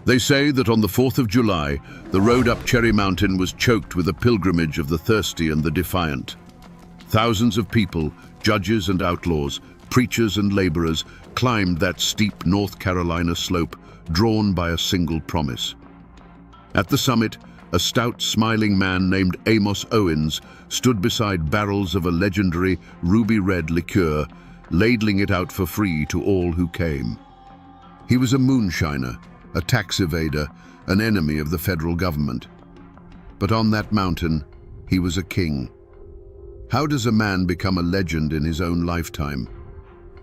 They say that on the 4th of July, the road up Cherry Mountain was choked with a pilgrimage of the thirsty and the defiant. Thousands of people, judges and outlaws, preachers and laborers, climbed that steep North Carolina slope, drawn by a single promise. At the summit, a stout, smiling man named Amos Owens stood beside barrels of a legendary ruby-red liqueur, ladling it out for free to all who came. He was a moonshiner, a tax evader, an enemy of the federal government. But on that mountain, he was a king. How does a man become a legend in his own lifetime?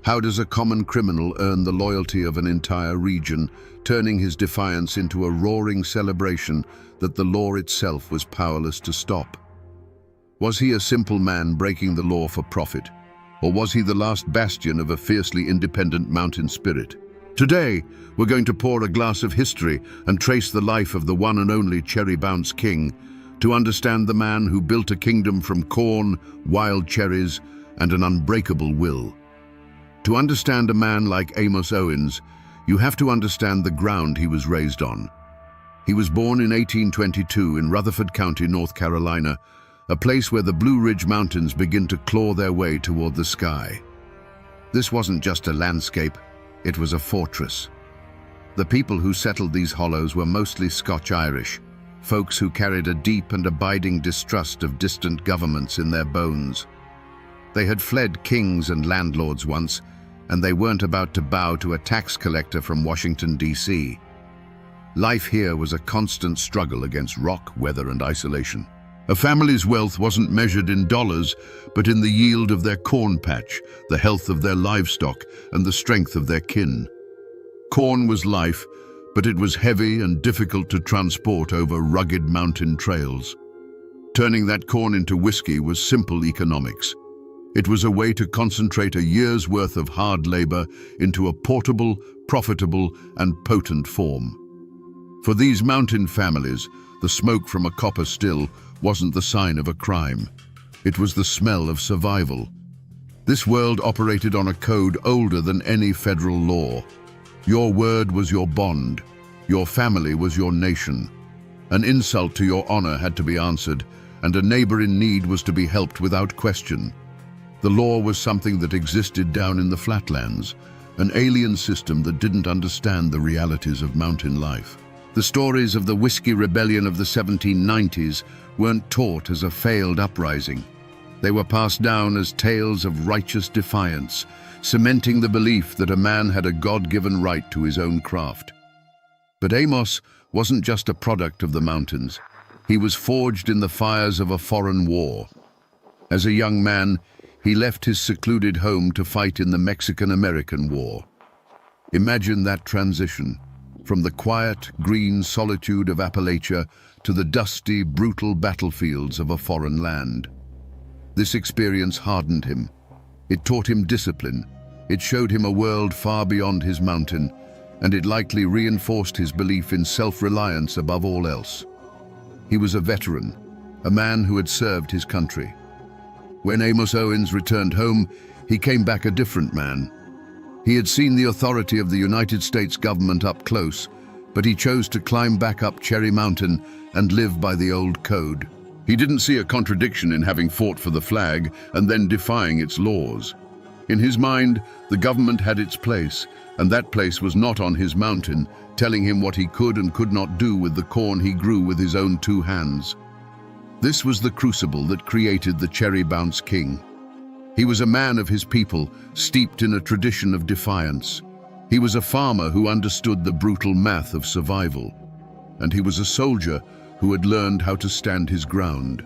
How does a common criminal earn the loyalty of an entire region, turning his defiance into a roaring celebration that the law itself was powerless to stop? Was he a simple man breaking the law for profit? Or was he the last bastion of a fiercely independent mountain spirit? Today, we're going to pour a glass of history and trace the life of the one and only Cherry Bounce King, to understand the man who built a kingdom from corn, wild cherries, and an unbreakable will. To understand a man like Amos Owens, you have to understand the ground he was raised on. He was born in 1822 in Rutherford County, North Carolina, a place where the Blue Ridge Mountains begin to claw their way toward the sky. This wasn't just a landscape, it was a fortress. The people who settled these hollows were mostly Scotch-Irish, folks who carried a deep and abiding distrust of distant governments in their bones. They had fled kings and landlords once, and they weren't about to bow to a tax collector from Washington, D.C. Life here was a constant struggle against rock, weather, and isolation. A family's wealth wasn't measured in dollars, but in the yield of their corn patch, the health of their livestock, and the strength of their kin. Corn was life, but it was heavy and difficult to transport over rugged mountain trails. Turning that corn into whiskey was simple economics. It was a way to concentrate a year's worth of hard labor into a portable, profitable, and potent form. For these mountain families, the smoke from a copper still wasn't the sign of a crime. It was the smell of survival. This world operated on a code older than any federal law. Your word was your bond. Your family was your nation. An insult to your honor had to be answered, and a neighbor in need was to be helped without question. The law was something that existed down in the flatlands, an alien system that didn't understand the realities of mountain life. The stories of the Whiskey Rebellion of the 1790s weren't taught as a failed uprising. They were passed down as tales of righteous defiance, cementing the belief that a man had a God-given right to his own craft. But Amos wasn't just a product of the mountains. He was forged in the fires of a foreign war. As a young man, he left his secluded home to fight in the Mexican-American War. Imagine that transition, from the quiet, green solitude of Appalachia to the dusty, brutal battlefields of a foreign land. This experience hardened him. It taught him discipline. It showed him a world far beyond his mountain, and it likely reinforced his belief in self-reliance above all else. He was a veteran, a man who had served his country. When Amos Owens returned home, he came back a different man. He had seen the authority of the United States government up close, but he chose to climb back up Cherry Mountain and live by the old code. He didn't see a contradiction in having fought for the flag and then defying its laws. In his mind, the government had its place, and that place was not on his mountain, telling him what he could and could not do with the corn he grew with his own 2 hands. This was the crucible that created the Cherry Bounce King. He was a man of his people, steeped in a tradition of defiance. He was a farmer who understood the brutal math of survival. And he was a soldier who had learned how to stand his ground.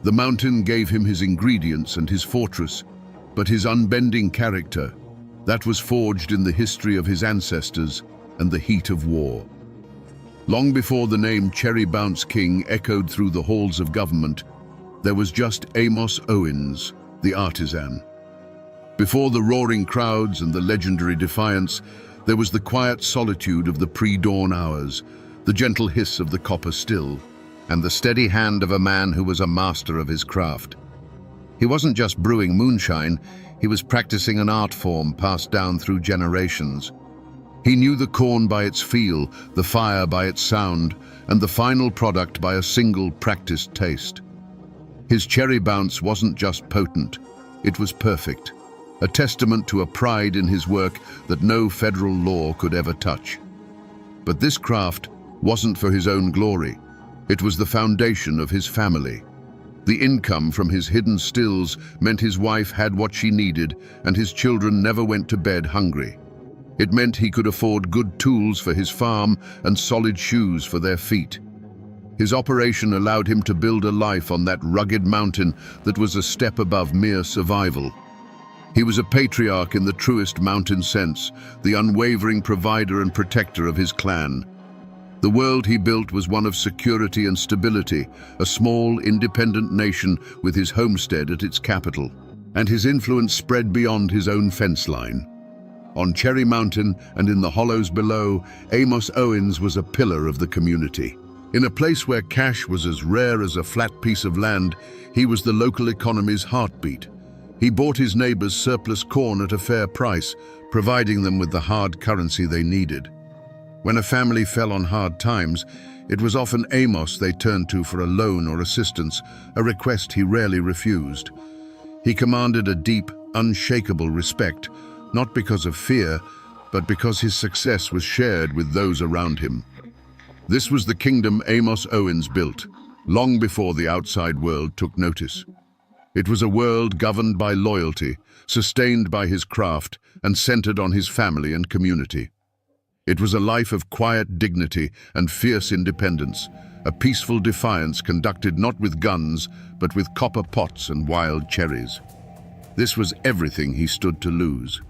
The mountain gave him his ingredients and his fortress, but his unbending character, that was forged in the history of his ancestors and the heat of war. Long before the name Cherry Bounce King echoed through the halls of government, there was just Amos Owens, the artisan. Before the roaring crowds and the legendary defiance, there was the quiet solitude of the pre-dawn hours, the gentle hiss of the copper still, and the steady hand of a man who was a master of his craft. He wasn't just brewing moonshine, he was practicing an art form passed down through generations. He knew the corn by its feel, the fire by its sound, and the final product by a single practiced taste. His cherry bounce wasn't just potent, it was perfect, a testament to a pride in his work that no federal law could ever touch. But this craft wasn't for his own glory. It was the foundation of his family. The income from his hidden stills meant his wife had what she needed and his children never went to bed hungry. It meant he could afford good tools for his farm and solid shoes for their feet. His operation allowed him to build a life on that rugged mountain that was a step above mere survival. He was a patriarch in the truest mountain sense, the unwavering provider and protector of his clan. The world he built was one of security and stability, a small, independent nation with his homestead at its capital. And his influence spread beyond his own fence line. On Cherry Mountain and in the hollows below, Amos Owens was a pillar of the community. In a place where cash was as rare as a flat piece of land, he was the local economy's heartbeat. He bought his neighbors surplus corn at a fair price, providing them with the hard currency they needed. When a family fell on hard times, it was often Amos they turned to for a loan or assistance, a request he rarely refused. He commanded a deep, unshakable respect, not because of fear, but because his success was shared with those around him. This was the kingdom Amos Owens built, long before the outside world took notice. It was a world governed by loyalty, sustained by his craft, and centered on his family and community. It was a life of quiet dignity and fierce independence, a peaceful defiance conducted not with guns, but with copper pots and wild cherries. This was everything he stood to lose.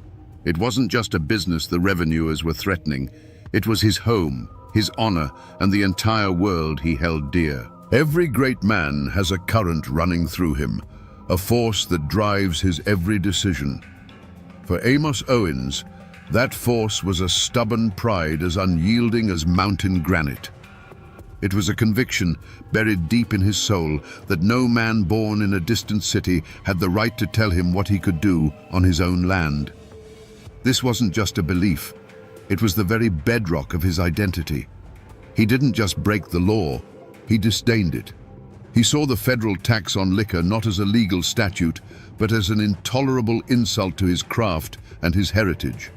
It wasn't just a business the revenuers were threatening. It was his home, his honor, and the entire world he held dear. Every great man has a current running through him, a force that drives his every decision. For Amos Owens, that force was a stubborn pride as unyielding as mountain granite. It was a conviction buried deep in his soul that no man born in a distant city had the right to tell him what he could do on his own land. This wasn't just a belief, it was the very bedrock of his identity. He didn't just break the law, he disdained it. He saw the federal tax on liquor not as a legal statute, but as an intolerable insult to his craft and his heritage.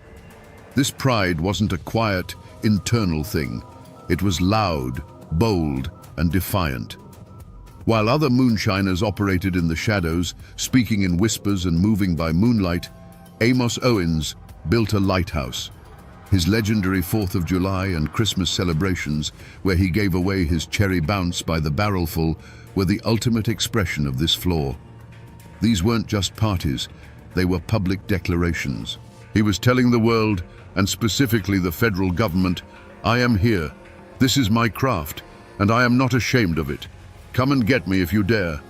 This pride wasn't a quiet, internal thing. It was loud, bold, and defiant. While other moonshiners operated in the shadows, speaking in whispers and moving by moonlight, Amos Owens built a lighthouse. His legendary 4th of July and Christmas celebrations, where he gave away his cherry bounce by the barrelful, were the ultimate expression of this flaw. These weren't just parties, they were public declarations. He was telling the world, and specifically the federal government, I am here. This is my craft, and I am not ashamed of it. Come and get me if you dare.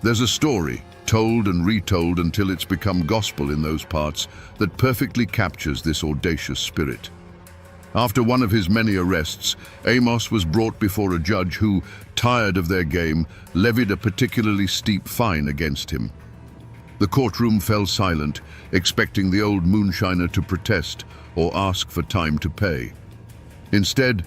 There's a story, told and retold until it's become gospel in those parts, that perfectly captures this audacious spirit. After one of his many arrests, Amos was brought before a judge who, tired of their game, levied a particularly steep fine against him. The courtroom fell silent, expecting the old moonshiner to protest or ask for time to pay. Instead,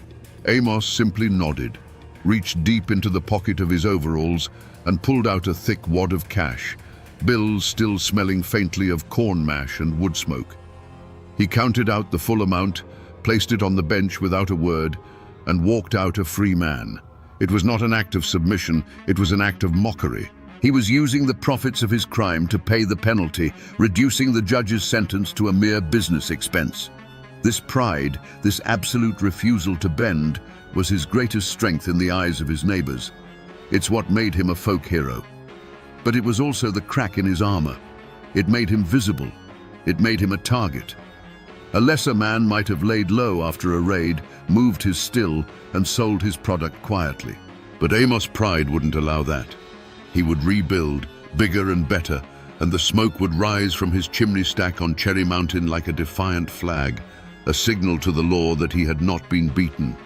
Amos simply nodded, reached deep into the pocket of his overalls, and pulled out a thick wad of cash, bills still smelling faintly of corn mash and wood smoke. He counted out the full amount, placed it on the bench without a word, and walked out a free man. It was not an act of submission, it was an act of mockery. He was using the profits of his crime to pay the penalty, reducing the judge's sentence to a mere business expense. This pride, this absolute refusal to bend, was his greatest strength in the eyes of his neighbors. It's what made him a folk hero. But it was also the crack in his armor. It made him visible. It made him a target. A lesser man might have laid low after a raid, moved his still, and sold his product quietly. But Amos' pride wouldn't allow that. He would rebuild, bigger and better, and the smoke would rise from his chimney stack on Cherry Mountain like a defiant flag, a signal to the law that he had not been beaten.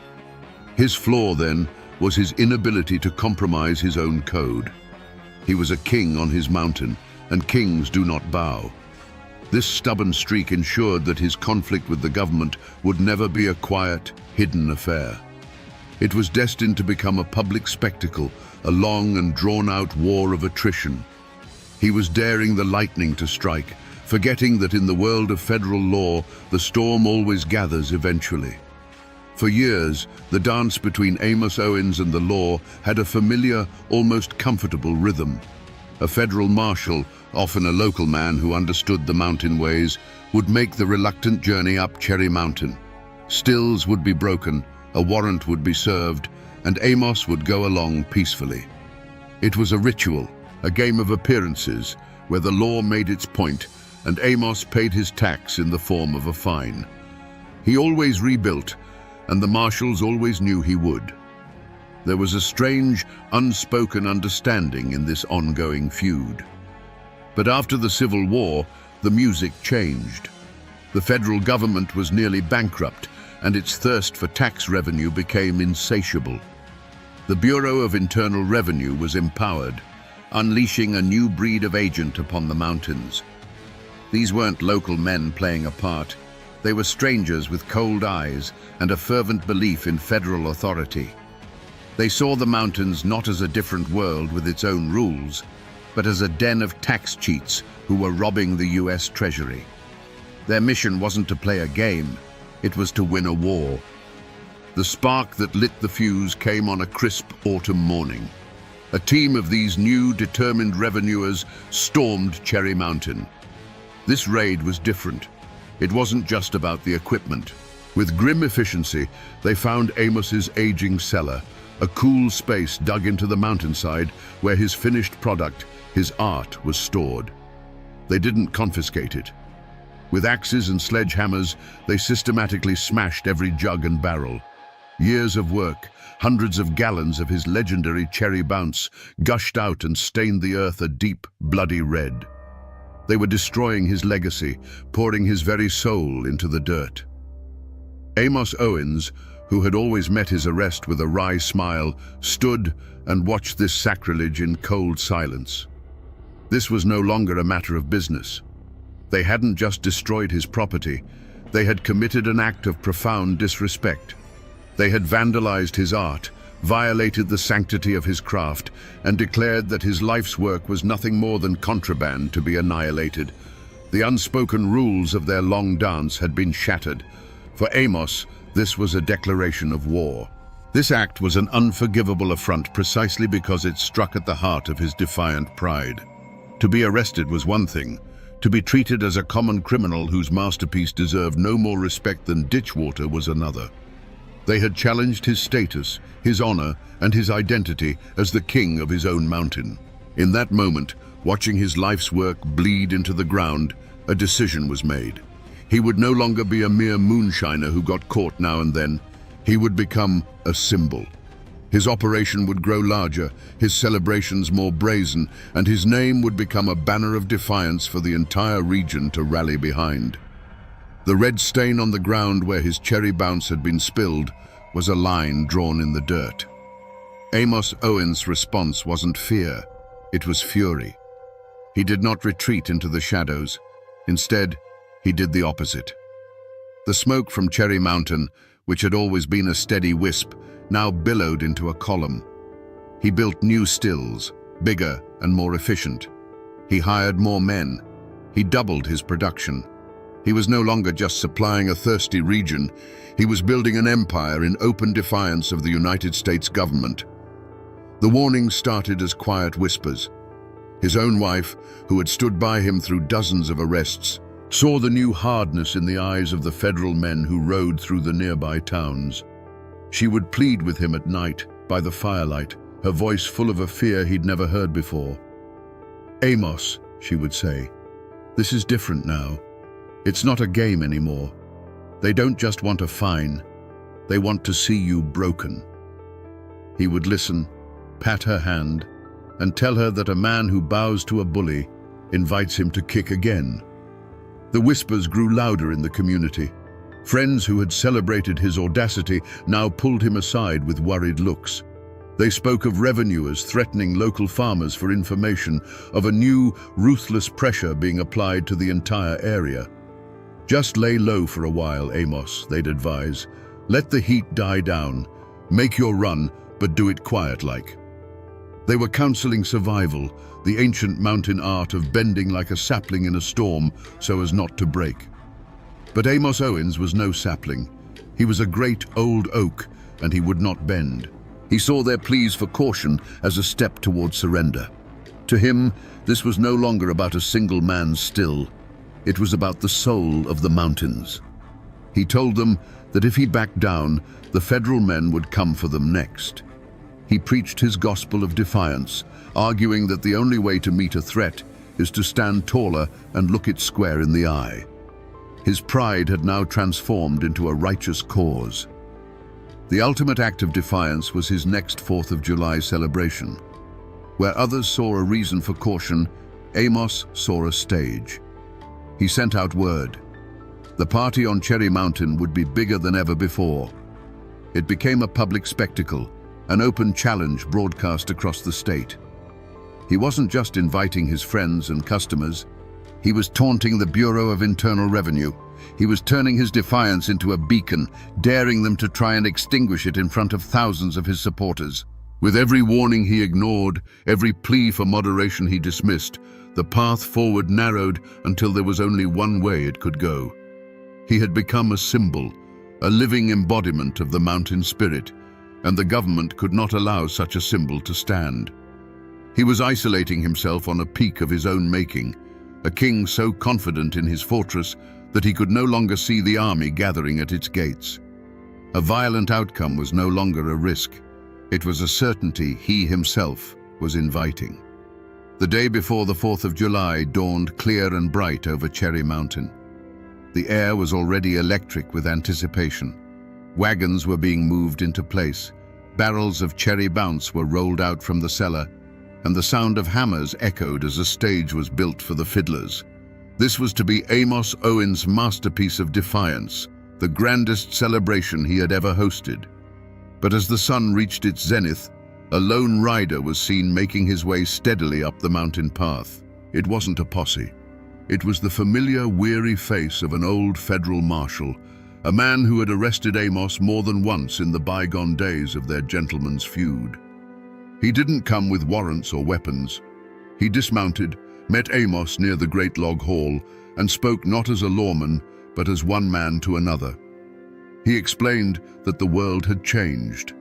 His flaw, then, was his inability to compromise his own code. He was a king on his mountain, and kings do not bow. This stubborn streak ensured that his conflict with the government would never be a quiet, hidden affair. It was destined to become a public spectacle, a long and drawn-out war of attrition. He was daring the lightning to strike, forgetting that in the world of federal law, the storm always gathers eventually. For years, the dance between Amos Owens and the law had a familiar, almost comfortable rhythm. A federal marshal, often a local man who understood the mountain ways, would make the reluctant journey up Cherry Mountain. Stills would be broken, a warrant would be served, and Amos would go along peacefully. It was a ritual, a game of appearances, where the law made its point, and Amos paid his tax in the form of a fine. He always rebuilt, and the marshals always knew he would. There was a strange, unspoken understanding in this ongoing feud. But after the Civil War, the music changed. The federal government was nearly bankrupt, and its thirst for tax revenue became insatiable. The Bureau of Internal Revenue was empowered, unleashing a new breed of agent upon the mountains. These weren't local men playing a part. They were strangers with cold eyes and a fervent belief in federal authority. They saw the mountains not as a different world with its own rules, but as a den of tax cheats who were robbing the US Treasury. Their mission wasn't to play a game, it was to win a war. The spark that lit the fuse came on a crisp autumn morning. A team of these new, determined revenuers stormed Cherry Mountain. This raid was different. It wasn't just about the equipment. With grim efficiency, they found Amos's aging cellar, a cool space dug into the mountainside where his finished product, his art, was stored. They didn't confiscate it. With axes and sledgehammers, they systematically smashed every jug and barrel. Years of work, hundreds of gallons of his legendary cherry bounce, gushed out and stained the earth a deep, bloody red. They were destroying his legacy, pouring his very soul into the dirt. Amos Owens, who had always met his arrest with a wry smile, stood and watched this sacrilege in cold silence. This was no longer a matter of business. They hadn't just destroyed his property, they had committed an act of profound disrespect. They had vandalized his art, violated the sanctity of his craft, and declared that his life's work was nothing more than contraband to be annihilated. The unspoken rules of their long dance had been shattered. For Amos, this was a declaration of war. This act was an unforgivable affront precisely because it struck at the heart of his defiant pride. To be arrested was one thing. To be treated as a common criminal whose masterpiece deserved no more respect than ditch water was another. They had challenged his status, his honor, and his identity as the king of his own mountain. In that moment, watching his life's work bleed into the ground, a decision was made. He would no longer be a mere moonshiner who got caught now and then. He would become a symbol. His operation would grow larger, his celebrations more brazen, and his name would become a banner of defiance for the entire region to rally behind. The red stain on the ground where his cherry bounce had been spilled was a line drawn in the dirt. Amos Owens' response wasn't fear, it was fury. He did not retreat into the shadows. Instead, he did the opposite. The smoke from Cherry Mountain, which had always been a steady wisp, now billowed into a column. He built new stills, bigger and more efficient. He hired more men. He doubled his production. He was no longer just supplying a thirsty region. He was building an empire in open defiance of the United States government. The warnings started as quiet whispers. His own wife, who had stood by him through dozens of arrests, saw the new hardness in the eyes of the federal men who rode through the nearby towns. She would plead with him at night, by the firelight, her voice full of a fear he'd never heard before. "Amos," she would say, "this is different now. It's not a game anymore. They don't just want a fine, they want to see you broken." He would listen, pat her hand, and tell her that a man who bows to a bully invites him to kick again. The whispers grew louder in the community. Friends who had celebrated his audacity now pulled him aside with worried looks. They spoke of revenue as threatening local farmers for information, of a new, ruthless pressure being applied to the entire area. Just lay low for a while, Amos, they'd advise. Let the heat die down. Make your run, but do it quiet-like. They were counseling survival, the ancient mountain art of bending like a sapling in a storm so as not to break. But Amos Owens was no sapling. He was a great old oak, and he would not bend. He saw their pleas for caution as a step toward surrender. To him, this was no longer about a single man's still. It was about the soul of the mountains. He told them that if he backed down, the federal men would come for them next. He preached his gospel of defiance, arguing that the only way to meet a threat is to stand taller and look it square in the eye. His pride had now transformed into a righteous cause. The ultimate act of defiance was his next 4th of July celebration. Where others saw a reason for caution, Amos saw a stage. He sent out word. The party on Cherry Mountain would be bigger than ever before. It became a public spectacle, an open challenge broadcast across the state. He wasn't just inviting his friends and customers. He was taunting the Bureau of Internal Revenue. He was turning his defiance into a beacon, daring them to try and extinguish it in front of thousands of his supporters. With every warning he ignored, every plea for moderation he dismissed, the path forward narrowed until there was only one way it could go. He had become a symbol, a living embodiment of the mountain spirit, and the government could not allow such a symbol to stand. He was isolating himself on a peak of his own making, a king so confident in his fortress that he could no longer see the army gathering at its gates. A violent outcome was no longer a risk. It was a certainty he himself was inviting. The day before the 4th of July dawned clear and bright over Cherry Mountain. The air was already electric with anticipation. Wagons were being moved into place. Barrels of cherry bounce were rolled out from the cellar, and the sound of hammers echoed as a stage was built for the fiddlers. This was to be Amos Owens' masterpiece of defiance, the grandest celebration he had ever hosted. But as the sun reached its zenith, a lone rider was seen making his way steadily up the mountain path. It wasn't a posse. It was the familiar, weary face of an old federal marshal, a man who had arrested Amos more than once in the bygone days of their gentleman's feud. He didn't come with warrants or weapons. He dismounted, met Amos near the Great Log Hall, and spoke not as a lawman, but as one man to another. He explained that the world had changed.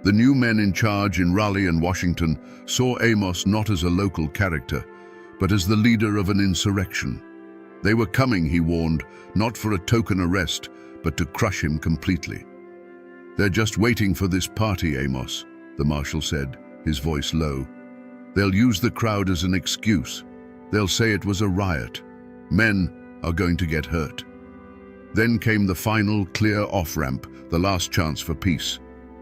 The new men in charge in Raleigh and Washington saw Amos not as a local character, but as the leader of an insurrection. They were coming, he warned, not for a token arrest, but to crush him completely. "They're just waiting for this party, Amos," the marshal said, his voice low. "They'll use the crowd as an excuse. They'll say it was a riot. Men are going to get hurt." Then came the final, clear off-ramp, the last chance for peace.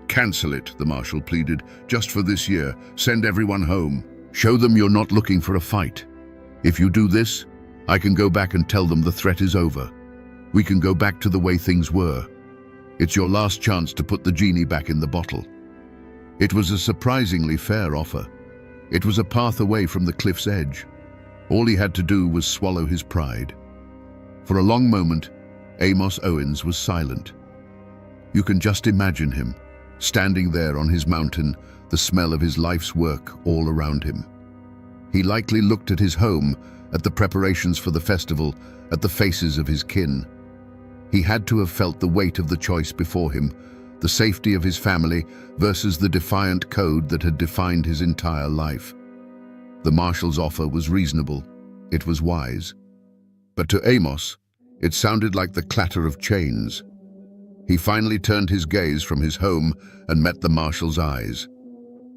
"Cancel it," the marshal pleaded, "just for this year. Send everyone home. Show them you're not looking for a fight. If you do this, I can go back and tell them the threat is over. We can go back to the way things were. It's your last chance to put the genie back in the bottle." It was a surprisingly fair offer. It was a path away from the cliff's edge. All he had to do was swallow his pride. For a long moment, Amos Owens was silent. You can just imagine him, standing there on his mountain, the smell of his life's work all around him. He likely looked at his home, at the preparations for the festival, at the faces of his kin. He had to have felt the weight of the choice before him, the safety of his family versus the defiant code that had defined his entire life. The marshal's offer was reasonable. It was wise. But to Amos, it sounded like the clatter of chains. He finally turned his gaze from his home and met the marshal's eyes.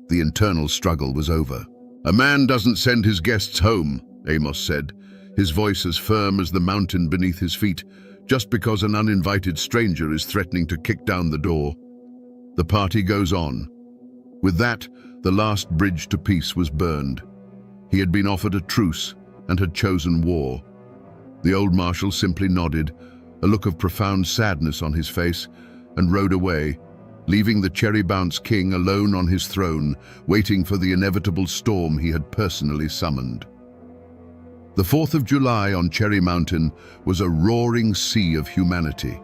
The internal struggle was over. "A man doesn't send his guests home," Amos said, his voice as firm as the mountain beneath his feet, "just because an uninvited stranger is threatening to kick down the door. The party goes on." With that, the last bridge to peace was burned. He had been offered a truce and had chosen war. The old marshal simply nodded, a look of profound sadness on his face, and rode away, leaving the cherry-bounce king alone on his throne, waiting for the inevitable storm he had personally summoned. The 4th of July on Cherry Mountain was a roaring sea of humanity.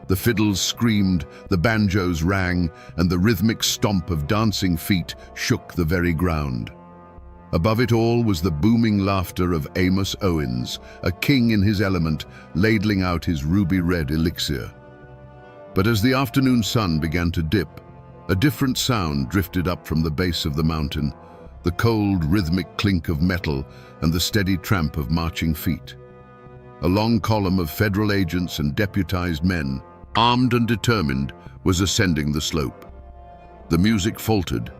The fiddles screamed, the banjos rang, and the rhythmic stomp of dancing feet shook the very ground. Above it all was the booming laughter of Amos Owens, a king in his element, ladling out his ruby-red elixir. But as the afternoon sun began to dip, a different sound drifted up from the base of the mountain, the cold, rhythmic clink of metal and the steady tramp of marching feet. A long column of federal agents and deputized men, armed and determined, was ascending the slope. The music faltered,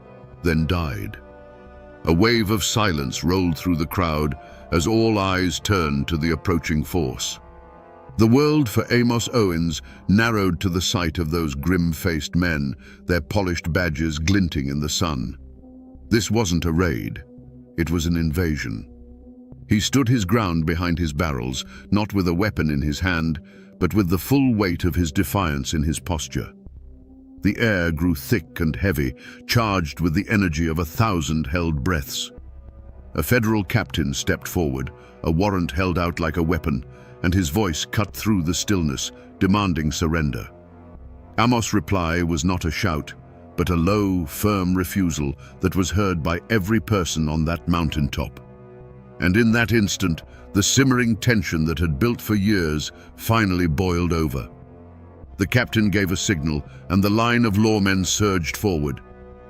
then died. A wave of silence rolled through the crowd as all eyes turned to the approaching force. The world for Amos Owens narrowed to the sight of those grim-faced men, their polished badges glinting in the sun. This wasn't a raid. It was an invasion. He stood his ground behind his barrels, not with a weapon in his hand, but with the full weight of his defiance in his posture. The air grew thick and heavy, charged with the energy of 1,000 held breaths. A federal captain stepped forward, a warrant held out like a weapon, and his voice cut through the stillness, demanding surrender. Amos' reply was not a shout, but a low, firm refusal that was heard by every person on that mountaintop. And in that instant, the simmering tension that had built for years finally boiled over. The captain gave a signal, and the line of lawmen surged forward.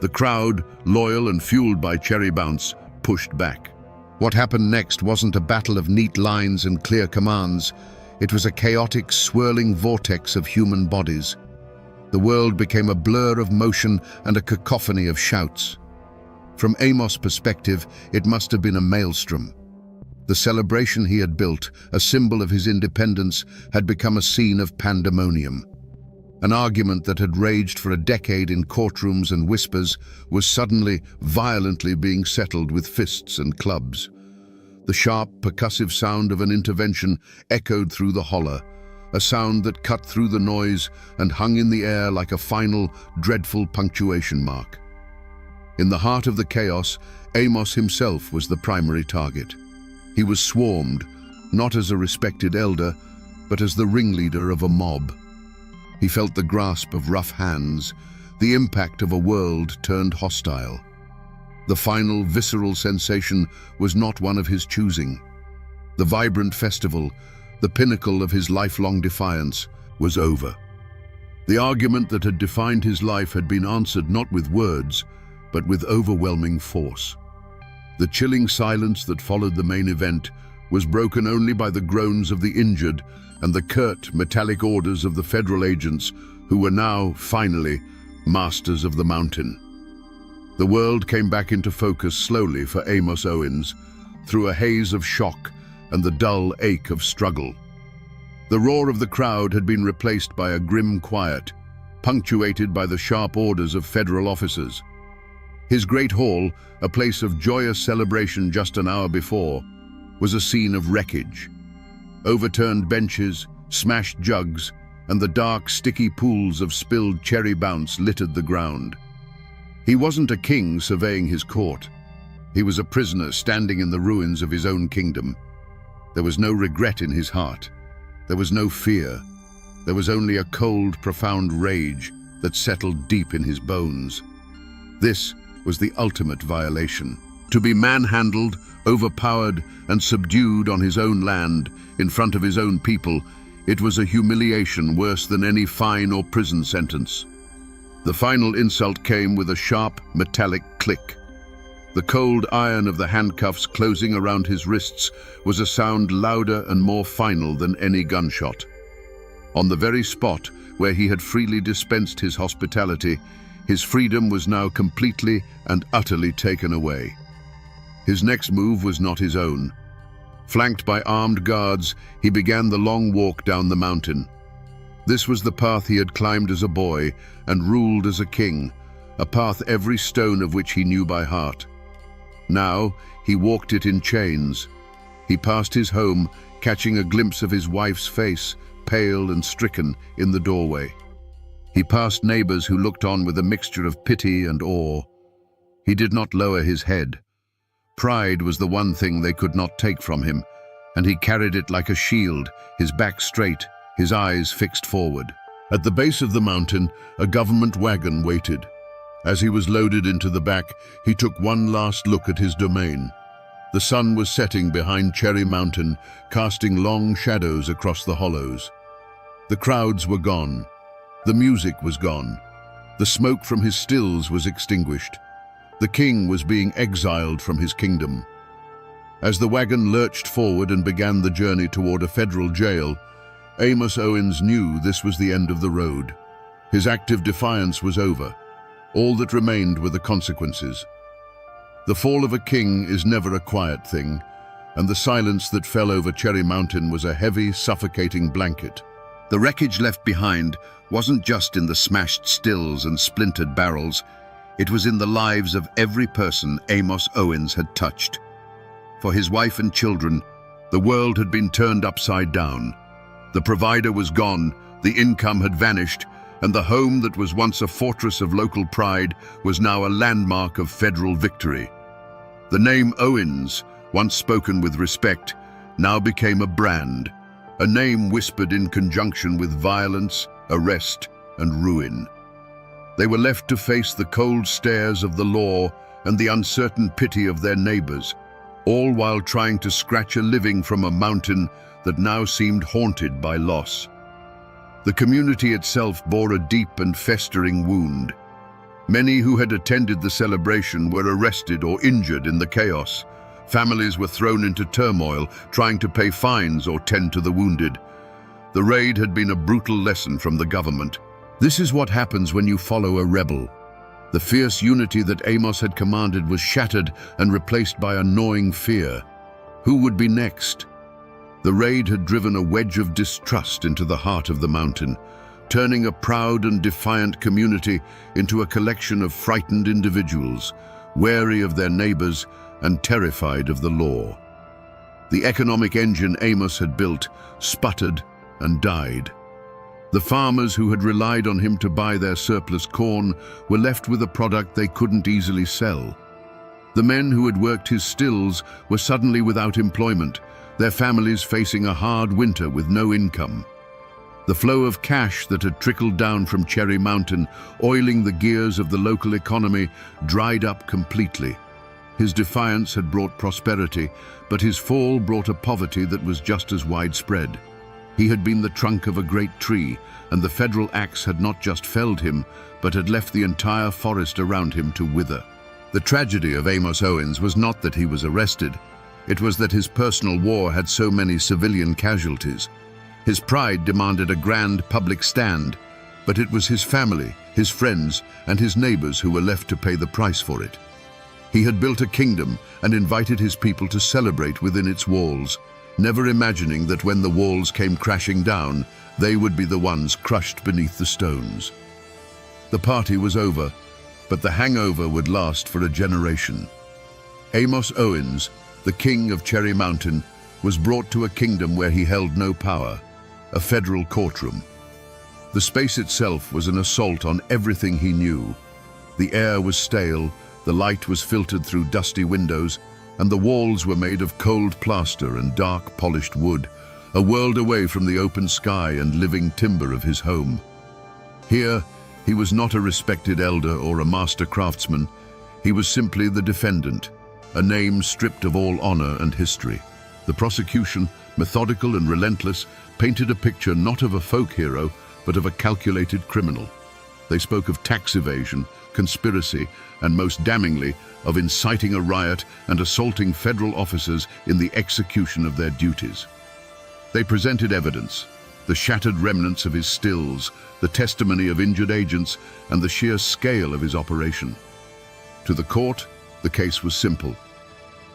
The crowd, loyal and fueled by Cherry Bounce, pushed back. What happened next wasn't a battle of neat lines and clear commands. It was a chaotic, swirling vortex of human bodies. The world became a blur of motion and a cacophony of shouts. From Amos' perspective, it must have been a maelstrom. The celebration he had built, a symbol of his independence, had become a scene of pandemonium. An argument that had raged for a decade in courtrooms and whispers was suddenly, violently being settled with fists and clubs. The sharp, percussive sound of an intervention echoed through the holler, a sound that cut through the noise and hung in the air like a final, dreadful punctuation mark. In the heart of the chaos, Amos himself was the primary target. He was swarmed, not as a respected elder, but as the ringleader of a mob. He felt the grasp of rough hands, the impact of a world turned hostile. The final, visceral sensation was not one of his choosing. The vibrant festival, the pinnacle of his lifelong defiance, was over. The argument that had defined his life had been answered not with words, but with overwhelming force. The chilling silence that followed the main event was broken only by the groans of the injured and the curt, metallic orders of the federal agents who were now, finally, masters of the mountain. The world came back into focus slowly for Amos Owens, through a haze of shock and the dull ache of struggle. The roar of the crowd had been replaced by a grim quiet, punctuated by the sharp orders of federal officers. His great hall, a place of joyous celebration just an hour before, was a scene of wreckage. Overturned benches, smashed jugs, and the dark, sticky pools of spilled cherry bounce littered the ground. He wasn't a king surveying his court. He was a prisoner standing in the ruins of his own kingdom. There was no regret in his heart. There was no fear. There was only a cold, profound rage that settled deep in his bones. This was the ultimate violation. To be manhandled, overpowered, and subdued on his own land, in front of his own people, it was a humiliation worse than any fine or prison sentence. The final insult came with a sharp, metallic click. The cold iron of the handcuffs closing around his wrists was a sound louder and more final than any gunshot. On the very spot where he had freely dispensed his hospitality, his freedom was now completely and utterly taken away. His next move was not his own. Flanked by armed guards, he began the long walk down the mountain. This was the path he had climbed as a boy and ruled as a king, a path every stone of which he knew by heart. Now he walked it in chains. He passed his home, catching a glimpse of his wife's face, pale and stricken, in the doorway. He passed neighbors who looked on with a mixture of pity and awe. He did not lower his head. Pride was the one thing they could not take from him, and he carried it like a shield, his back straight, his eyes fixed forward. At the base of the mountain, a government wagon waited. As he was loaded into the back, he took one last look at his domain. The sun was setting behind Cherry Mountain, casting long shadows across the hollows. The crowds were gone. The music was gone. The smoke from his stills was extinguished. The king was being exiled from his kingdom. As the wagon lurched forward and began the journey toward a federal jail, Amos Owens knew this was the end of the road. His active defiance was over. All that remained were the consequences. The fall of a king is never a quiet thing, and the silence that fell over Cherry Mountain was a heavy, suffocating blanket. The wreckage left behind wasn't just in the smashed stills and splintered barrels. It was in the lives of every person Amos Owens had touched. For his wife and children, the world had been turned upside down. The provider was gone, the income had vanished, and the home that was once a fortress of local pride was now a landmark of federal victory. The name Owens, once spoken with respect, now became a brand, a name whispered in conjunction with violence, arrest, and ruin. They were left to face the cold stares of the law and the uncertain pity of their neighbors, all while trying to scratch a living from a mountain that now seemed haunted by loss. The community itself bore a deep and festering wound. Many who had attended the celebration were arrested or injured in the chaos. Families were thrown into turmoil, trying to pay fines or tend to the wounded. The raid had been a brutal lesson from the government. This is what happens when you follow a rebel. The fierce unity that Amos had commanded was shattered and replaced by a gnawing fear. Who would be next? The raid had driven a wedge of distrust into the heart of the mountain, turning a proud and defiant community into a collection of frightened individuals, wary of their neighbors and terrified of the law. The economic engine Amos had built sputtered and died. The farmers who had relied on him to buy their surplus corn were left with a product they couldn't easily sell. The men who had worked his stills were suddenly without employment, their families facing a hard winter with no income. The flow of cash that had trickled down from Cherry Mountain, oiling the gears of the local economy, dried up completely. His defiance had brought prosperity, but his fall brought a poverty that was just as widespread. He had been the trunk of a great tree, and the federal axe had not just felled him, but had left the entire forest around him to wither. The tragedy of Amos Owens was not that he was arrested. It was that his personal war had so many civilian casualties. His pride demanded a grand public stand, but it was his family, his friends, and his neighbors who were left to pay the price for it. He had built a kingdom and invited his people to celebrate within its walls, never imagining that when the walls came crashing down, they would be the ones crushed beneath the stones. The party was over, but the hangover would last for a generation. Amos Owens, the king of Cherry Mountain, was brought to a kingdom where he held no power, a federal courtroom. The space itself was an assault on everything he knew. The air was stale, the light was filtered through dusty windows, and the walls were made of cold plaster and dark polished wood, a world away from the open sky and living timber of his home. Here, he was not a respected elder or a master craftsman. He was simply the defendant, a name stripped of all honor and history. The prosecution, methodical and relentless, painted a picture not of a folk hero, but of a calculated criminal. They spoke of tax evasion, conspiracy, and most damningly, of inciting a riot and assaulting federal officers in the execution of their duties. They presented evidence, the shattered remnants of his stills, the testimony of injured agents, and the sheer scale of his operation. To the court, the case was simple.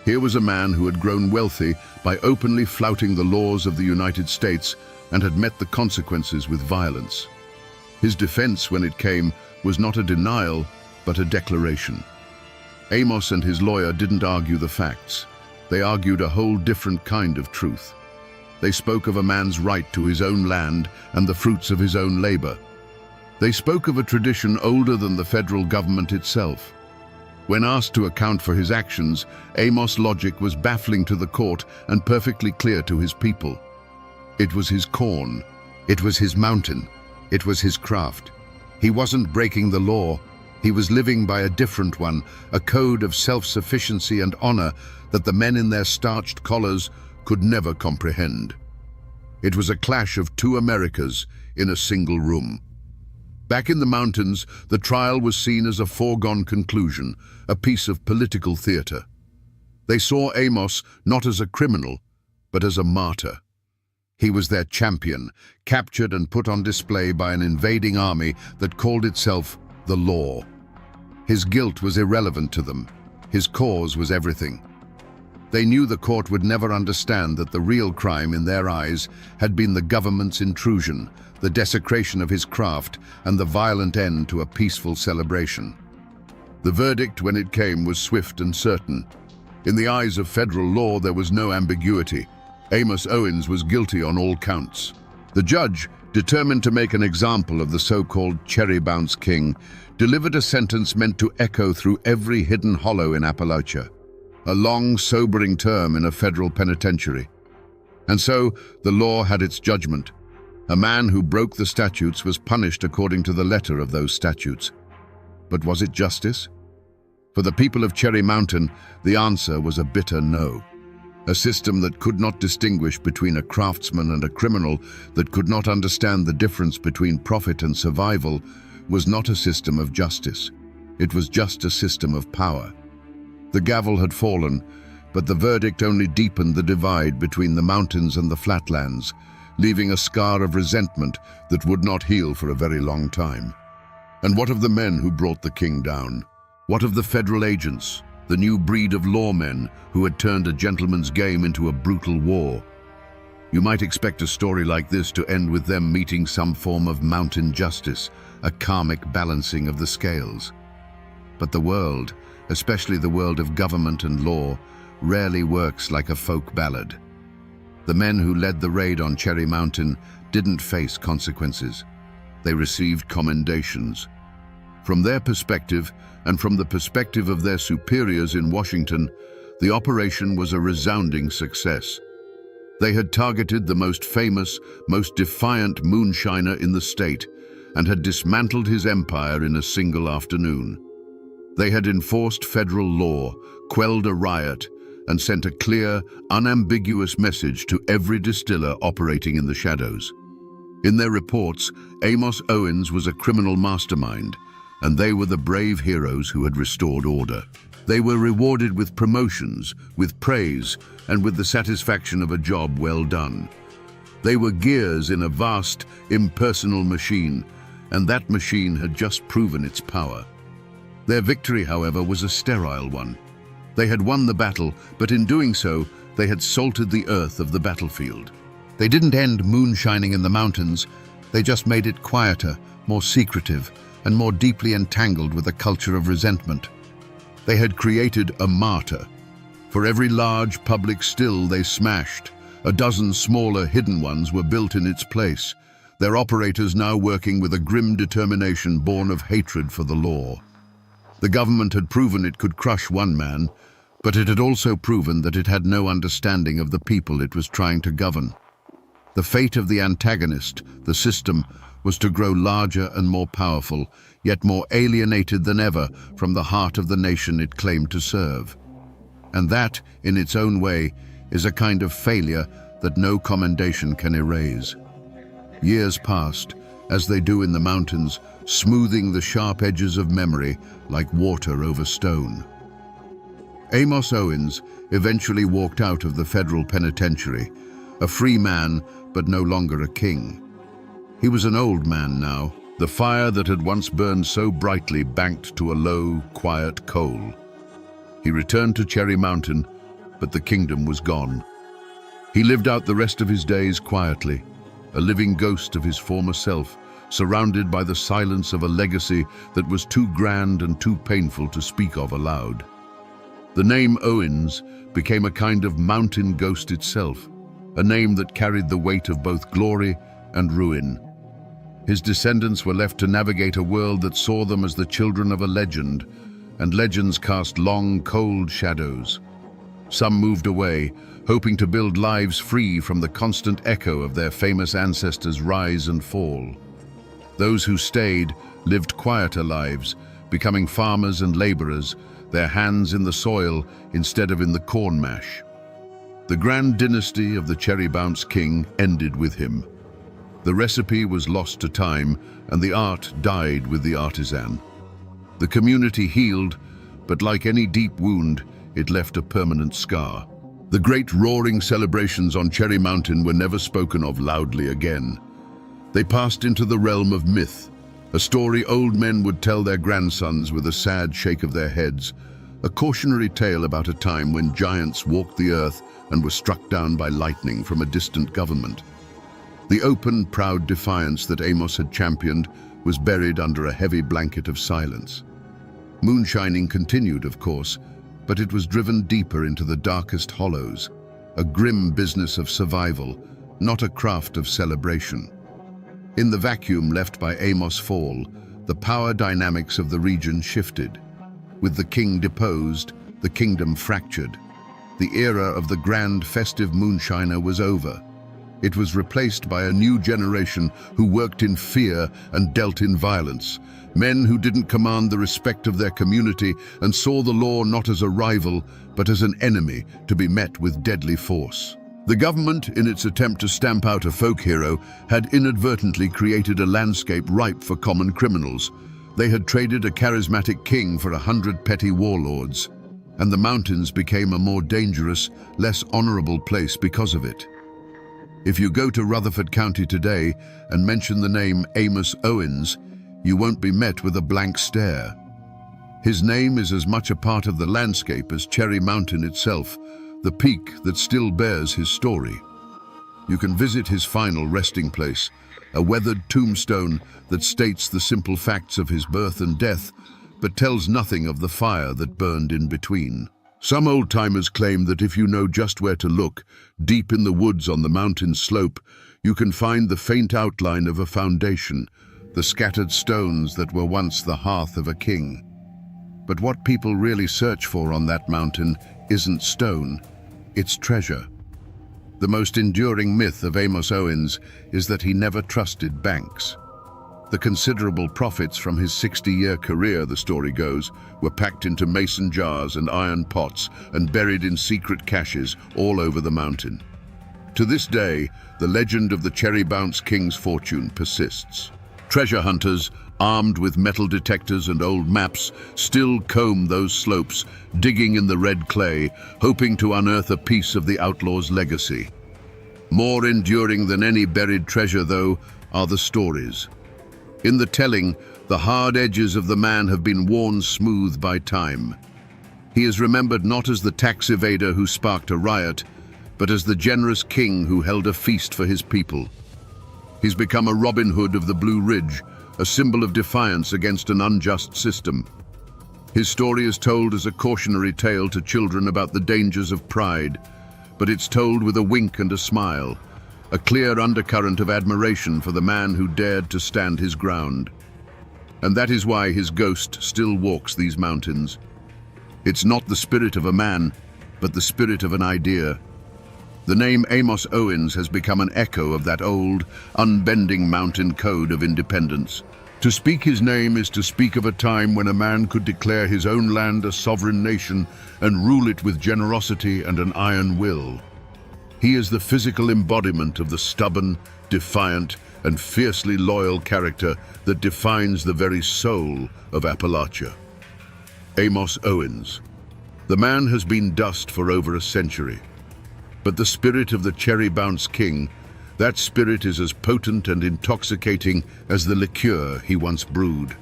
Here was a man who had grown wealthy by openly flouting the laws of the United States and had met the consequences with violence. His defense, when it came, was not a denial, but a declaration. Amos and his lawyer didn't argue the facts. They argued a whole different kind of truth. They spoke of a man's right to his own land and the fruits of his own labor. They spoke of a tradition older than the federal government itself. When asked to account for his actions, Amos' logic was baffling to the court and perfectly clear to his people. It was his corn. It was his mountain. It was his craft. He wasn't breaking the law. He was living by a different one, a code of self-sufficiency and honor that the men in their starched collars could never comprehend. It was a clash of two Americas in a single room. Back in the mountains, the trial was seen as a foregone conclusion, a piece of political theater. They saw Amos not as a criminal, but as a martyr. He was their champion, captured and put on display by an invading army that called itself the law. His guilt was irrelevant to them. His cause was everything. They knew the court would never understand that the real crime in their eyes had been the government's intrusion, the desecration of his craft, and the violent end to a peaceful celebration. The verdict, when it came, was swift and certain. In the eyes of federal law, there was no ambiguity. Amos Owens was guilty on all counts. The judge, determined to make an example of the so-called Cherry Bounce King, delivered a sentence meant to echo through every hidden hollow in Appalachia. A long, sobering term in a federal penitentiary. And so, the law had its judgment. A man who broke the statutes was punished according to the letter of those statutes. But was it justice? For the people of Cherry Mountain, the answer was a bitter no. A system that could not distinguish between a craftsman and a criminal, that could not understand the difference between profit and survival, was not a system of justice. It was just a system of power. The gavel had fallen, but the verdict only deepened the divide between the mountains and the flatlands, leaving a scar of resentment that would not heal for a very long time. And what of the men who brought the king down? What of the federal agents, the new breed of lawmen who had turned a gentleman's game into a brutal war? You might expect a story like this to end with them meeting some form of mountain justice, a karmic balancing of the scales. But the world, especially the world of government and law, rarely works like a folk ballad. The men who led the raid on Cherry Mountain didn't face consequences. They received commendations. From their perspective, and from the perspective of their superiors in Washington, the operation was a resounding success. They had targeted the most famous, most defiant moonshiner in the state, and had dismantled his empire in a single afternoon. They had enforced federal law, quelled a riot, and sent a clear, unambiguous message to every distiller operating in the shadows. In their reports, Amos Owens was a criminal mastermind, and they were the brave heroes who had restored order. They were rewarded with promotions, with praise, and with the satisfaction of a job well done. They were gears in a vast, impersonal machine, and that machine had just proven its power. Their victory, however, was a sterile one. They had won the battle, but in doing so, they had salted the earth of the battlefield. They didn't end moonshining in the mountains, they just made it quieter, more secretive, and more deeply entangled with a culture of resentment. They had created a martyr. For every large public still they smashed, a dozen smaller hidden ones were built in its place, their operators now working with a grim determination born of hatred for the law. The government had proven it could crush one man, but it had also proven that it had no understanding of the people it was trying to govern. The fate of the antagonist, the system, was to grow larger and more powerful, yet more alienated than ever from the heart of the nation it claimed to serve. And that, in its own way, is a kind of failure that no commendation can erase. Years passed, as they do in the mountains, smoothing the sharp edges of memory like water over stone. Amos Owens eventually walked out of the federal penitentiary, a free man, but no longer a king. He was an old man now, the fire that had once burned so brightly banked to a low, quiet coal. He returned to Cherry Mountain, but the kingdom was gone. He lived out the rest of his days quietly, a living ghost of his former self, surrounded by the silence of a legacy that was too grand and too painful to speak of aloud. The name Owens became a kind of mountain ghost itself, a name that carried the weight of both glory and ruin. His descendants were left to navigate a world that saw them as the children of a legend, and legends cast long, cold shadows. Some moved away, hoping to build lives free from the constant echo of their famous ancestors' rise and fall. Those who stayed lived quieter lives, becoming farmers and laborers, their hands in the soil instead of in the corn mash. The grand dynasty of the Cherry Bounce King ended with him. The recipe was lost to time, and the art died with the artisan. The community healed, but like any deep wound, it left a permanent scar. The great roaring celebrations on Cherry Mountain were never spoken of loudly again. They passed into the realm of myth, a story old men would tell their grandsons with a sad shake of their heads, a cautionary tale about a time when giants walked the earth and were struck down by lightning from a distant government. The open, proud defiance that Amos had championed was buried under a heavy blanket of silence. Moonshining continued, of course, but it was driven deeper into the darkest hollows, a grim business of survival, not a craft of celebration. In the vacuum left by Amos' fall, the power dynamics of the region shifted. With the king deposed, the kingdom fractured. The era of the grand festive moonshiner was over. It was replaced by a new generation who worked in fear and dealt in violence. Men who didn't command the respect of their community and saw the law not as a rival, but as an enemy to be met with deadly force. The government, in its attempt to stamp out a folk hero, had inadvertently created a landscape ripe for common criminals. They had traded a charismatic king for 100 petty warlords, and the mountains became a more dangerous, less honorable place because of it. If you go to Rutherford County today and mention the name Amos Owens, you won't be met with a blank stare. His name is as much a part of the landscape as Cherry Mountain itself, the peak that still bears his story. You can visit his final resting place, a weathered tombstone that states the simple facts of his birth and death, but tells nothing of the fire that burned in between. Some old-timers claim that if you know just where to look, deep in the woods on the mountain slope, you can find the faint outline of a foundation, the scattered stones that were once the hearth of a king. But what people really search for on that mountain isn't stone, it's treasure. The most enduring myth of Amos Owens is that he never trusted banks. The considerable profits from his 60-year career, the story goes, were packed into mason jars and iron pots and buried in secret caches all over the mountain. To this day, the legend of the Cherry Bounce King's fortune persists. Treasure hunters, armed with metal detectors and old maps, still comb those slopes, digging in the red clay, hoping to unearth a piece of the outlaw's legacy. More enduring than any buried treasure, though, are the stories. In the telling, the hard edges of the man have been worn smooth by time. He is remembered not as the tax evader who sparked a riot, but as the generous king who held a feast for his people. He's become a Robin Hood of the Blue Ridge, a symbol of defiance against an unjust system. His story is told as a cautionary tale to children about the dangers of pride, but it's told with a wink and a smile, a clear undercurrent of admiration for the man who dared to stand his ground. And that is why his ghost still walks these mountains. It's not the spirit of a man, but the spirit of an idea. The name Amos Owens has become an echo of that old, unbending mountain code of independence. To speak his name is to speak of a time when a man could declare his own land a sovereign nation and rule it with generosity and an iron will. He is the physical embodiment of the stubborn, defiant, and fiercely loyal character that defines the very soul of Appalachia. Amos Owens. The man has been dust for over a century. But the spirit of the Cherry Bounce King, that spirit is as potent and intoxicating as the liqueur he once brewed.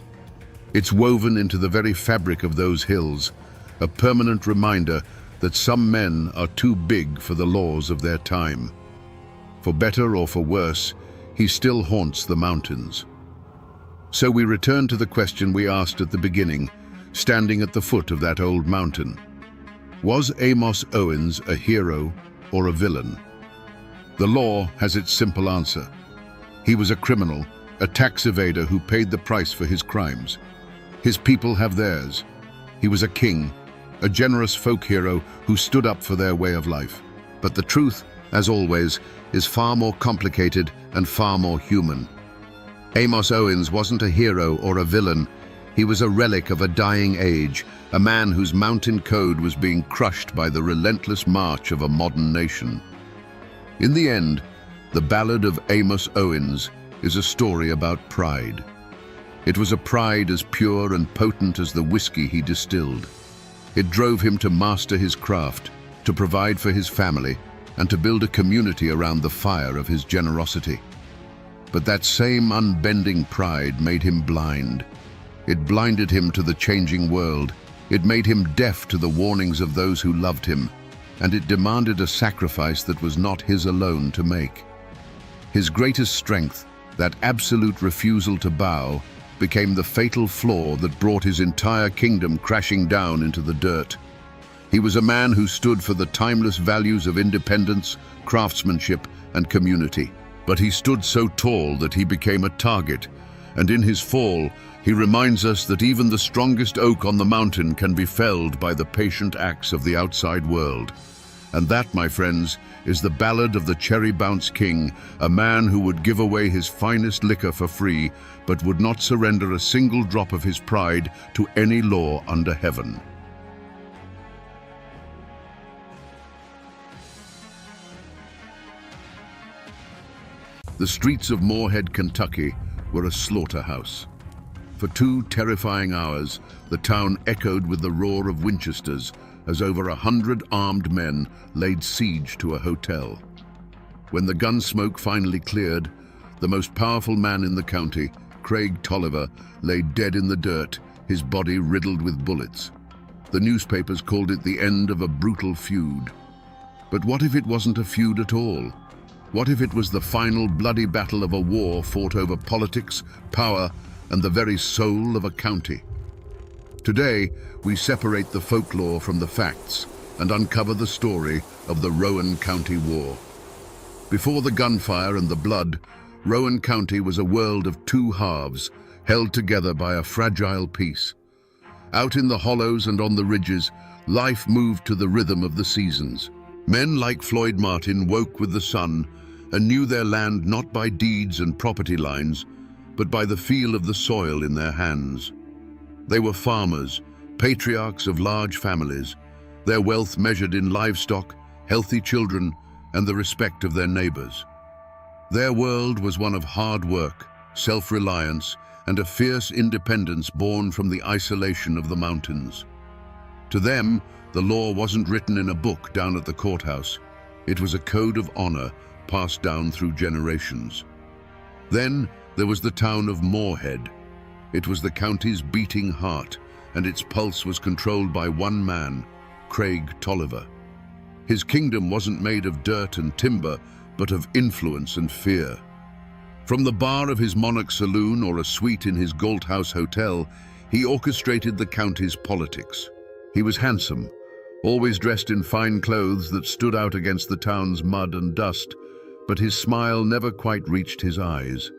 It's woven into the very fabric of those hills, a permanent reminder that some men are too big for the laws of their time. For better or for worse, he still haunts the mountains. So we return to the question we asked at the beginning, standing at the foot of that old mountain. Was Amos Owens a hero or a villain? The law has its simple answer. He was a criminal, a tax evader who paid the price for his crimes. His people have theirs. He was a king, a generous folk hero who stood up for their way of life. But the truth, as always, is far more complicated and far more human. Amos Owens wasn't a hero or a villain. He was a relic of a dying age, a man whose mountain code was being crushed by the relentless march of a modern nation. In the end, the Ballad of Amos Owens is a story about pride. It was a pride as pure and potent as the whiskey he distilled. It drove him to master his craft, to provide for his family, and to build a community around the fire of his generosity. But that same unbending pride made him blind. It blinded him to the changing world. It made him deaf to the warnings of those who loved him, and it demanded a sacrifice that was not his alone to make. His greatest strength, that absolute refusal to bow, became the fatal flaw that brought his entire kingdom crashing down into the dirt. He was a man who stood for the timeless values of independence, craftsmanship, and community. But he stood so tall that he became a target, and in his fall, he reminds us that even the strongest oak on the mountain can be felled by the patient axe of the outside world. And that, my friends, is the ballad of the Cherry Bounce King, a man who would give away his finest liquor for free, but would not surrender a single drop of his pride to any law under heaven. The streets of Morehead, Kentucky, were a slaughterhouse. For 2 terrifying hours, the town echoed with the roar of Winchesters as over 100 armed men laid siege to a hotel. When the gun smoke finally cleared, the most powerful man in the county, Craig Tolliver, lay dead in the dirt, his body riddled with bullets. The newspapers called it the end of a brutal feud. But what if it wasn't a feud at all? What if it was the final bloody battle of a war fought over politics, power, and the very soul of a county? Today, we separate the folklore from the facts and uncover the story of the Rowan County War. Before the gunfire and the blood, Rowan County was a world of 2 halves, held together by a fragile peace. Out in the hollows and on the ridges, life moved to the rhythm of the seasons. Men like Floyd Martin woke with the sun and knew their land not by deeds and property lines, but by the feel of the soil in their hands. They were farmers, patriarchs of large families, their wealth measured in livestock, healthy children, and the respect of their neighbors. Their world was one of hard work, self-reliance, and a fierce independence born from the isolation of the mountains. To them, the law wasn't written in a book down at the courthouse. It was a code of honor passed down through generations. Then there was the town of Morehead. It was the county's beating heart, and its pulse was controlled by one man, Craig Tolliver. His kingdom wasn't made of dirt and timber, but of influence and fear. From the bar of his Monarch saloon or a suite in his Galt House hotel, he orchestrated the county's politics. He was handsome, always dressed in fine clothes that stood out against the town's mud and dust, but his smile never quite reached his eyes.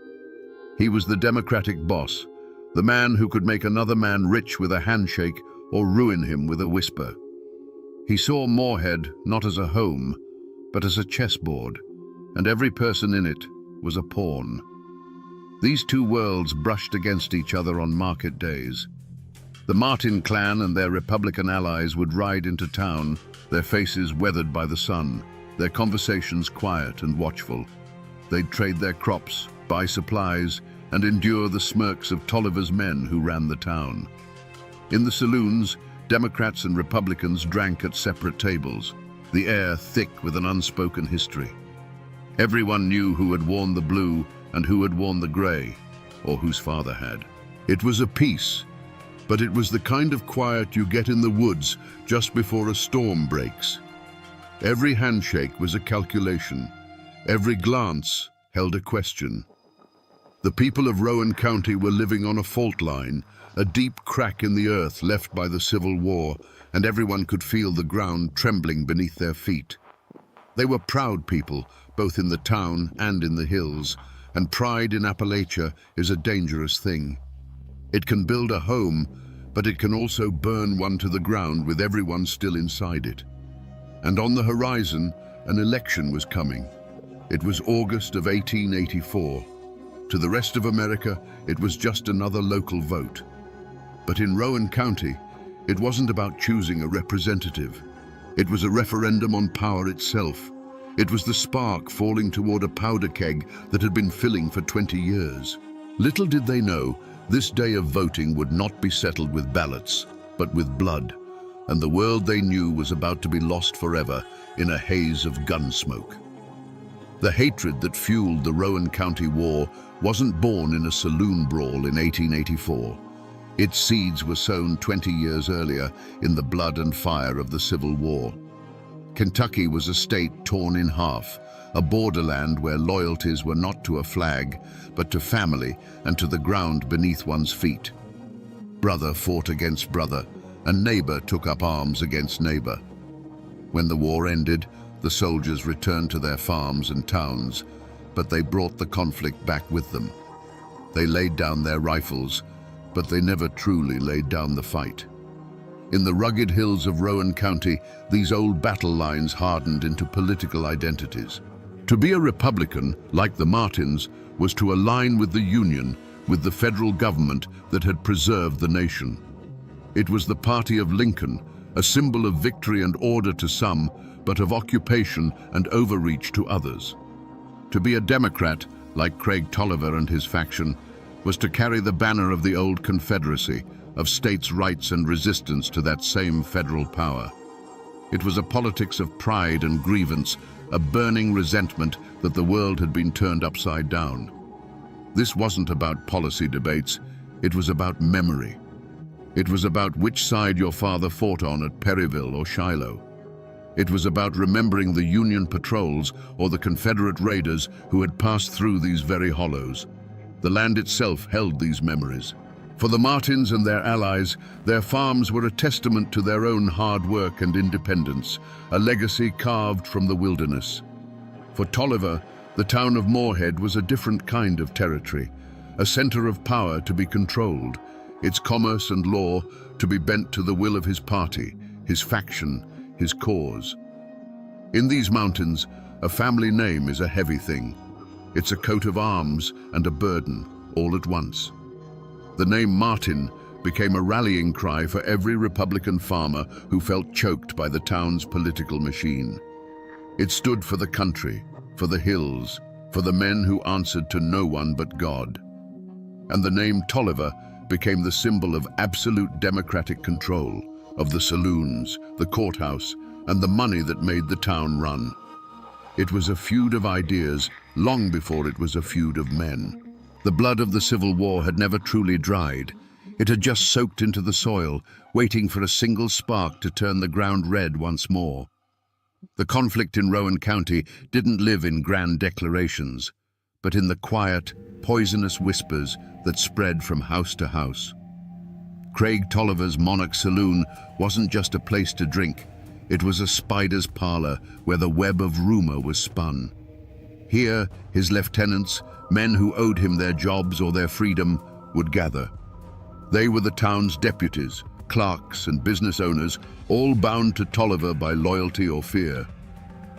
He was the democratic boss, the man who could make another man rich with a handshake or ruin him with a whisper. He saw Morehead not as a home, but as a chessboard, and every person in it was a pawn. These 2 worlds brushed against each other on market days. The Martin clan and their Republican allies would ride into town, their faces weathered by the sun, their conversations quiet and watchful. They'd trade their crops, buy supplies, and endure the smirks of Tolliver's men who ran the town. In the saloons, Democrats and Republicans drank at separate tables, the air thick with an unspoken history. Everyone knew who had worn the blue and who had worn the gray, or whose father had. It was a peace, but it was the kind of quiet you get in the woods just before a storm breaks. Every handshake was a calculation. Every glance held a question. The people of Rowan County were living on a fault line, a deep crack in the earth left by the Civil War, and everyone could feel the ground trembling beneath their feet. They were proud people, both in the town and in the hills, And pride in Appalachia is a dangerous thing. It can build a home, but it can also burn one to the ground with everyone still inside it. And on the horizon, an election was coming. It was August of 1884. To the rest of America, it was just another local vote. But in Rowan County, it wasn't about choosing a representative. It was a referendum on power itself. It was the spark falling toward a powder keg that had been filling for 20 years. Little did they know, this day of voting would not be settled with ballots, but with blood. And the world they knew was about to be lost forever in a haze of gun smoke. The hatred that fueled the Rowan County War wasn't born in a saloon brawl in 1884. Its seeds were sown 20 years earlier in the blood and fire of the Civil War. Kentucky was a state torn in half, a borderland where loyalties were not to a flag, but to family and to the ground beneath one's feet. Brother fought against brother, and neighbor took up arms against neighbor. When the war ended, the soldiers returned to their farms and towns, but they brought the conflict back with them. They laid down their rifles, but they never truly laid down the fight. In the rugged hills of Rowan County, these old battle lines hardened into political identities. To be a Republican, like the Martins, was to align with the Union, with the federal government that had preserved the nation. It was the party of Lincoln, a symbol of victory and order to some, but of occupation and overreach to others. To be a Democrat, like Craig Tolliver and his faction, was to carry the banner of the old Confederacy, of states' rights and resistance to that same federal power. It was a politics of pride and grievance, a burning resentment that the world had been turned upside down. This wasn't about policy debates, it was about memory. It was about which side your father fought on at Perryville or Shiloh. It was about remembering the Union patrols or the Confederate raiders who had passed through these very hollows. The land itself held these memories. For the Martins and their allies, their farms were a testament to their own hard work and independence, a legacy carved from the wilderness. For Tolliver, the town of Moorhead was a different kind of territory, a center of power to be controlled, its commerce and law to be bent to the will of his party, his faction, his cause. In these mountains, a family name is a heavy thing. It's a coat of arms and a burden, all at once. The name Martin became a rallying cry for every Republican farmer who felt choked by the town's political machine. It stood for the country, for the hills, for the men who answered to no one but God. And the name Tolliver became the symbol of absolute democratic control, of the saloons, the courthouse, and the money that made the town run. It was a feud of ideas long before it was a feud of men. The blood of the Civil War had never truly dried. It had just soaked into the soil, waiting for a single spark to turn the ground red once more. The conflict in Rowan County didn't live in grand declarations, but in the quiet, poisonous whispers that spread from house to house. Craig Tolliver's Monarch Saloon wasn't just a place to drink. It was a spider's parlor where the web of rumor was spun. Here, his lieutenants, men who owed him their jobs or their freedom, would gather. They were the town's deputies, clerks, and business owners, all bound to Tolliver by loyalty or fear.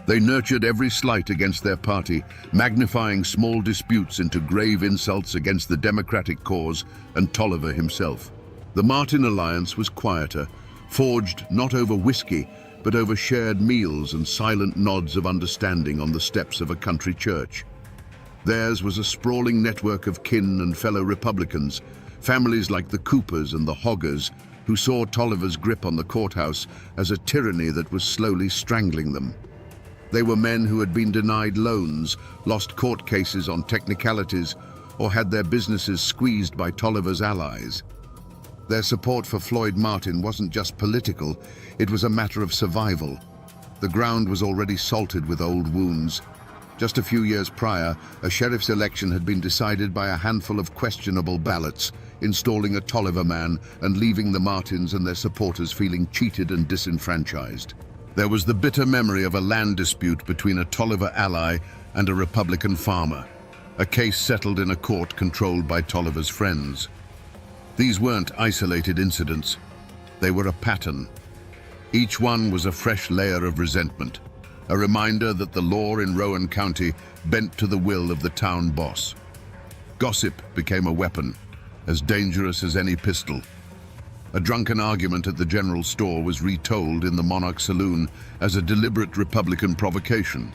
They nurtured every slight against their party, magnifying small disputes into grave insults against the Democratic cause and Tolliver himself. The Martin alliance was quieter, forged not over whiskey, but over shared meals and silent nods of understanding on the steps of a country church. Theirs was a sprawling network of kin and fellow Republicans, families like the Coopers and the Hoggers, who saw Tolliver's grip on the courthouse as a tyranny that was slowly strangling them. They were men who had been denied loans, lost court cases on technicalities, or had their businesses squeezed by Tolliver's allies. Their support for Floyd Martin wasn't just political, it was a matter of survival. The ground was already salted with old wounds. Just a few years prior, a sheriff's election had been decided by a handful of questionable ballots, installing a Tolliver man and leaving the Martins and their supporters feeling cheated and disenfranchised. There was the bitter memory of a land dispute between a Tolliver ally and a Republican farmer. a case settled in a court controlled by Tolliver's friends. These weren't isolated incidents. They were a pattern. Each one was a fresh layer of resentment, a reminder that the law in Rowan County bent to the will of the town boss. Gossip became a weapon, as dangerous as any pistol. A drunken argument at the general store was retold in the Monarch Saloon as a deliberate Republican provocation.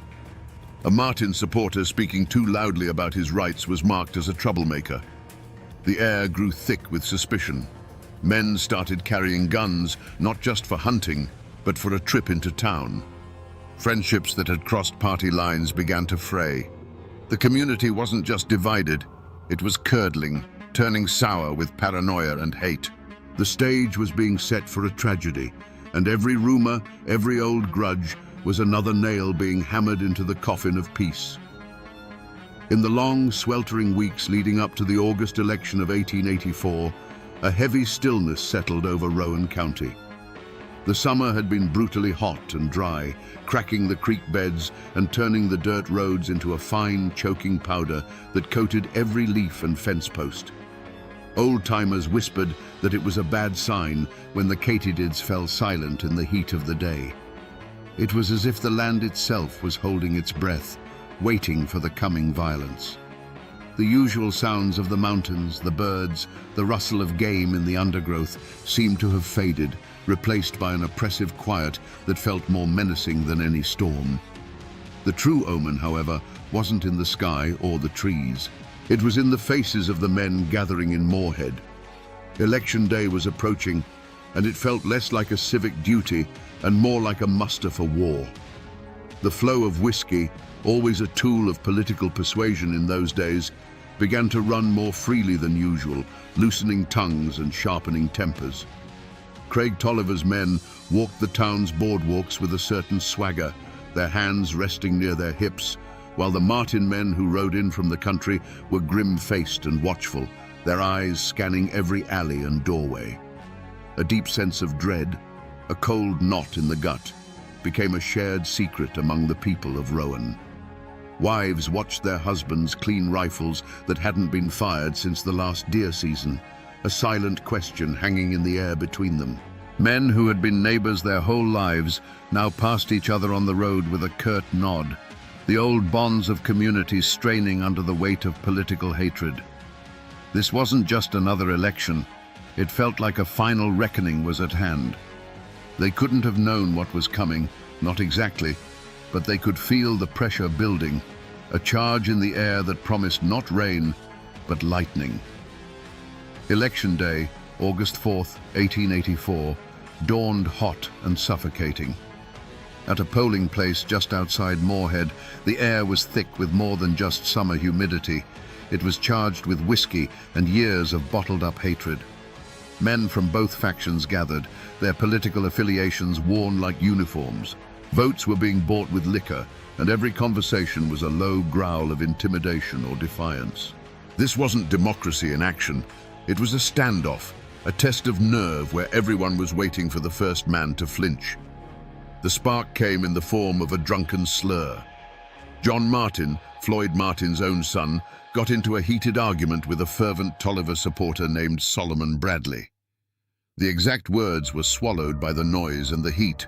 A Martin supporter speaking too loudly about his rights was marked as a troublemaker. The air grew thick with suspicion. Men started carrying guns, not just for hunting, but for a trip into town. Friendships that had crossed party lines began to fray. The community wasn't just divided, it was curdling, turning sour with paranoia and hate. The stage was being set for a tragedy, and every rumor, every old grudge, was another nail being hammered into the coffin of peace. In the long, sweltering weeks leading up to the August election of 1884, a heavy stillness settled over Rowan County. The summer had been brutally hot and dry, cracking the creek beds and turning the dirt roads into a fine, choking powder that coated every leaf and fence post. Old-timers whispered that it was a bad sign when the katydids fell silent in the heat of the day. It was as if the land itself was holding its breath, waiting for the coming violence. The usual sounds of the mountains, the birds, the rustle of game in the undergrowth seemed to have faded, replaced by an oppressive quiet that felt more menacing than any storm. The true omen, however, wasn't in the sky or the trees. It was in the faces of the men gathering in Moorhead. Election day was approaching, and it felt less like a civic duty and more like a muster for war. The flow of whiskey, always a tool of political persuasion in those days, began to run more freely than usual, loosening tongues and sharpening tempers. Craig Tolliver's men walked the town's boardwalks with a certain swagger, their hands resting near their hips, while the Martin men who rode in from the country were grim-faced and watchful, their eyes scanning every alley and doorway. A deep sense of dread, a cold knot in the gut, became a shared secret among the people of Rowan. Wives watched their husbands clean rifles that hadn't been fired since the last deer season, a silent question hanging in the air between them. Men who had been neighbors their whole lives now passed each other on the road with a curt nod, the old bonds of community straining under the weight of political hatred. This wasn't just another election. It felt like a final reckoning was at hand. They couldn't have known what was coming, not exactly, but they could feel the pressure building, a charge in the air that promised not rain, but lightning. Election day, August 4th, 1884, dawned hot and suffocating. At a polling place just outside Moorhead, the air was thick with more than just summer humidity. It was charged with whiskey and years of bottled-up hatred. Men from both factions gathered, their political affiliations worn like uniforms. Votes were being bought with liquor, and every conversation was a low growl of intimidation or defiance. This wasn't democracy in action. It was a standoff, a test of nerve where everyone was waiting for the first man to flinch. The spark came in the form of a drunken slur. John Martin, Floyd Martin's own son, got into a heated argument with a fervent Tolliver supporter named Solomon Bradley. The exact words were swallowed by the noise and the heat,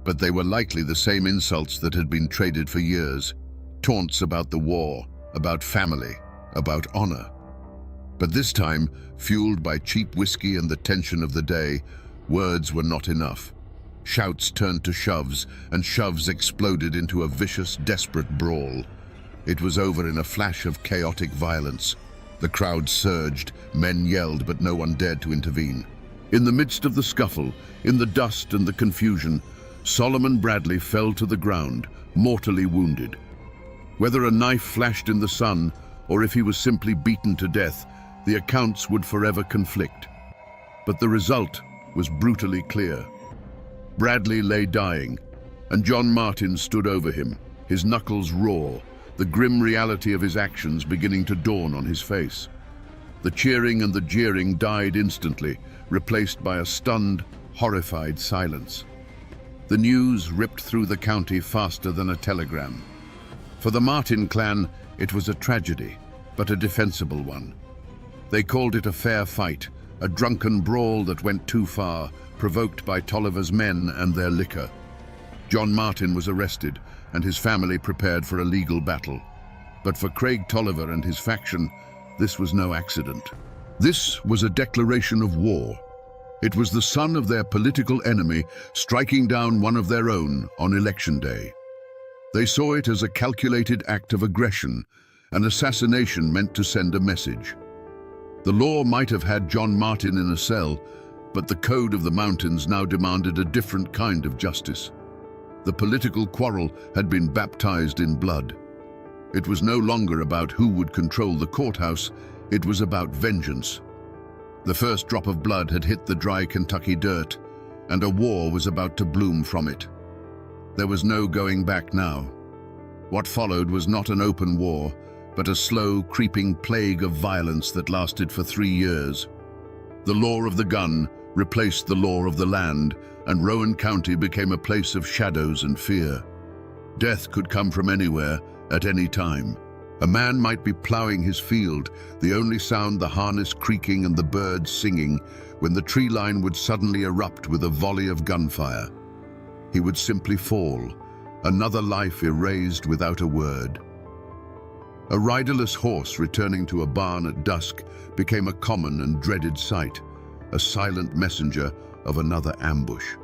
but they were likely the same insults that had been traded for years. Taunts about the war, about family, about honor. But this time, fueled by cheap whiskey and the tension of the day, words were not enough. Shouts turned to shoves, and shoves exploded into a vicious, desperate brawl. It was over in a flash of chaotic violence. The crowd surged, men yelled, but no one dared to intervene. In the midst of the scuffle, in the dust and the confusion, Solomon Bradley fell to the ground, mortally wounded. Whether a knife flashed in the sun, or if he was simply beaten to death, the accounts would forever conflict. But the result was brutally clear. Bradley lay dying, and John Martin stood over him, his knuckles raw, the grim reality of his actions beginning to dawn on his face. The cheering and the jeering died instantly, replaced by a stunned, horrified silence. The news ripped through the county faster than a telegram. For the Martin clan, it was a tragedy, but a defensible one. They called it a fair fight, a drunken brawl that went too far, provoked by Tolliver's men and their liquor. John Martin was arrested, and his family prepared for a legal battle. But for Craig Tolliver and his faction, this was no accident. This was a declaration of war. It was the son of their political enemy striking down one of their own on election day. They saw it as a calculated act of aggression, an assassination meant to send a message. The law might have had John Martin in a cell, but the code of the mountains now demanded a different kind of justice. The political quarrel had been baptized in blood. It was no longer about who would control the courthouse, it was about vengeance. The first drop of blood had hit the dry Kentucky dirt, and a war was about to bloom from it. There was no going back now. What followed was not an open war, but a slow, creeping plague of violence that lasted for 3 years. The law of the gun replaced the law of the land, and Rowan County became a place of shadows and fear. Death could come from anywhere, at any time. A man might be plowing his field, the only sound the harness creaking and the birds singing, when the tree line would suddenly erupt with a volley of gunfire. He would simply fall, another life erased without a word. A riderless horse returning to a barn at dusk became a common and dreaded sight, a silent messenger of another ambush.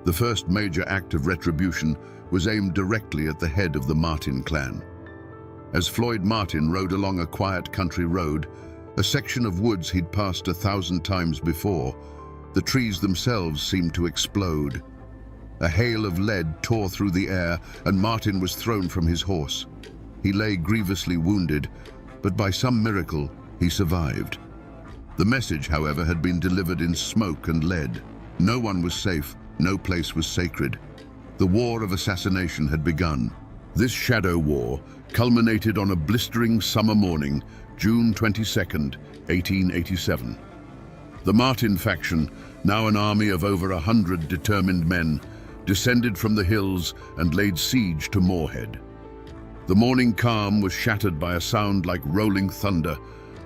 The first major act of retribution was aimed directly at the head of the Martin clan. As Floyd Martin rode along a quiet country road, a section of woods he'd passed 1,000 times before, the trees themselves seemed to explode. A hail of lead tore through the air, and Martin was thrown from his horse. He lay grievously wounded, but by some miracle, he survived. The message, however, had been delivered in smoke and lead. No one was safe, no place was sacred. The war of assassination had begun. This shadow war culminated on a blistering summer morning, June 22nd, 1887. The Martin faction, now an army of over 100 determined men, descended from the hills and laid siege to Moorhead. The morning calm was shattered by a sound like rolling thunder,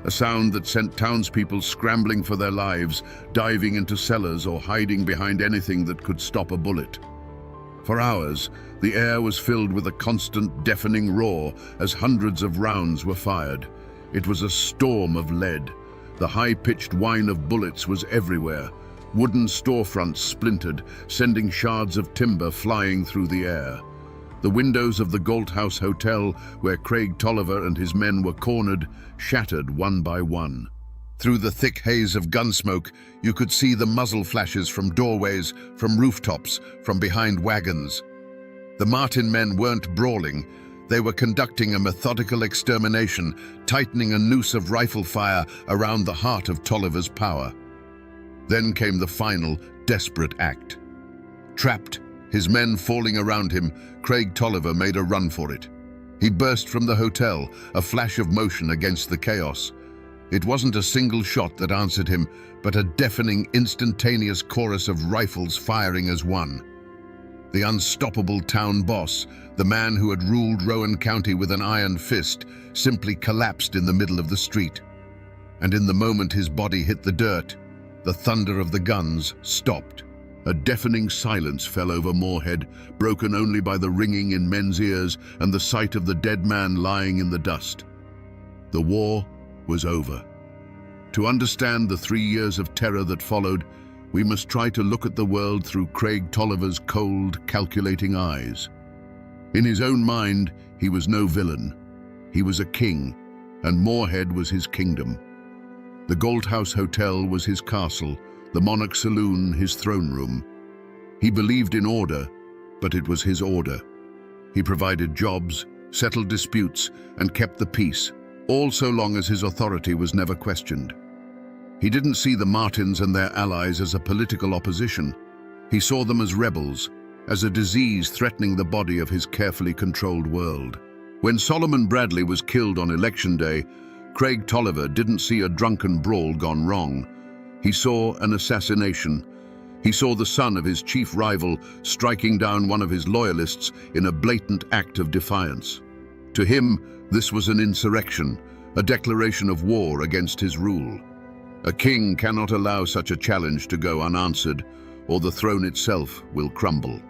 a sound that sent townspeople scrambling for their lives, diving into cellars or hiding behind anything that could stop a bullet. For hours, the air was filled with a constant, deafening roar as hundreds of rounds were fired. It was a storm of lead. The high-pitched whine of bullets was everywhere. Wooden storefronts splintered, sending shards of timber flying through the air. The windows of the Galt House Hotel, where Craig Tolliver and his men were cornered, shattered one by one. Through the thick haze of gunsmoke, you could see the muzzle flashes from doorways, from rooftops, from behind wagons. The Martin men weren't brawling. They were conducting a methodical extermination, tightening a noose of rifle fire around the heart of Tolliver's power. Then came the final, desperate act. Trapped, his men falling around him, Craig Tolliver made a run for it. He burst from the hotel, a flash of motion against the chaos. It wasn't a single shot that answered him, but a deafening, instantaneous chorus of rifles firing as one. The unstoppable town boss, the man who had ruled Rowan County with an iron fist, simply collapsed in the middle of the street. And in the moment his body hit the dirt, the thunder of the guns stopped. A deafening silence fell over Moorhead, broken only by the ringing in men's ears and the sight of the dead man lying in the dust. The war was over. To understand the 3 years of terror that followed, we must try to look at the world through Craig Tolliver's cold, calculating eyes. In his own mind, he was no villain. He was a king, and Moorhead was his kingdom. The Galt House Hotel was his castle, the Monarch Saloon his throne room. He believed in order, but it was his order. He provided jobs, settled disputes, and kept the peace, all so long as his authority was never questioned. He didn't see the Martins and their allies as a political opposition. He saw them as rebels, as a disease threatening the body of his carefully controlled world. When Solomon Bradley was killed on election day, Craig Tolliver didn't see a drunken brawl gone wrong. He saw an assassination. He saw the son of his chief rival striking down one of his loyalists in a blatant act of defiance. To him, this was an insurrection, a declaration of war against his rule. A king cannot allow such a challenge to go unanswered, or the throne itself will crumble.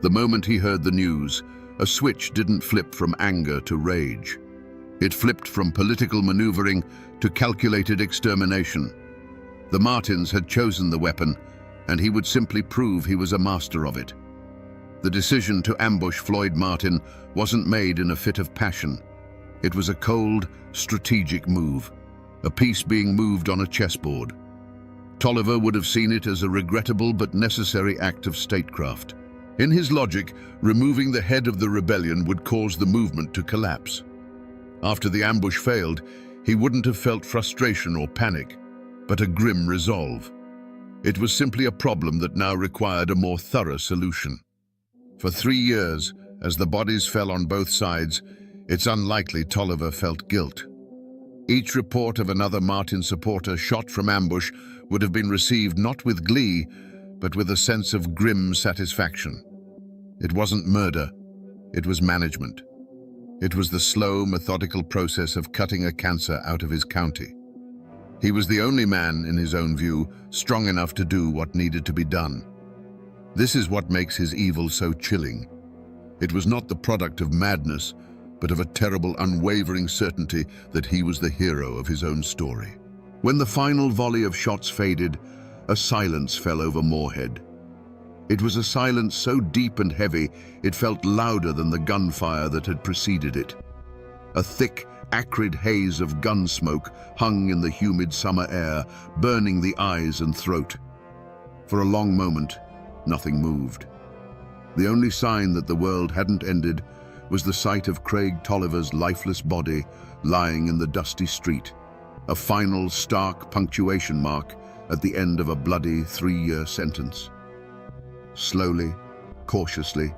The moment he heard the news, a switch didn't flip from anger to rage. It flipped from political maneuvering to calculated extermination. The Martins had chosen the weapon, and he would simply prove he was a master of it. The decision to ambush Floyd Martin wasn't made in a fit of passion. It was a cold, strategic move, a piece being moved on a chessboard. Tolliver would have seen it as a regrettable but necessary act of statecraft. In his logic, removing the head of the rebellion would cause the movement to collapse. After the ambush failed, he wouldn't have felt frustration or panic, but a grim resolve. It was simply a problem that now required a more thorough solution. For 3 years, as the bodies fell on both sides, it's unlikely Tolliver felt guilt. Each report of another Martin supporter shot from ambush would have been received not with glee, but with a sense of grim satisfaction. It wasn't murder, it was management. It was the slow, methodical process of cutting a cancer out of his county. He was the only man, in his own view, strong enough to do what needed to be done. This is what makes his evil so chilling. It was not the product of madness, but of a terrible, unwavering certainty that he was the hero of his own story. When the final volley of shots faded, a silence fell over Moorhead. It was a silence so deep and heavy, it felt louder than the gunfire that had preceded it. A thick, acrid haze of gun smoke hung in the humid summer air, burning the eyes and throat. For a long moment, nothing moved. The only sign that the world hadn't ended was the sight of Craig Tolliver's lifeless body lying in the dusty street, a final stark punctuation mark at the end of a bloody 3-year sentence. Slowly, cautiously,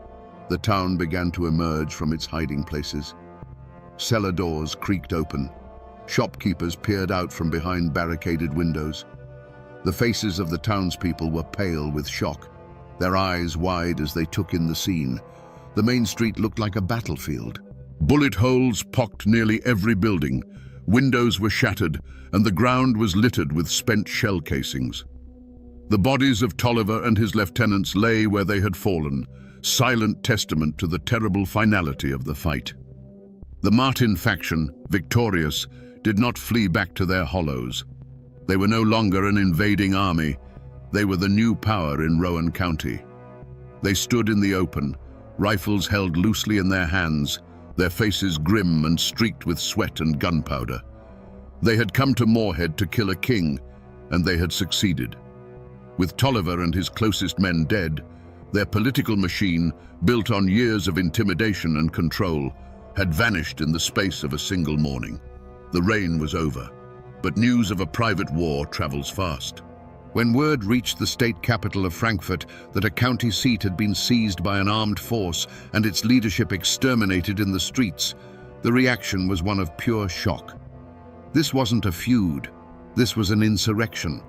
the town began to emerge from its hiding places. Cellar doors creaked open. Shopkeepers peered out from behind barricaded windows. The faces of the townspeople were pale with shock, their eyes wide as they took in the scene. The main street looked like a battlefield. Bullet holes pocked nearly every building. Windows were shattered, and the ground was littered with spent shell casings. The bodies of Tolliver and his lieutenants lay where they had fallen, silent testament to the terrible finality of the fight. The Martin faction, victorious, did not flee back to their hollows. They were no longer an invading army. They were the new power in Rowan County. They stood in the open, rifles held loosely in their hands, their faces grim and streaked with sweat and gunpowder. They had come to Moorhead to kill a king, and they had succeeded. With Tolliver and his closest men dead, their political machine, built on years of intimidation and control, had vanished in the space of a single morning. The reign was over, but news of a private war travels fast. When word reached the state capital of Frankfurt that a county seat had been seized by an armed force and its leadership exterminated in the streets, the reaction was one of pure shock. This wasn't a feud, this was an insurrection.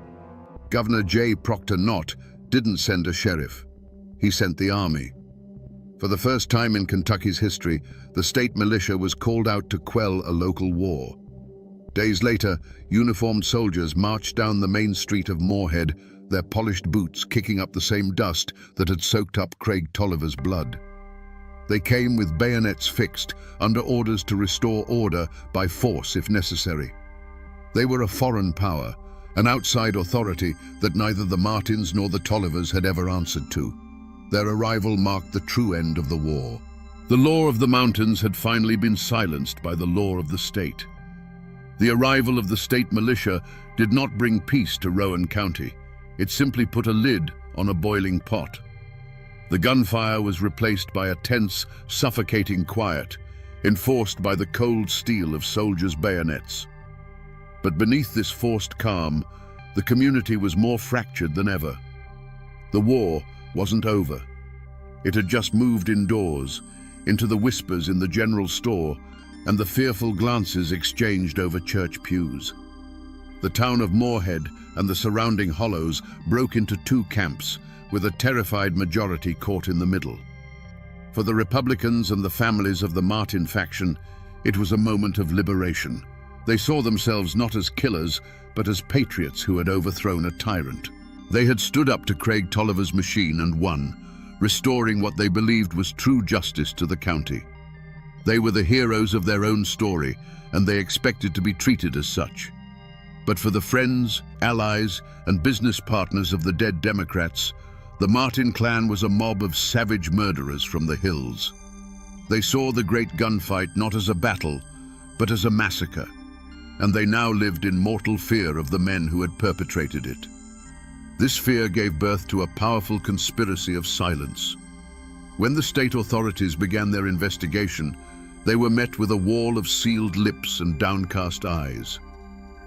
Governor J. Proctor Knott didn't send a sheriff, he sent the army. For the first time in Kentucky's history, the state militia was called out to quell a local war. Days later, uniformed soldiers marched down the main street of Moorhead, their polished boots kicking up the same dust that had soaked up Craig Tolliver's blood. They came with bayonets fixed, under orders to restore order by force if necessary. They were a foreign power, an outside authority that neither the Martins nor the Tollivers had ever answered to. Their arrival marked the true end of the war. The law of the mountains had finally been silenced by the law of the state. The arrival of the state militia did not bring peace to Rowan County. It simply put a lid on a boiling pot. The gunfire was replaced by a tense, suffocating quiet, enforced by the cold steel of soldiers' bayonets. But beneath this forced calm, the community was more fractured than ever. The war wasn't over. It had just moved indoors, into the whispers in the general store and the fearful glances exchanged over church pews. The town of Moorhead and the surrounding hollows broke into two camps, with a terrified majority caught in the middle. For the Republicans and the families of the Martin faction, It was a moment of liberation. They saw themselves not as killers, but as patriots who had overthrown a tyrant. They had stood up to Craig Tolliver's machine and won, restoring what they believed was true justice to the county. They were the heroes of their own story, and they expected to be treated as such. But for the friends, allies, and business partners of the dead Democrats, the Martin clan was a mob of savage murderers from the hills. They saw the great gunfight not as a battle, but as a massacre, and they now lived in mortal fear of the men who had perpetrated it. This fear gave birth to a powerful conspiracy of silence. When the state authorities began their investigation, they were met with a wall of sealed lips and downcast eyes.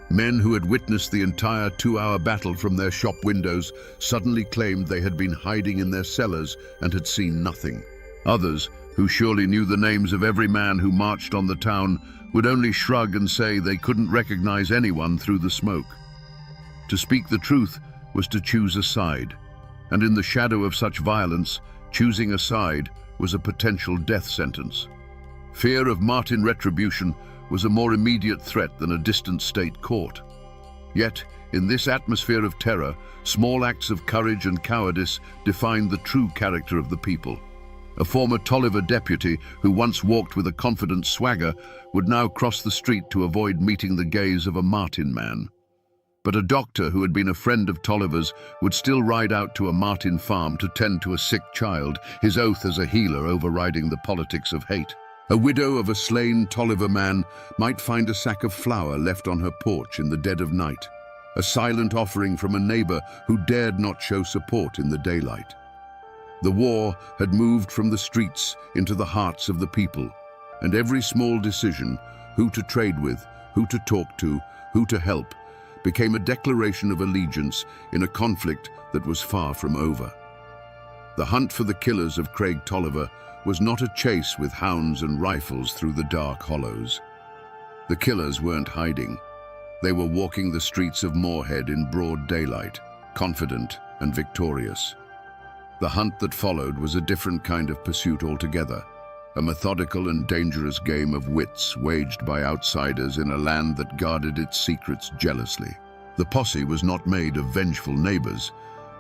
Men who had witnessed the entire 2-hour battle from their shop windows suddenly claimed they had been hiding in their cellars and had seen nothing. Others, who surely knew the names of every man who marched on the town, would only shrug and say they couldn't recognize anyone through the smoke. To speak the truth was to choose a side, and in the shadow of such violence, choosing a side was a potential death sentence. Fear of Martin retribution was a more immediate threat than a distant state court. Yet, in this atmosphere of terror, small acts of courage and cowardice defined the true character of the people. A former Tolliver deputy who once walked with a confident swagger would now cross the street to avoid meeting the gaze of a Martin man. But a doctor who had been a friend of Tolliver's would still ride out to a Martin farm to tend to a sick child, his oath as a healer overriding the politics of hate. A widow of a slain Tolliver man might find a sack of flour left on her porch in the dead of night, a silent offering from a neighbor who dared not show support in the daylight. The war had moved from the streets into the hearts of the people, and every small decision, who to trade with, who to talk to, who to help, became a declaration of allegiance in a conflict that was far from over. The hunt for the killers of Craig Tolliver was not a chase with hounds and rifles through the dark hollows. The killers weren't hiding. They were walking the streets of Moorhead in broad daylight, confident and victorious. The hunt that followed was a different kind of pursuit altogether, a methodical and dangerous game of wits waged by outsiders in a land that guarded its secrets jealously. The posse was not made of vengeful neighbors,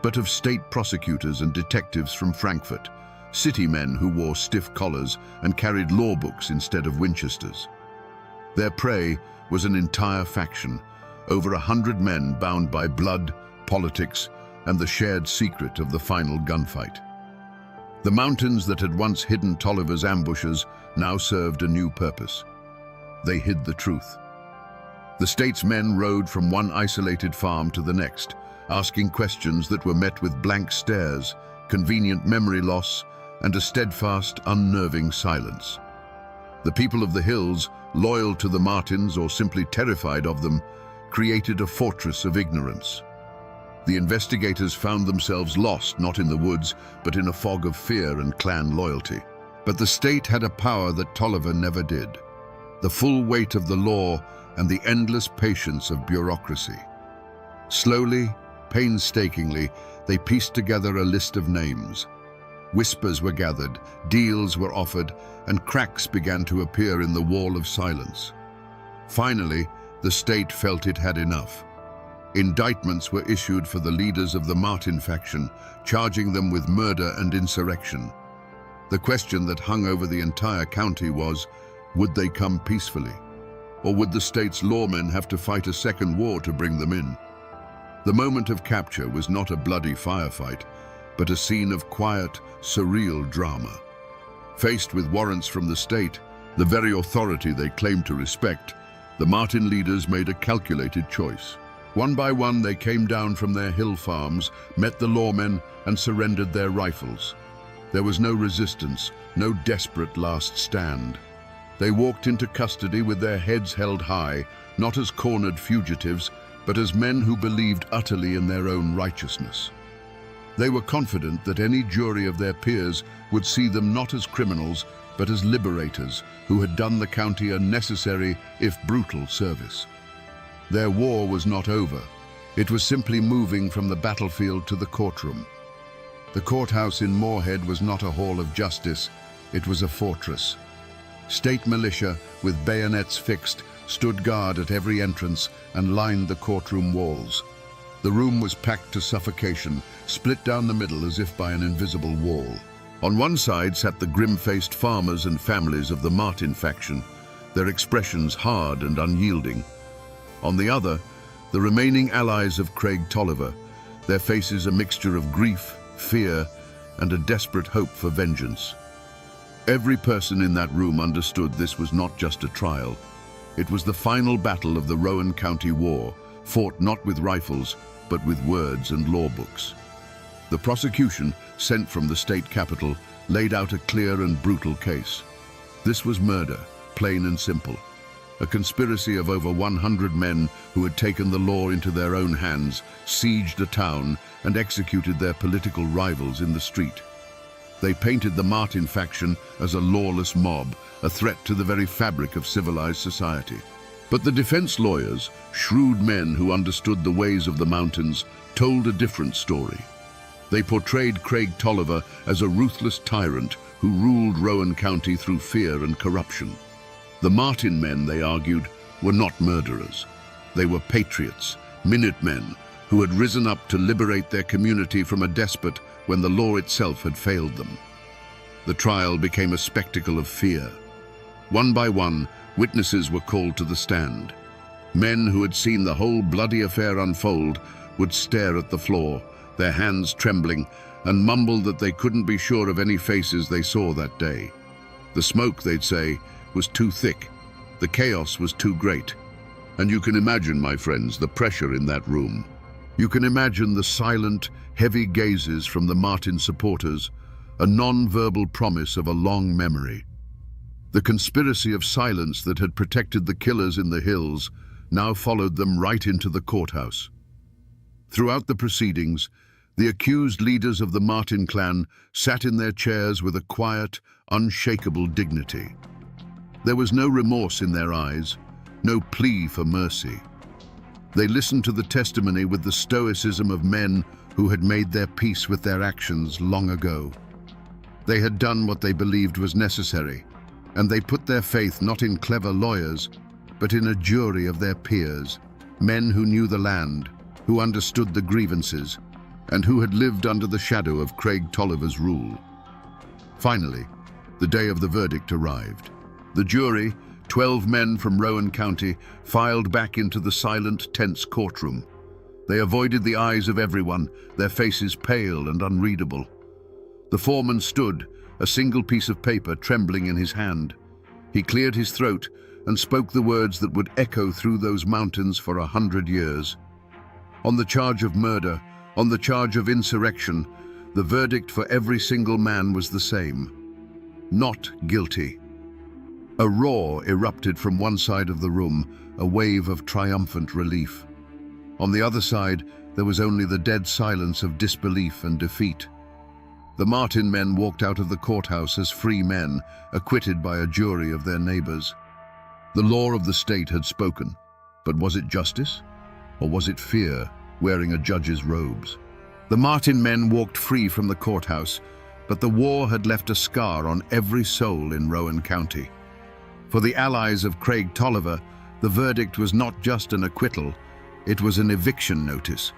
but of state prosecutors and detectives from Frankfurt, city men who wore stiff collars and carried law books instead of Winchesters. Their prey was an entire faction, over 100 men bound by blood, politics, and the shared secret of the final gunfight. The mountains that had once hidden Tolliver's ambushes now served a new purpose. They hid the truth. The state's men rode from one isolated farm to the next, asking questions that were met with blank stares, convenient memory loss, and a steadfast, unnerving silence. The people of the hills, loyal to the Martins or simply terrified of them, created a fortress of ignorance. The investigators found themselves lost not in the woods, but in a fog of fear and clan loyalty. But the state had a power that Tolliver never did: the full weight of the law and the endless patience of bureaucracy. Slowly, painstakingly, they pieced together a list of names. Whispers were gathered, deals were offered, and cracks began to appear in the wall of silence. Finally, the state felt it had enough. Indictments were issued for the leaders of the Martin faction, charging them with murder and insurrection. The question that hung over the entire county was, would they come peacefully? Or would the state's lawmen have to fight a second war to bring them in? The moment of capture was not a bloody firefight, but a scene of quiet, surreal drama. Faced with warrants from the state, the very authority they claimed to respect, the Martin leaders made a calculated choice. One by one, they came down from their hill farms, met the lawmen, and surrendered their rifles. There was no resistance, no desperate last stand. They walked into custody with their heads held high, not as cornered fugitives, but as men who believed utterly in their own righteousness. They were confident that any jury of their peers would see them not as criminals, but as liberators who had done the county a necessary, if brutal, service. Their war was not over. It was simply moving from the battlefield to the courtroom. The courthouse in Moorhead was not a hall of justice, it was a fortress. State militia, with bayonets fixed, stood guard at every entrance and lined the courtroom walls. The room was packed to suffocation, split down the middle as if by an invisible wall. On one side sat the grim-faced farmers and families of the Martin faction, their expressions hard and unyielding. On the other, the remaining allies of Craig Tolliver, their faces a mixture of grief, fear, and a desperate hope for vengeance. Every person in that room understood this was not just a trial. It was the final battle of the Rowan County War, fought not with rifles, but with words and law books. The prosecution, sent from the state capital, laid out a clear and brutal case. This was murder, plain and simple. A conspiracy of over 100 men who had taken the law into their own hands, sieged a town, and executed their political rivals in the street. They painted the Martin faction as a lawless mob, a threat to the very fabric of civilized society. But the defense lawyers, shrewd men who understood the ways of the mountains, told a different story. They portrayed Craig Tolliver as a ruthless tyrant who ruled Rowan County through fear and corruption. The Martin men, they argued, were not murderers. They were patriots, Minutemen, who had risen up to liberate their community from a despot when the law itself had failed them. The trial became a spectacle of fear. One by one, witnesses were called to the stand. Men who had seen the whole bloody affair unfold would stare at the floor, their hands trembling, and mumble that they couldn't be sure of any faces they saw that day. The smoke, they'd say, was too thick. The chaos was too great. And you can imagine, my friends, the pressure in that room. You can imagine the silent, heavy gazes from the Martin supporters, a non-verbal promise of a long memory. The conspiracy of silence that had protected the killers in the hills now followed them right into the courthouse. Throughout the proceedings, the accused leaders of the Martin clan sat in their chairs with a quiet, unshakable dignity. There was no remorse in their eyes, no plea for mercy. They listened to the testimony with the stoicism of men who had made their peace with their actions long ago. They had done what they believed was necessary, and they put their faith not in clever lawyers, but in a jury of their peers, men who knew the land, who understood the grievances, and who had lived under the shadow of Craig Tolliver's rule. Finally, the day of the verdict arrived. The jury, 12 men from Rowan County, filed back into the silent, tense courtroom. They avoided the eyes of everyone, their faces pale and unreadable. The foreman stood, a single piece of paper trembling in his hand. He cleared his throat and spoke the words that would echo through those mountains for 100 years. On the charge of murder, on the charge of insurrection, the verdict for every single man was the same: not guilty. A roar erupted from one side of the room, a wave of triumphant relief. On the other side, there was only the dead silence of disbelief and defeat. The Martin men walked out of the courthouse as free men, acquitted by a jury of their neighbors. The law of the state had spoken, but was it justice? Or was it fear, wearing a judge's robes? The Martin men walked free from the courthouse, but the war had left a scar on every soul in Rowan County. For the allies of Craig Tolliver, the verdict was not just an acquittal, it was an eviction notice.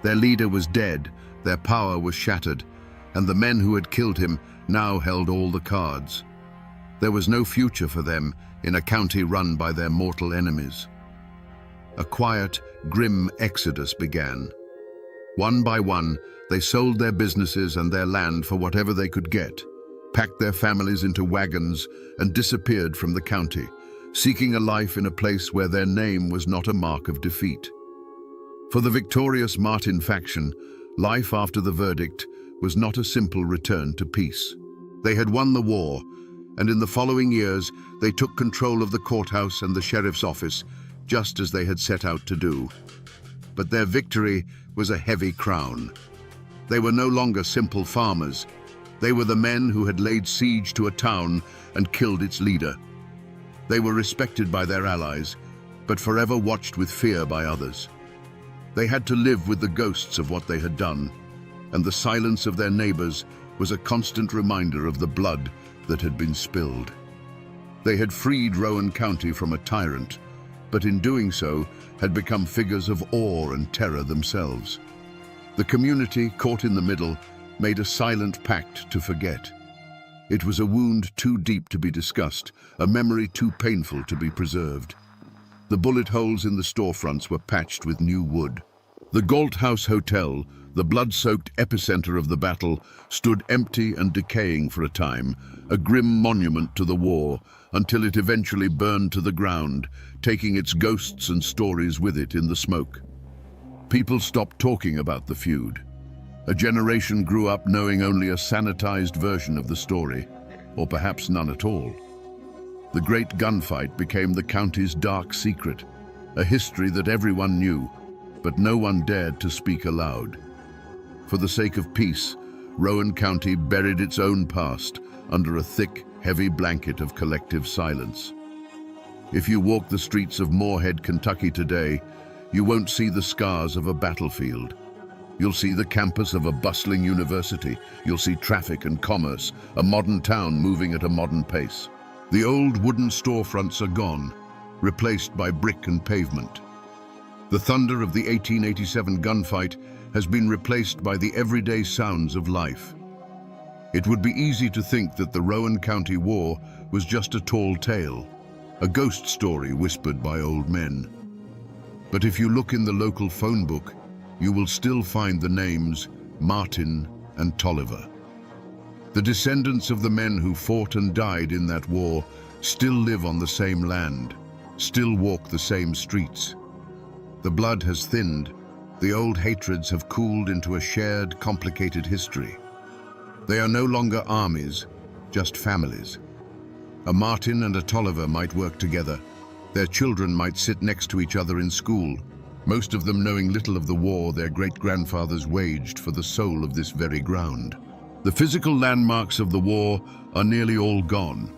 Their leader was dead, their power was shattered, and the men who had killed him now held all the cards. There was no future for them in a county run by their mortal enemies. A quiet, grim exodus began. One by one, they sold their businesses and their land for whatever they could get, packed their families into wagons, and disappeared from the county, seeking a life in a place where their name was not a mark of defeat. For the victorious Martin faction, life after the verdict was not a simple return to peace. They had won the war, and in the following years, they took control of the courthouse and the sheriff's office, just as they had set out to do. But their victory was a heavy crown. They were no longer simple farmers. They were the men who had laid siege to a town and killed its leader. They were respected by their allies, but forever watched with fear by others. They had to live with the ghosts of what they had done, and the silence of their neighbors was a constant reminder of the blood that had been spilled. They had freed Rowan County from a tyrant, but in doing so had become figures of awe and terror themselves. The community, caught in the middle, made a silent pact to forget. It was a wound too deep to be discussed, a memory too painful to be preserved. The bullet holes in the storefronts were patched with new wood. The Galt House Hotel, the blood-soaked epicenter of the battle, stood empty and decaying for a time, a grim monument to the war, until it eventually burned to the ground, taking its ghosts and stories with it in the smoke. People stopped talking about the feud. A generation grew up knowing only a sanitized version of the story, or perhaps none at all. The great gunfight became the county's dark secret, a history that everyone knew, but no one dared to speak aloud. For the sake of peace, Rowan County buried its own past under a thick, heavy blanket of collective silence. If you walk the streets of Moorhead, Kentucky today, you won't see the scars of a battlefield. You'll see the campus of a bustling university. You'll see traffic and commerce, a modern town moving at a modern pace. The old wooden storefronts are gone, replaced by brick and pavement. The thunder of the 1887 gunfight has been replaced by the everyday sounds of life. It would be easy to think that the Rowan County War was just a tall tale, a ghost story whispered by old men. But if you look in the local phone book, you will still find the names Martin and Tolliver. The descendants of the men who fought and died in that war still live on the same land, still walk the same streets. The blood has thinned, the old hatreds have cooled into a shared, complicated history. They are no longer armies, just families. A Martin and a Tolliver might work together. Their children might sit next to each other in school, most of them knowing little of the war their great-grandfathers waged for the soul of this very ground. The physical landmarks of the war are nearly all gone.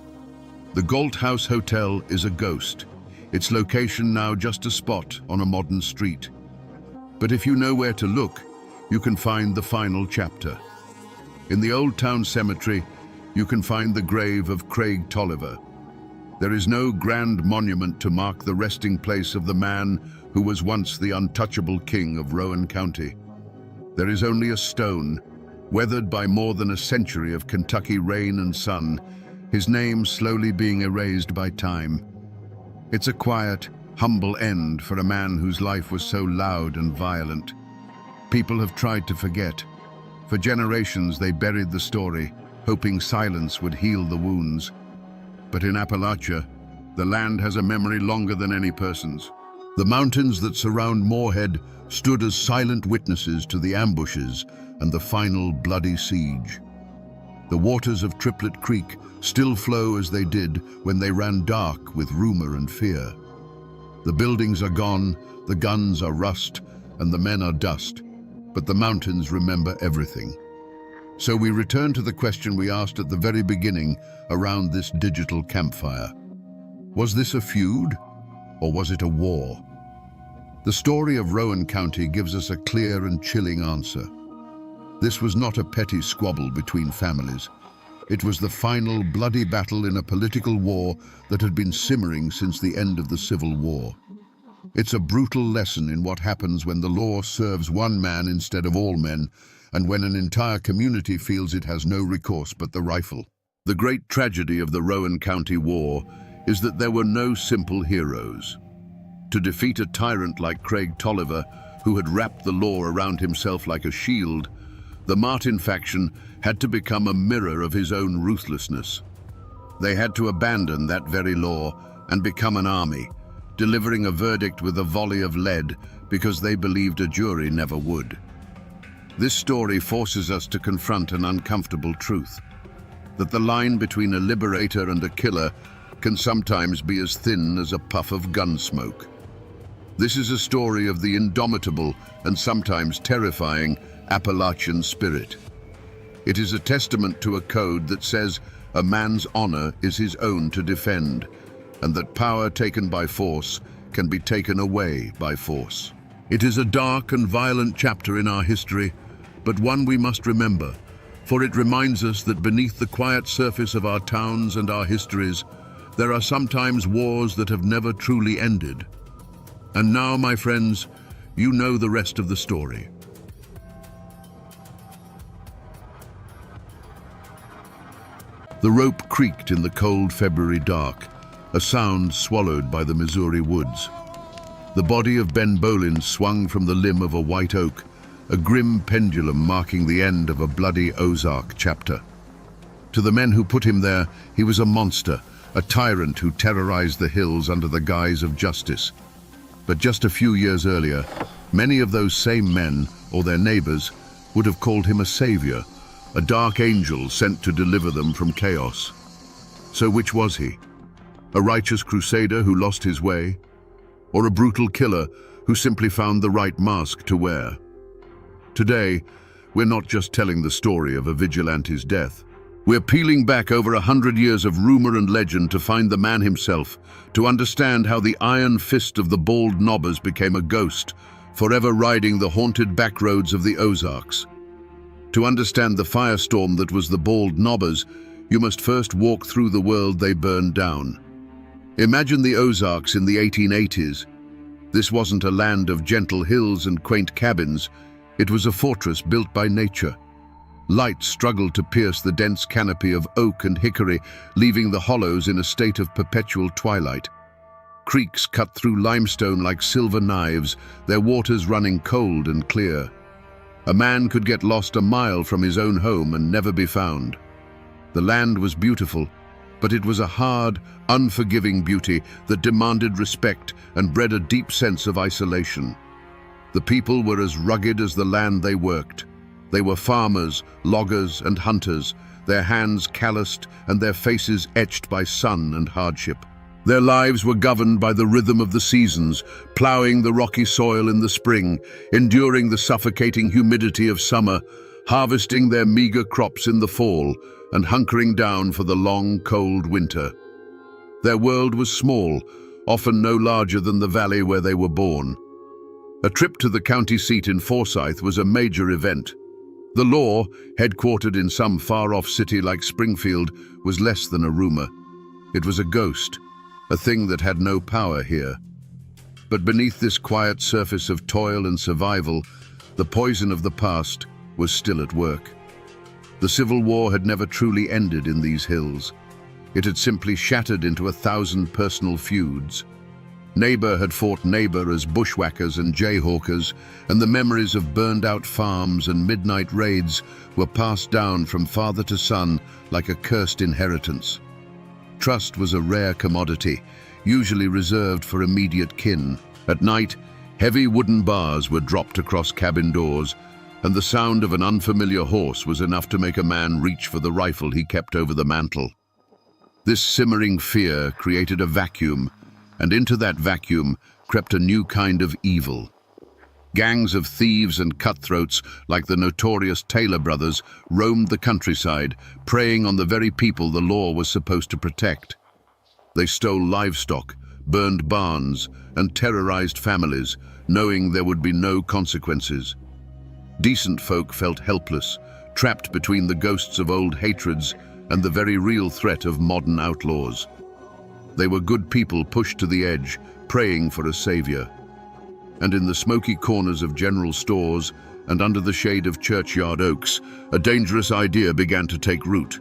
The Galt House Hotel is a ghost, its location now just a spot on a modern street. But if you know where to look, you can find the final chapter. In the Old Town Cemetery, you can find the grave of Craig Tolliver. There is no grand monument to mark the resting place of the man who was once the untouchable king of Rowan County. There is only a stone, weathered by more than a century of Kentucky rain and sun, his name slowly being erased by time. It's a quiet, humble end for a man whose life was so loud and violent. People have tried to forget. For generations they buried the story, hoping silence would heal the wounds. But in Appalachia, the land has a memory longer than any person's. The mountains that surround Moorhead stood as silent witnesses to the ambushes and the final bloody siege. The waters of Triplet Creek still flow as they did when they ran dark with rumor and fear. The buildings are gone, the guns are rust, and the men are dust, but the mountains remember everything. So we return to the question we asked at the very beginning around this digital campfire. Was this a feud, or was it a war? The story of Rowan County gives us a clear and chilling answer. This was not a petty squabble between families. It was the final bloody battle in a political war that had been simmering since the end of the Civil War. It's a brutal lesson in what happens when the law serves one man instead of all men, and when an entire community feels it has no recourse but the rifle. The great tragedy of the Rowan County War is that there were no simple heroes. To defeat a tyrant like Craig Tolliver, who had wrapped the law around himself like a shield, the Martin faction had to become a mirror of his own ruthlessness. They had to abandon that very law and become an army, delivering a verdict with a volley of lead because they believed a jury never would. This story forces us to confront an uncomfortable truth, that the line between a liberator and a killer can sometimes be as thin as a puff of gun smoke. This is a story of the indomitable and sometimes terrifying Appalachian spirit. It is a testament to a code that says a man's honor is his own to defend, and that power taken by force can be taken away by force. It is a dark and violent chapter in our history, but one we must remember, for it reminds us that beneath the quiet surface of our towns and our histories, There are sometimes wars that have never truly ended. And now, my friends, you know the rest of the story. The rope creaked in the cold February dark, a sound swallowed by the Missouri woods. The body of Ben Bolin swung from the limb of a white oak, a grim pendulum marking the end of a bloody Ozark chapter. To the men who put him there, he was a monster, a tyrant who terrorized the hills under the guise of justice. But just a few years earlier, many of those same men, or their neighbors, would have called him a savior, a dark angel sent to deliver them from chaos. So which was he? A righteous crusader who lost his way? Or a brutal killer who simply found the right mask to wear? Today, we're not just telling the story of a vigilante's death. We're peeling back over 100 years of rumor and legend to find the man himself, to understand how the iron fist of the bald Nobbers became a ghost, forever riding the haunted backroads of the Ozarks. To understand the firestorm that was the bald Nobbers, you must first walk through the world they burned down. Imagine the Ozarks in the 1880s. This wasn't a land of gentle hills and quaint cabins. It was a fortress built by nature. Light struggled to pierce the dense canopy of oak and hickory, leaving the hollows in a state of perpetual twilight. Creeks cut through limestone like silver knives, their waters running cold and clear. A man could get lost a mile from his own home and never be found. The land was beautiful, but it was a hard, unforgiving beauty that demanded respect and bred a deep sense of isolation. The people were as rugged as the land they worked. They were farmers, loggers, and hunters, their hands calloused and their faces etched by sun and hardship. Their lives were governed by the rhythm of the seasons, ploughing the rocky soil in the spring, enduring the suffocating humidity of summer, harvesting their meager crops in the fall, and hunkering down for the long, cold winter. Their world was small, often no larger than the valley where they were born. A trip to the county seat in Forsyth was a major event. The law, headquartered in some far-off city like Springfield, was less than a rumor. It was a ghost, a thing that had no power here. But beneath this quiet surface of toil and survival, the poison of the past was still at work. The Civil War had never truly ended in these hills. It had simply shattered into 1,000 personal feuds. Neighbor had fought neighbor as bushwhackers and jayhawkers, and the memories of burned-out farms and midnight raids were passed down from father to son like a cursed inheritance. Trust was a rare commodity, usually reserved for immediate kin. At night, heavy wooden bars were dropped across cabin doors, and the sound of an unfamiliar horse was enough to make a man reach for the rifle he kept over the mantel. This simmering fear created a vacuum, and into that vacuum crept a new kind of evil. Gangs of thieves and cutthroats, like the notorious Taylor brothers, roamed the countryside, preying on the very people the law was supposed to protect. They stole livestock, burned barns, and terrorized families, knowing there would be no consequences. Decent folk felt helpless, trapped between the ghosts of old hatreds and the very real threat of modern outlaws. They were good people pushed to the edge, praying for a savior. And in the smoky corners of general stores and under the shade of churchyard oaks, a dangerous idea began to take root.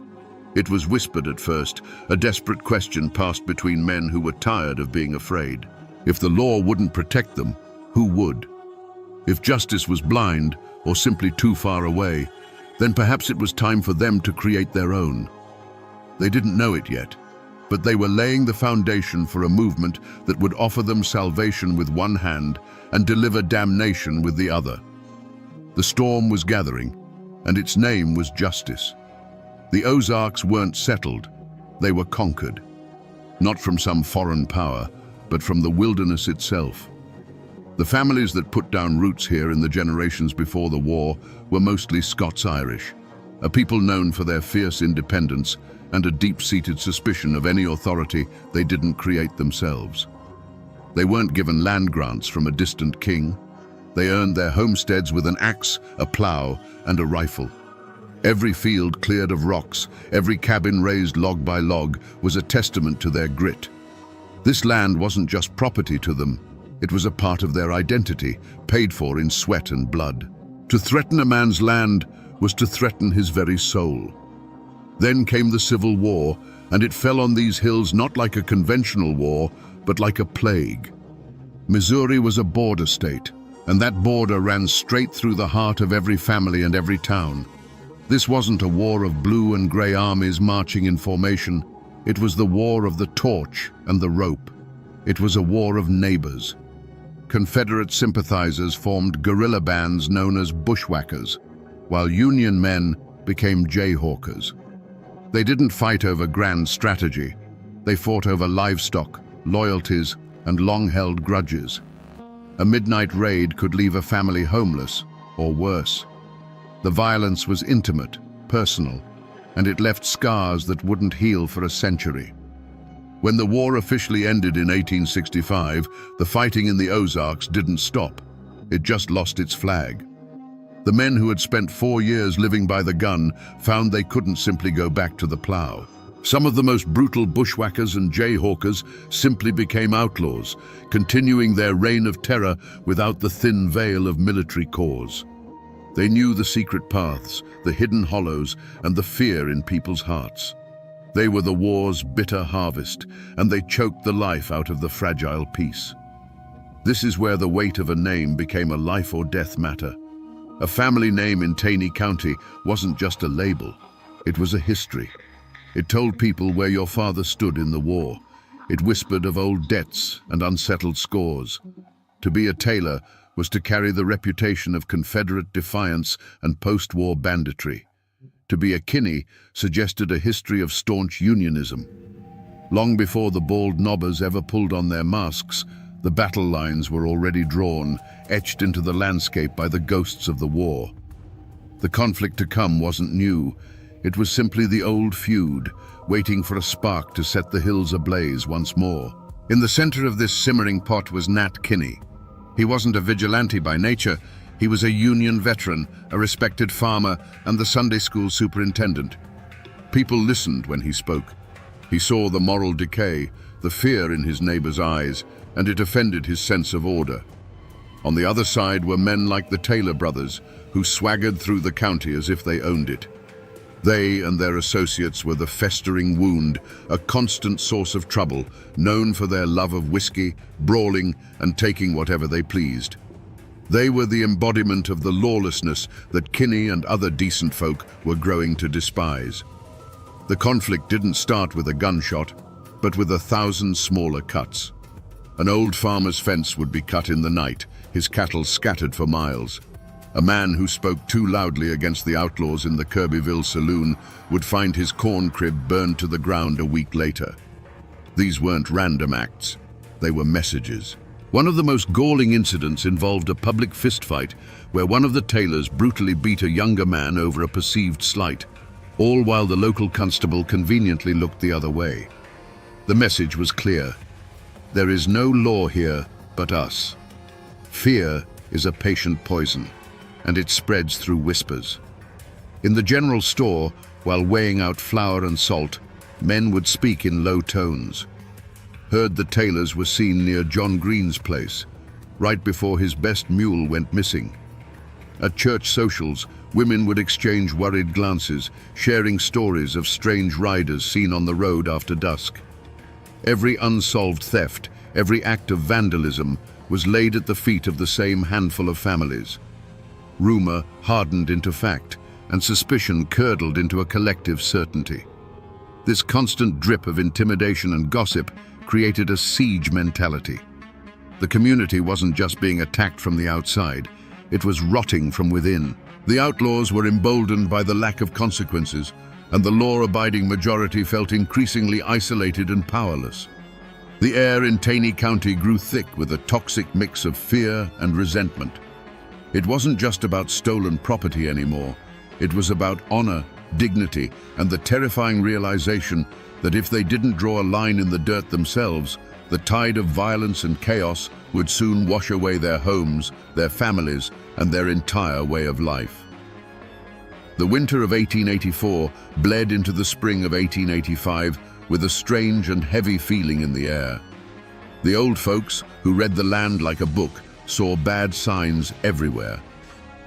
It was whispered at first, a desperate question passed between men who were tired of being afraid. If the law wouldn't protect them, who would? If justice was blind or simply too far away, then perhaps it was time for them to create their own. They didn't know it yet, but they were laying the foundation for a movement that would offer them salvation with one hand and deliver damnation with the other. The storm was gathering, and its name was justice. The Ozarks weren't settled, they were conquered. Not from some foreign power, but from the wilderness itself. The families that put down roots here in the generations before the war were mostly Scots-Irish, a people known for their fierce independence and a deep-seated suspicion of any authority they didn't create themselves. They weren't given land grants from a distant king. They earned their homesteads with an axe, a plow, and a rifle. Every field cleared of rocks, every cabin raised log by log, was a testament to their grit. This land wasn't just property to them, it was a part of their identity, paid for in sweat and blood. To threaten a man's land was to threaten his very soul. Then came the Civil War, and it fell on these hills not like a conventional war, but like a plague. Missouri was a border state, and that border ran straight through the heart of every family and every town. This wasn't a war of blue and gray armies marching in formation. It was the war of the torch and the rope. It was a war of neighbors. Confederate sympathizers formed guerrilla bands known as bushwhackers, while Union men became jayhawkers. They didn't fight over grand strategy. They fought over livestock, loyalties, and long-held grudges. A midnight raid could leave a family homeless, or worse. The violence was intimate, personal, and it left scars that wouldn't heal for a century. When the war officially ended in 1865, the fighting in the Ozarks didn't stop. It just lost its flag. The men who had spent 4 years living by the gun found they couldn't simply go back to the plow. Some of the most brutal bushwhackers and jayhawkers simply became outlaws, continuing their reign of terror without the thin veil of military cause. They knew the secret paths, the hidden hollows, and the fear in people's hearts. They were the war's bitter harvest, and they choked the life out of the fragile peace. This is where the weight of a name became a life or death matter. A family name in Taney County wasn't just a label, it was a history. It told people where your father stood in the war. It whispered of old debts and unsettled scores. To be a Taylor was to carry the reputation of Confederate defiance and post-war banditry. To be a Kinney suggested a history of staunch unionism. Long before the bald knobbers ever pulled on their masks, the battle lines were already drawn, etched into the landscape by the ghosts of the war. The conflict to come wasn't new. It was simply the old feud, waiting for a spark to set the hills ablaze once more. In the center of this simmering pot was Nat Kinney. He wasn't a vigilante by nature. He was a Union veteran, a respected farmer, and the Sunday school superintendent. People listened when he spoke. He saw the moral decay, the fear in his neighbors' eyes, and it offended his sense of order. On the other side were men like the Taylor brothers, who swaggered through the county as if they owned it. They and their associates were the festering wound, a constant source of trouble, known for their love of whiskey, brawling, and taking whatever they pleased. They were the embodiment of the lawlessness that Kinney and other decent folk were growing to despise. The conflict didn't start with a gunshot, but with 1,000 smaller cuts. An old farmer's fence would be cut in the night, his cattle scattered for miles. A man who spoke too loudly against the outlaws in the Kirbyville saloon would find his corn crib burned to the ground a week later. These weren't random acts, they were messages. One of the most galling incidents involved a public fistfight where one of the Taylors brutally beat a younger man over a perceived slight, all while the local constable conveniently looked the other way. The message was clear. There is no law here but us. Fear is a patient poison, and it spreads through whispers. In the general store, while weighing out flour and salt, men would speak in low tones. Heard the Taylors were seen near John Green's place, right before his best mule went missing. At church socials, women would exchange worried glances, sharing stories of strange riders seen on the road after dusk. Every unsolved theft, every act of vandalism was laid at the feet of the same handful of families. Rumor hardened into fact, and suspicion curdled into a collective certainty. This constant drip of intimidation and gossip created a siege mentality. The community wasn't just being attacked from the outside, it was rotting from within. The outlaws were emboldened by the lack of consequences, and the law-abiding majority felt increasingly isolated and powerless. The air in Taney County grew thick with a toxic mix of fear and resentment. It wasn't just about stolen property anymore. It was about honor, dignity, and the terrifying realization that if they didn't draw a line in the dirt themselves, the tide of violence and chaos would soon wash away their homes, their families, and their entire way of life. The winter of 1884 bled into the spring of 1885 with a strange and heavy feeling in the air. The old folks, who read the land like a book, saw bad signs everywhere.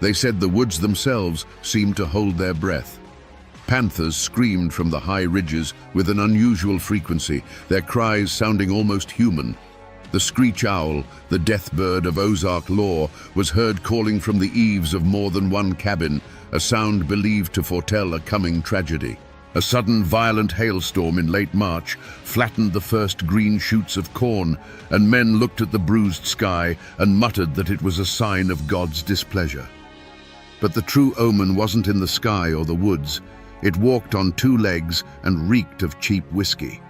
They said the woods themselves seemed to hold their breath. Panthers screamed from the high ridges with an unusual frequency, their cries sounding almost human. The screech owl, the death bird of Ozark lore, was heard calling from the eaves of more than one cabin, a sound believed to foretell a coming tragedy. A sudden violent hailstorm in late March flattened the first green shoots of corn, and men looked at the bruised sky and muttered that it was a sign of God's displeasure. But the true omen wasn't in the sky or the woods. It walked on two legs and reeked of cheap whiskey.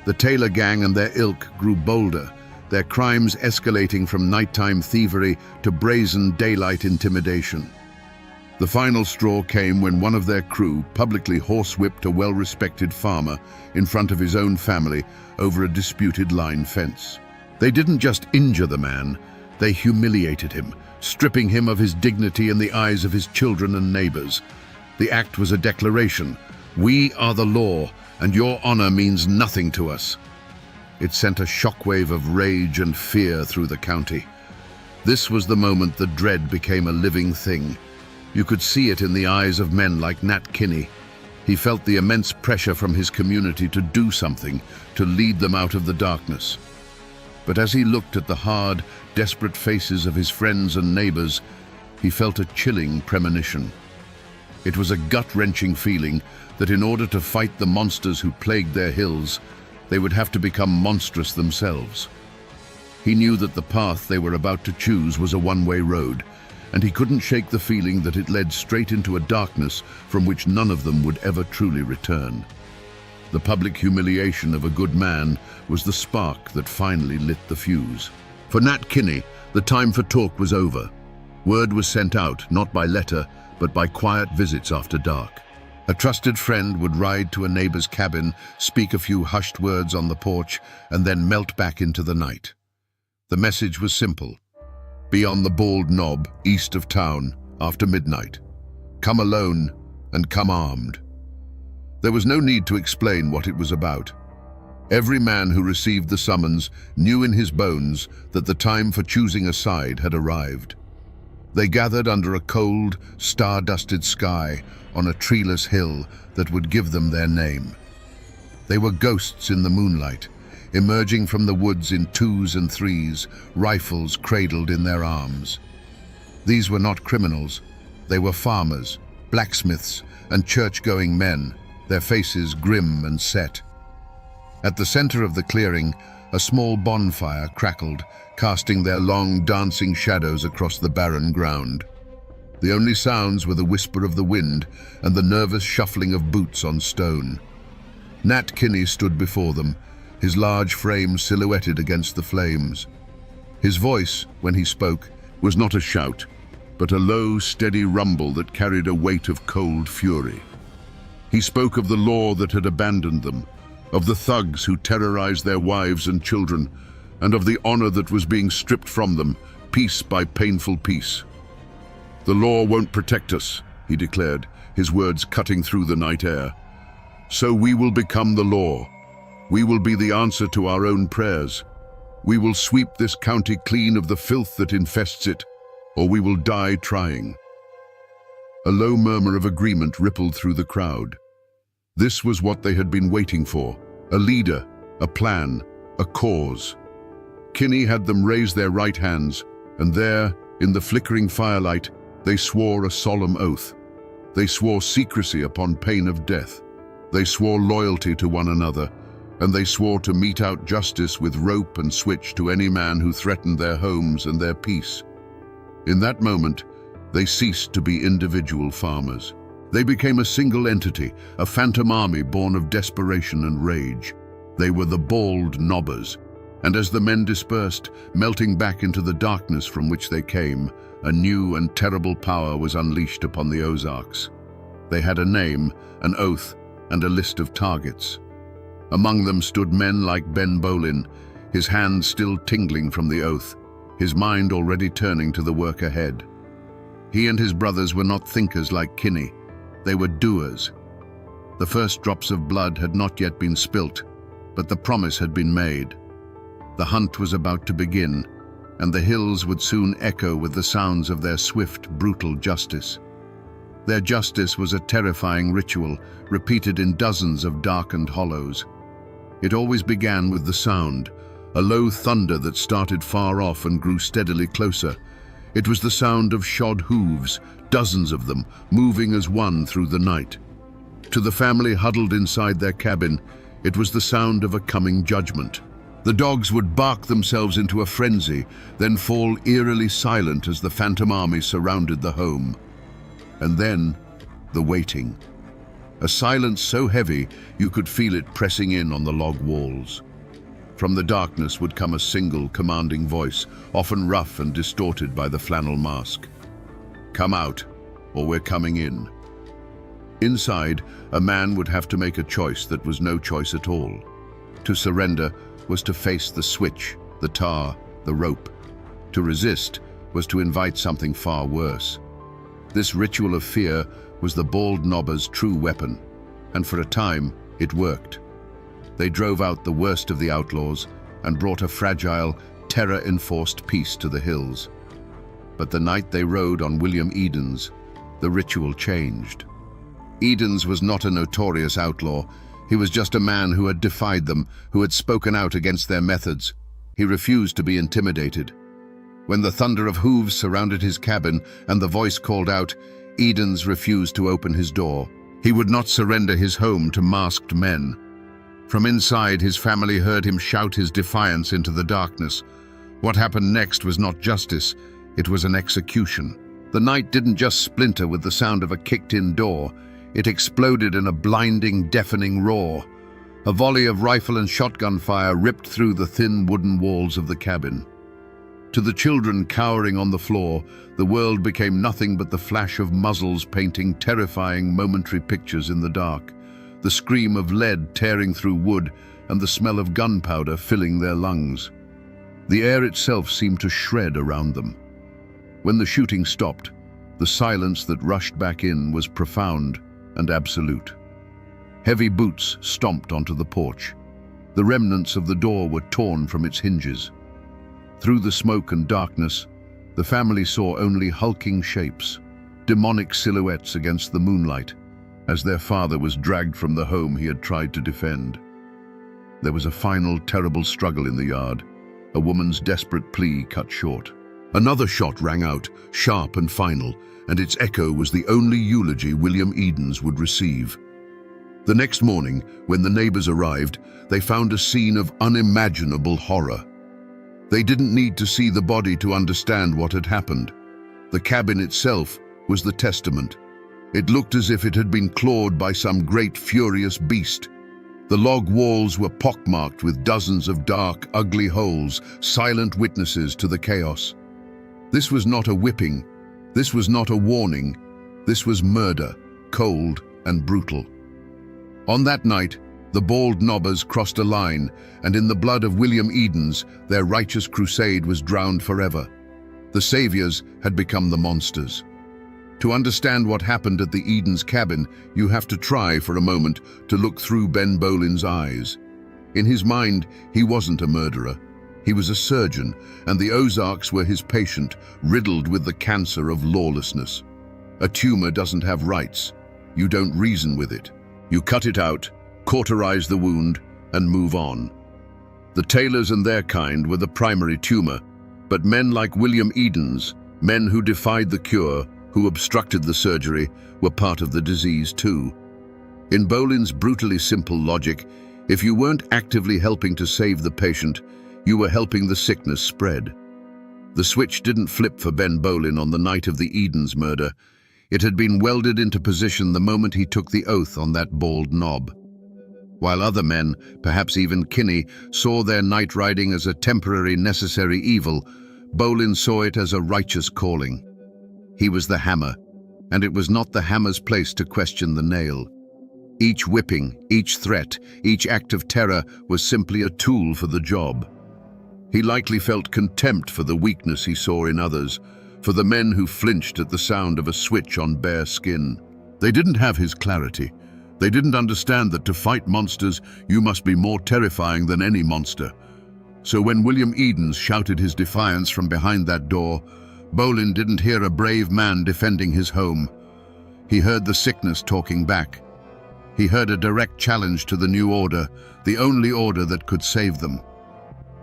The Taylor gang and their ilk grew bolder, their crimes escalating from nighttime thievery to brazen daylight intimidation. The final straw came when one of their crew publicly horsewhipped a well-respected farmer in front of his own family over a disputed line fence. They didn't just injure the man, they humiliated him, stripping him of his dignity in the eyes of his children and neighbors. The act was a declaration: "We are the law, and your honor means nothing to us." It sent a shockwave of rage and fear through the county. This was the moment the dread became a living thing. You could see it in the eyes of men like Nat Kinney. He felt the immense pressure from his community to do something, to lead them out of the darkness. But as he looked at the hard, desperate faces of his friends and neighbors, he felt a chilling premonition. It was a gut-wrenching feeling that in order to fight the monsters who plagued their hills, they would have to become monstrous themselves. He knew that the path they were about to choose was a one-way road, and he couldn't shake the feeling that it led straight into a darkness from which none of them would ever truly return. The public humiliation of a good man was the spark that finally lit the fuse. For Nat Kinney, the time for talk was over. Word was sent out, not by letter, but by quiet visits after dark. A trusted friend would ride to a neighbor's cabin, speak a few hushed words on the porch, and then melt back into the night. The message was simple: be on the Bald Knob, east of town, after midnight. Come alone and come armed. There was no need to explain what it was about. Every man who received the summons knew in his bones that the time for choosing a side had arrived. They gathered under a cold, star-dusted sky on a treeless hill that would give them their name. They were ghosts in the moonlight, emerging from the woods in twos and threes, rifles cradled in their arms. These were not criminals. They were farmers, blacksmiths, and church-going men, their faces grim and set. At the center of the clearing, a small bonfire crackled, casting their long, dancing shadows across the barren ground. The only sounds were the whisper of the wind and the nervous shuffling of boots on stone. Nat Kinney stood before them, his large frame silhouetted against the flames. His voice, when he spoke, was not a shout, but a low, steady rumble that carried a weight of cold fury. He spoke of the law that had abandoned them, of the thugs who terrorized their wives and children, and of the honor that was being stripped from them, piece by painful piece. "The law won't protect us," he declared, his words cutting through the night air. "So we will become the law. We will be the answer to our own prayers. We will sweep this county clean of the filth that infests it, or we will die trying." A low murmur of agreement rippled through the crowd. This was what they had been waiting for: a leader, a plan, a cause. Kinney had them raise their right hands, and there, in the flickering firelight, they swore a solemn oath. They swore secrecy upon pain of death. They swore loyalty to one another, and they swore to mete out justice with rope and switch to any man who threatened their homes and their peace. In that moment, they ceased to be individual farmers. They became a single entity, a phantom army born of desperation and rage. They were the Bald Knobbers, and as the men dispersed, melting back into the darkness from which they came, a new and terrible power was unleashed upon the Ozarks. They had a name, an oath, and a list of targets. Among them stood men like Ben Bolin, his hands still tingling from the oath, his mind already turning to the work ahead. He and his brothers were not thinkers like Kinney. They were doers. The first drops of blood had not yet been spilt, but the promise had been made. The hunt was about to begin, and the hills would soon echo with the sounds of their swift, brutal justice. Their justice was a terrifying ritual, repeated in dozens of darkened hollows. It always began with the sound, a low thunder that started far off and grew steadily closer. It was the sound of shod hooves, dozens of them, moving as one through the night. To the family huddled inside their cabin, it was the sound of a coming judgment. The dogs would bark themselves into a frenzy, then fall eerily silent as the phantom army surrounded the home. And then, the waiting. A silence so heavy you could feel it pressing in on the log walls. From the darkness would come a single, commanding voice, often rough and distorted by the flannel mask. "Come out, or we're coming in." Inside, a man would have to make a choice that was no choice at all. To surrender was to face the switch, the tar, the rope. To resist was to invite something far worse. This ritual of fear was the bald knobber's true weapon, and for a time, it worked. They drove out the worst of the outlaws and brought a fragile, terror-enforced peace to the hills. But the night they rode on William Edens, the ritual changed. Edens was not a notorious outlaw. He was just a man who had defied them, who had spoken out against their methods. He refused to be intimidated. When the thunder of hooves surrounded his cabin and the voice called out, Edens refused to open his door. He would not surrender his home to masked men. From inside, his family heard him shout his defiance into the darkness. What happened next was not justice, it was an execution. The night didn't just splinter with the sound of a kicked-in door. It exploded in a blinding, deafening roar. A volley of rifle and shotgun fire ripped through the thin wooden walls of the cabin. To the children cowering on the floor, the world became nothing but the flash of muzzles painting terrifying momentary pictures in the dark, the scream of lead tearing through wood and the smell of gunpowder filling their lungs. The air itself seemed to shred around them. When the shooting stopped, the silence that rushed back in was profound and absolute. Heavy boots stomped onto the porch. The remnants of the door were torn from its hinges. Through the smoke and darkness, the family saw only hulking shapes, demonic silhouettes against the moonlight, as their father was dragged from the home he had tried to defend. There was a final, terrible struggle in the yard, a woman's desperate plea cut short. Another shot rang out, sharp and final, and its echo was the only eulogy William Edens would receive. The next morning, when the neighbors arrived, they found a scene of unimaginable horror. They didn't need to see the body to understand what had happened. The cabin itself was the testament. It looked as if it had been clawed by some great furious beast. The log walls were pockmarked with dozens of dark, ugly holes, silent witnesses to the chaos. This was not a whipping. This was not a warning. This was murder, cold and brutal. On that night, the bald knobbers crossed a line, and in the blood of William Edens, their righteous crusade was drowned forever. The saviors had become the monsters. To understand what happened at the Edens cabin, you have to try for a moment to look through Ben Bolin's eyes. In his mind, he wasn't a murderer. He was a surgeon, and the Ozarks were his patient, riddled with the cancer of lawlessness. A tumor doesn't have rights. You don't reason with it. You cut it out, cauterize the wound, and move on. The tailors and their kind were the primary tumor, but men like William Edens, men who defied the cure, who obstructed the surgery, were part of the disease too. In Bolin's brutally simple logic, if you weren't actively helping to save the patient, you were helping the sickness spread. The switch didn't flip for Ben Bolin on the night of the Edens murder. It had been welded into position the moment he took the oath on that bald knob. While other men, perhaps even Kinney, saw their night riding as a temporary necessary evil, Bolin saw it as a righteous calling. He was the hammer, and it was not the hammer's place to question the nail. Each whipping, each threat, each act of terror was simply a tool for the job. He likely felt contempt for the weakness he saw in others, for the men who flinched at the sound of a switch on bare skin. They didn't have his clarity. They didn't understand that to fight monsters, you must be more terrifying than any monster. So when William Edens shouted his defiance from behind that door, Bolin didn't hear a brave man defending his home. He heard the sickness talking back. He heard a direct challenge to the new order, the only order that could save them.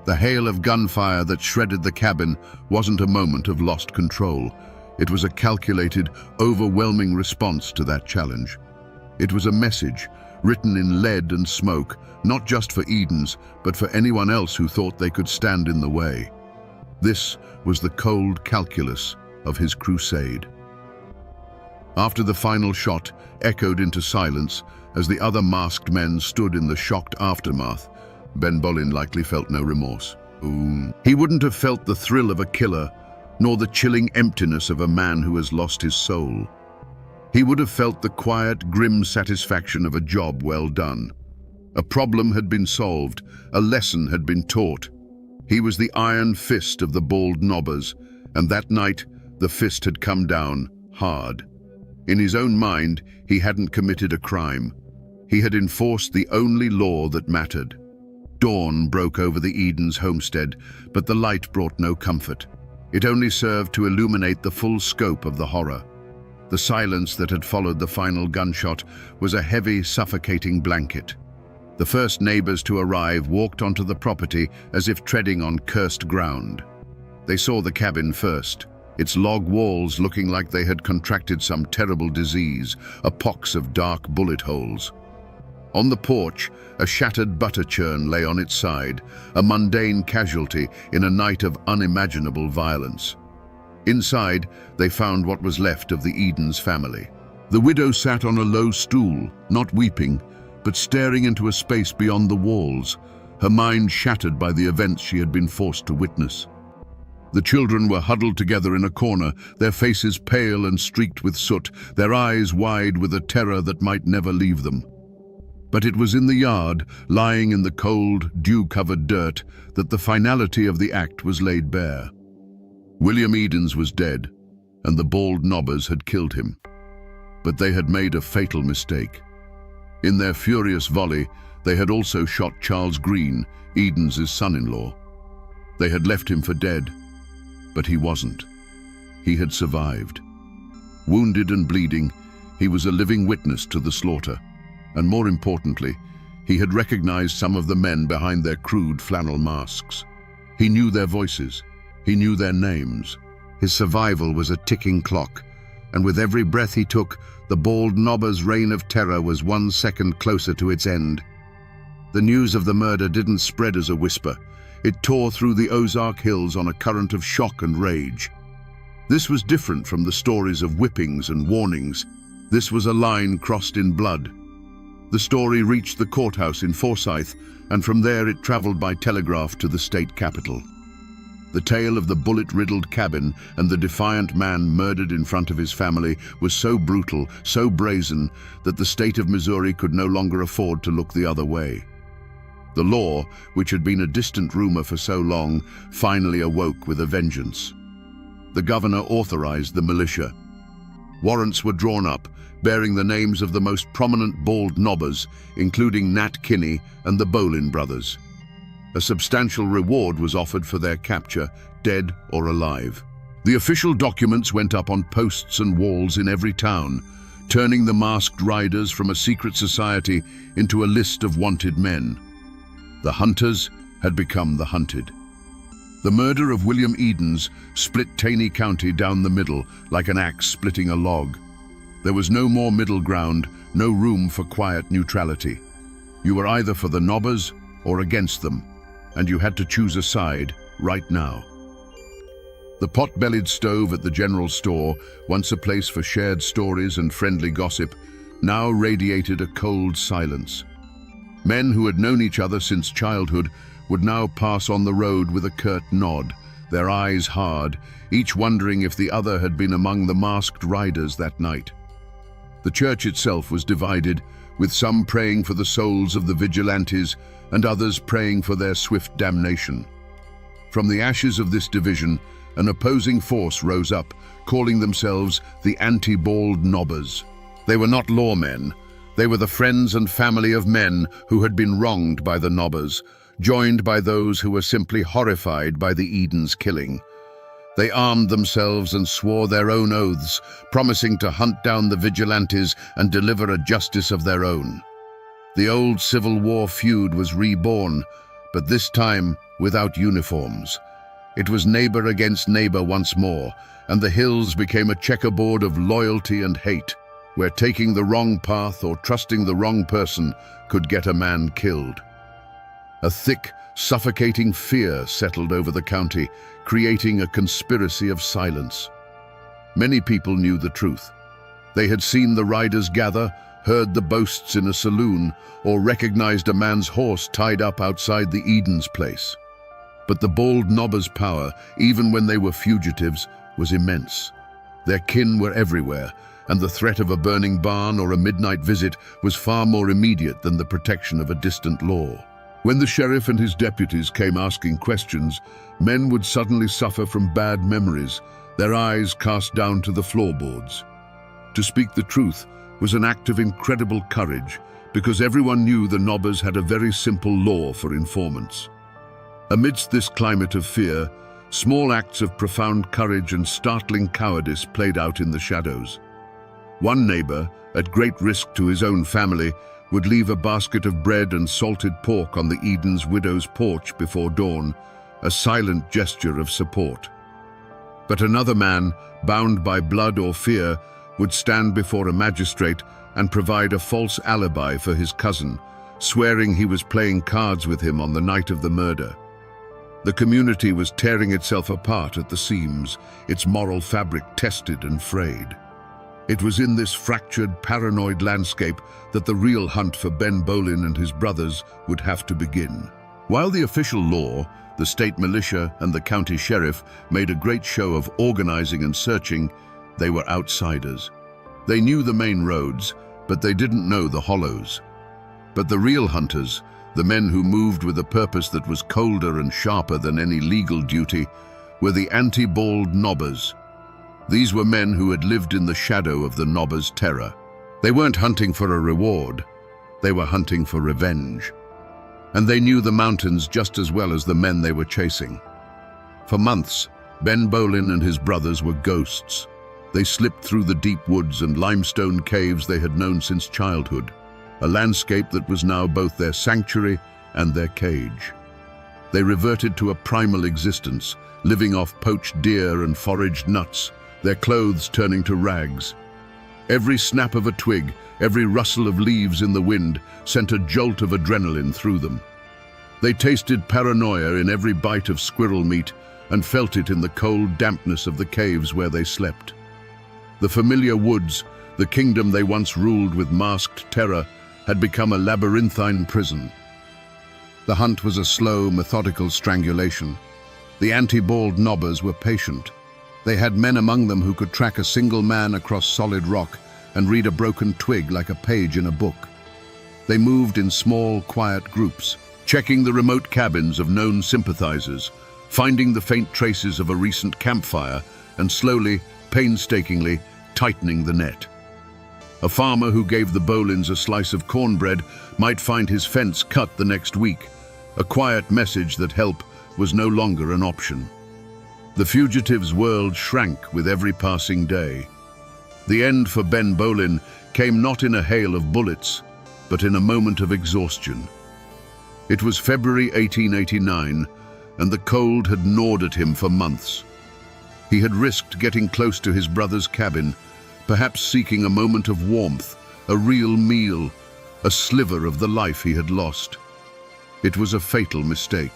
The hail of gunfire that shredded the cabin wasn't a moment of lost control. It was a calculated, overwhelming response to that challenge. It was a message, written in lead and smoke, not just for Edens, but for anyone else who thought they could stand in the way. This was the cold calculus of his crusade. After the final shot echoed into silence, as the other masked men stood in the shocked aftermath, Ben Bolin likely felt no remorse. He wouldn't have felt the thrill of a killer, nor the chilling emptiness of a man who has lost his soul. He would have felt the quiet, grim satisfaction of a job well done. A problem had been solved, a lesson had been taught. He was the iron fist of the bald nobbers, and that night the fist had come down hard. In his own mind, he hadn't committed a crime. He had enforced the only law that mattered. Dawn broke over the Edens homestead, but the light brought no comfort. It only served to illuminate the full scope of the horror. The silence that had followed the final gunshot was a heavy, suffocating blanket. The first neighbors to arrive walked onto the property as if treading on cursed ground. They saw the cabin first, its log walls looking like they had contracted some terrible disease, a pox of dark bullet holes. On the porch, a shattered butter churn lay on its side, a mundane casualty in a night of unimaginable violence. Inside, they found what was left of the Edens family. The widow sat on a low stool, not weeping, but staring into a space beyond the walls, her mind shattered by the events she had been forced to witness. The children were huddled together in a corner, their faces pale and streaked with soot, their eyes wide with a terror that might never leave them. But it was in the yard, lying in the cold, dew-covered dirt, that the finality of the act was laid bare. William Edens was dead, and the bald nobbers had killed him. But they had made a fatal mistake. In their furious volley, they had also shot Charles Green, Edens' son-in-law. They had left him for dead, but he wasn't. He had survived. Wounded and bleeding, he was a living witness to the slaughter. And more importantly, he had recognized some of the men behind their crude flannel masks. He knew their voices. He knew their names. His survival was a ticking clock, and with every breath he took, the bald nobber's reign of terror was 1 second closer to its end. The news of the murder didn't spread as a whisper. It tore through the Ozark Hills on a current of shock and rage. This was different from the stories of whippings and warnings. This was a line crossed in blood. The story reached the courthouse in Forsyth, and from there it traveled by telegraph to the state capitol. The tale of the bullet-riddled cabin and the defiant man murdered in front of his family was so brutal, so brazen, that the state of Missouri could no longer afford to look the other way. The law, which had been a distant rumor for so long, finally awoke with a vengeance. The governor authorized the militia. Warrants were drawn up, bearing the names of the most prominent bald nobbers, including Nat Kinney and the Bolin brothers. A substantial reward was offered for their capture, dead or alive. The official documents went up on posts and walls in every town, turning the masked riders from a secret society into a list of wanted men. The hunters had become the hunted. The murder of William Edens split Taney County down the middle like an axe splitting a log. There was no more middle ground, no room for quiet neutrality. You were either for the nobbers or against them, and you had to choose a side right now. The pot-bellied stove at the general store, once a place for shared stories and friendly gossip, now radiated a cold silence. Men who had known each other since childhood would now pass on the road with a curt nod, their eyes hard, each wondering if the other had been among the masked riders that night. The church itself was divided, with some praying for the souls of the vigilantes and others praying for their swift damnation. From the ashes of this division, an opposing force rose up, calling themselves the anti-bald nobbers. They were not lawmen. They were the friends and family of men who had been wronged by the nobbers, joined by those who were simply horrified by the Eden's killing. They armed themselves and swore their own oaths, promising to hunt down the vigilantes and deliver a justice of their own. The old Civil War feud was reborn, but this time without uniforms. It was neighbor against neighbor once more, and the hills became a checkerboard of loyalty and hate, where taking the wrong path or trusting the wrong person could get a man killed. A thick, suffocating fear settled over the county, creating a conspiracy of silence. Many people knew the truth. They had seen the riders gather, heard the boasts in a saloon, or recognized a man's horse tied up outside the Eden's place. But the bald nobbers' power, even when they were fugitives, was immense. Their kin were everywhere, and the threat of a burning barn or a midnight visit was far more immediate than the protection of a distant law. When the sheriff and his deputies came asking questions, men would suddenly suffer from bad memories, their eyes cast down to the floorboards. To speak the truth was an act of incredible courage, because everyone knew the nobbers had a very simple law for informants. Amidst this climate of fear, small acts of profound courage and startling cowardice played out in the shadows. One neighbor, at great risk to his own family, would leave a basket of bread and salted pork on the Eden's widow's porch before dawn, a silent gesture of support. But another man, bound by blood or fear, would stand before a magistrate and provide a false alibi for his cousin, swearing he was playing cards with him on the night of the murder. The community was tearing itself apart at the seams, its moral fabric tested and frayed. It was in this fractured, paranoid landscape that the real hunt for Ben Bolin and his brothers would have to begin. While the official law, the state militia, and the county sheriff made a great show of organizing and searching, they were outsiders. They knew the main roads, but they didn't know the hollows. But the real hunters, the men who moved with a purpose that was colder and sharper than any legal duty, were the anti-bald nobbers. These were men who had lived in the shadow of the nobbers' terror. They weren't hunting for a reward, they were hunting for revenge. And they knew the mountains just as well as the men they were chasing. For months, Ben Bolin and his brothers were ghosts. They slipped through the deep woods and limestone caves they had known since childhood, a landscape that was now both their sanctuary and their cage. They reverted to a primal existence, living off poached deer and foraged nuts, their clothes turning to rags. Every snap of a twig, every rustle of leaves in the wind sent a jolt of adrenaline through them. They tasted paranoia in every bite of squirrel meat and felt it in the cold dampness of the caves where they slept. The familiar woods, the kingdom they once ruled with masked terror, had become a labyrinthine prison. The hunt was a slow, methodical strangulation. The anti-bald nobbers were patient. They had men among them who could track a single man across solid rock and read a broken twig like a page in a book. They moved in small, quiet groups, checking the remote cabins of known sympathizers, finding the faint traces of a recent campfire, and slowly, painstakingly, tightening the net. A farmer who gave the Bolins a slice of cornbread might find his fence cut the next week, a quiet message that help was no longer an option. The fugitive's world shrank with every passing day. The end for Ben Bolin came not in a hail of bullets, but in a moment of exhaustion. It was February 1889, and the cold had gnawed at him for months. He had risked getting close to his brother's cabin, perhaps seeking a moment of warmth, a real meal, a sliver of the life he had lost. It was a fatal mistake.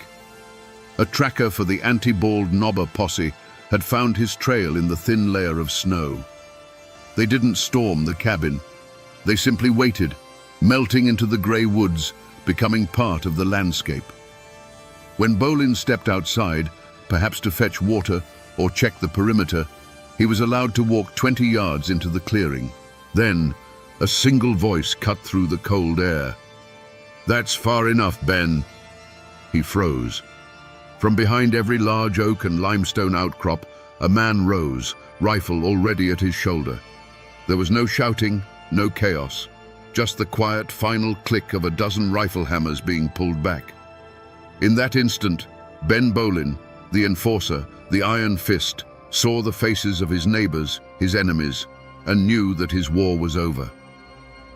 A tracker for the anti-bald nobber posse had found his trail in the thin layer of snow. They didn't storm the cabin. They simply waited, melting into the grey woods, becoming part of the landscape. When Bolin stepped outside, perhaps to fetch water or check the perimeter, he was allowed to walk 20 yards into the clearing. Then, a single voice cut through the cold air. "That's far enough, Ben." He froze. From behind every large oak and limestone outcrop, a man rose, rifle already at his shoulder. There was no shouting, no chaos, just the quiet final click of a dozen rifle hammers being pulled back. In that instant, Ben Bolin, the enforcer, the Iron Fist, saw the faces of his neighbors, his enemies, and knew that his war was over.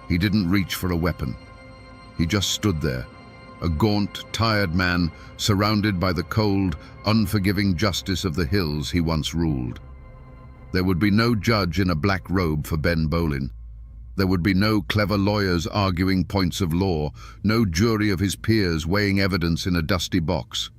He didn't reach for a weapon. He just stood there, a gaunt, tired man surrounded by the cold, unforgiving justice of the hills he once ruled. There would be no judge in a black robe for Ben Bolin. There would be no clever lawyers arguing points of law, no jury of his peers weighing evidence in a dusty box.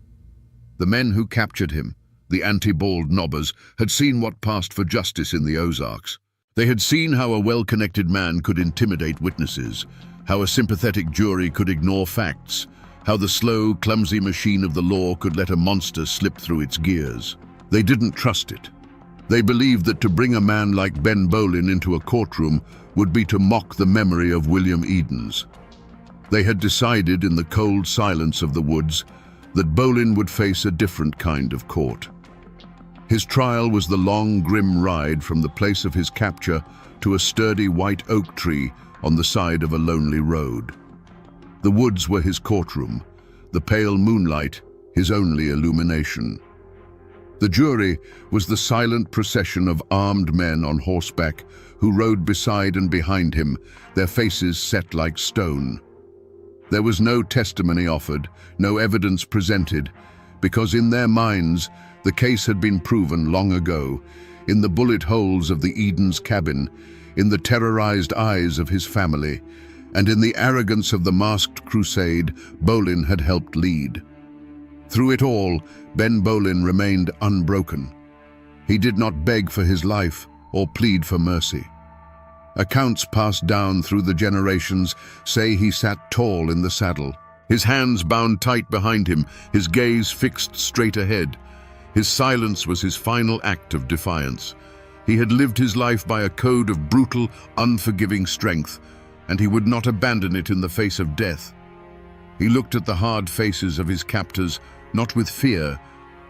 The men who captured him, the anti-bald nobbers, had seen what passed for justice in the Ozarks. They had seen how a well-connected man could intimidate witnesses, how a sympathetic jury could ignore facts, how the slow, clumsy machine of the law could let a monster slip through its gears. They didn't trust it. They believed that to bring a man like Ben Bolin into a courtroom would be to mock the memory of William Edens. They had decided in the cold silence of the woods that Bolin would face a different kind of court. His trial was the long, grim ride from the place of his capture to a sturdy white oak tree on the side of a lonely road. The woods were his courtroom, the pale moonlight his only illumination. The jury was the silent procession of armed men on horseback who rode beside and behind him, their faces set like stone. There was no testimony offered, no evidence presented, because in their minds the case had been proven long ago, in the bullet holes of the Edens cabin, in the terrorized eyes of his family, and in the arrogance of the masked crusade Bolin had helped lead. Through it all, Ben Bolin remained unbroken. He did not beg for his life or plead for mercy. Accounts passed down through the generations say he sat tall in the saddle, his hands bound tight behind him, his gaze fixed straight ahead. His silence was his final act of defiance. He had lived his life by a code of brutal, unforgiving strength, and he would not abandon it in the face of death. He looked at the hard faces of his captors, not with fear,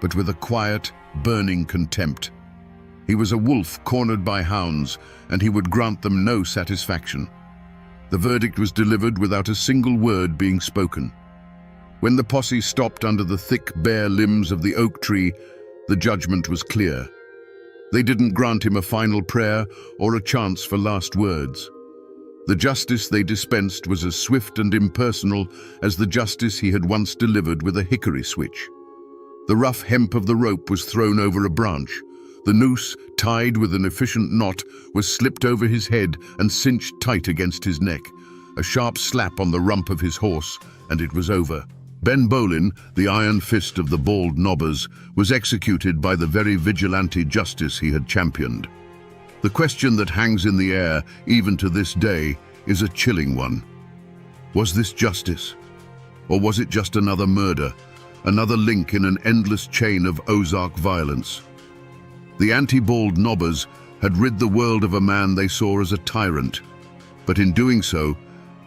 but with a quiet, burning contempt. He was a wolf cornered by hounds, and he would grant them no satisfaction. The verdict was delivered without a single word being spoken. When the posse stopped under the thick, bare limbs of the oak tree, the judgment was clear. They didn't grant him a final prayer or a chance for last words. The justice they dispensed was as swift and impersonal as the justice he had once delivered with a hickory switch. The rough hemp of the rope was thrown over a branch. The noose, tied with an efficient knot, was slipped over his head and cinched tight against his neck. A sharp slap on the rump of his horse, and it was over. Ben Bolin, the Iron Fist of the bald nobbers, was executed by the very vigilante justice he had championed. The question that hangs in the air, even to this day, is a chilling one. Was this justice? Or was it just another murder, another link in an endless chain of Ozark violence? The anti-bald nobbers had rid the world of a man they saw as a tyrant, but in doing so,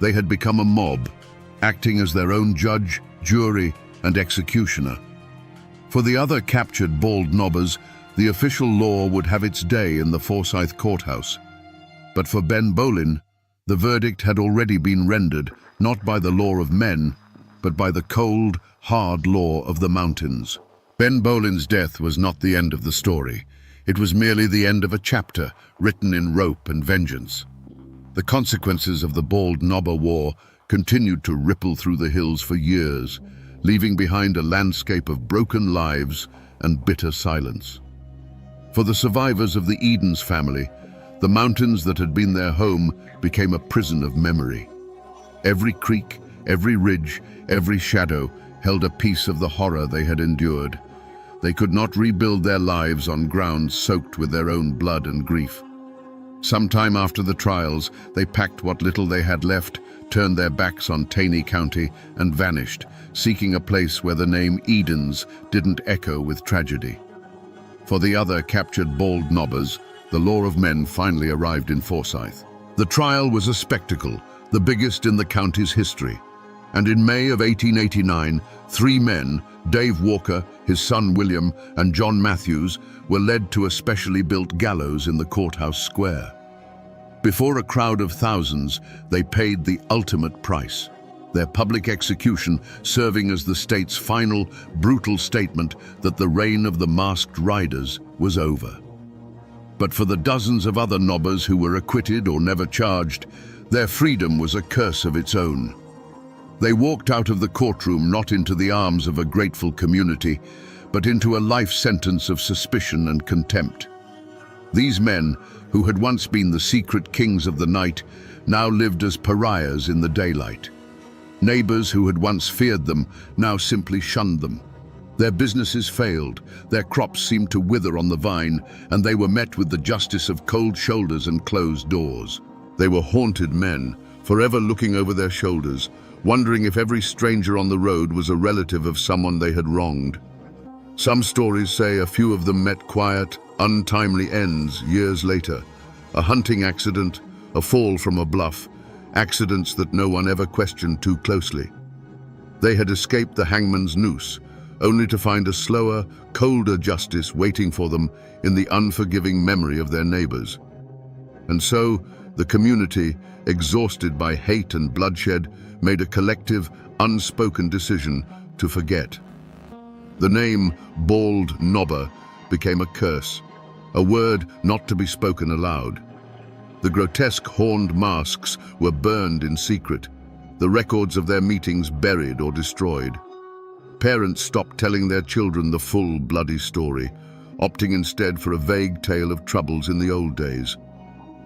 they had become a mob, acting as their own judge, jury, and executioner. For the other captured bald nobbers, the official law would have its day in the Forsyth courthouse. But for Ben Bolin, the verdict had already been rendered, not by the law of men, but by the cold, hard law of the mountains. Ben Bolin's death was not the end of the story. It was merely the end of a chapter written in rope and vengeance. The consequences of the Bald Nobber War continued to ripple through the hills for years, leaving behind a landscape of broken lives and bitter silence. For the survivors of the Edens family, the mountains that had been their home became a prison of memory. Every creek, every ridge, every shadow held a piece of the horror they had endured. They could not rebuild their lives on ground soaked with their own blood and grief. Sometime after the trials, they packed what little they had left, turned their backs on Taney County, and vanished, seeking a place where the name Edens didn't echo with tragedy. For the other captured bald nobbers, the law of men finally arrived in Forsyth. The trial was a spectacle, the biggest in the county's history. And in May of 1889, 3 men, Dave Walker, his son William, and John Matthews, were led to a specially built gallows in the courthouse square. Before a crowd of thousands, they paid the ultimate price. Their public execution serving as the state's final, brutal statement that the reign of the masked riders was over. But for the dozens of other nobbers who were acquitted or never charged, their freedom was a curse of its own. They walked out of the courtroom not into the arms of a grateful community, but into a life sentence of suspicion and contempt. These men, who had once been the secret kings of the night, now lived as pariahs in the daylight. Neighbors who had once feared them now simply shunned them. Their businesses failed, their crops seemed to wither on the vine, and they were met with the justice of cold shoulders and closed doors. They were haunted men, forever looking over their shoulders, wondering if every stranger on the road was a relative of someone they had wronged. Some stories say a few of them met quiet, untimely ends years later. A hunting accident, a fall from a bluff, accidents that no one ever questioned too closely. They had escaped the hangman's noose, only to find a slower, colder justice waiting for them in the unforgiving memory of their neighbors. And so, the community, exhausted by hate and bloodshed, made a collective, unspoken decision to forget. The name Bald Nobber became a curse, a word not to be spoken aloud. The grotesque horned masks were burned in secret, the records of their meetings buried or destroyed. Parents stopped telling their children the full bloody story, opting instead for a vague tale of troubles in the old days.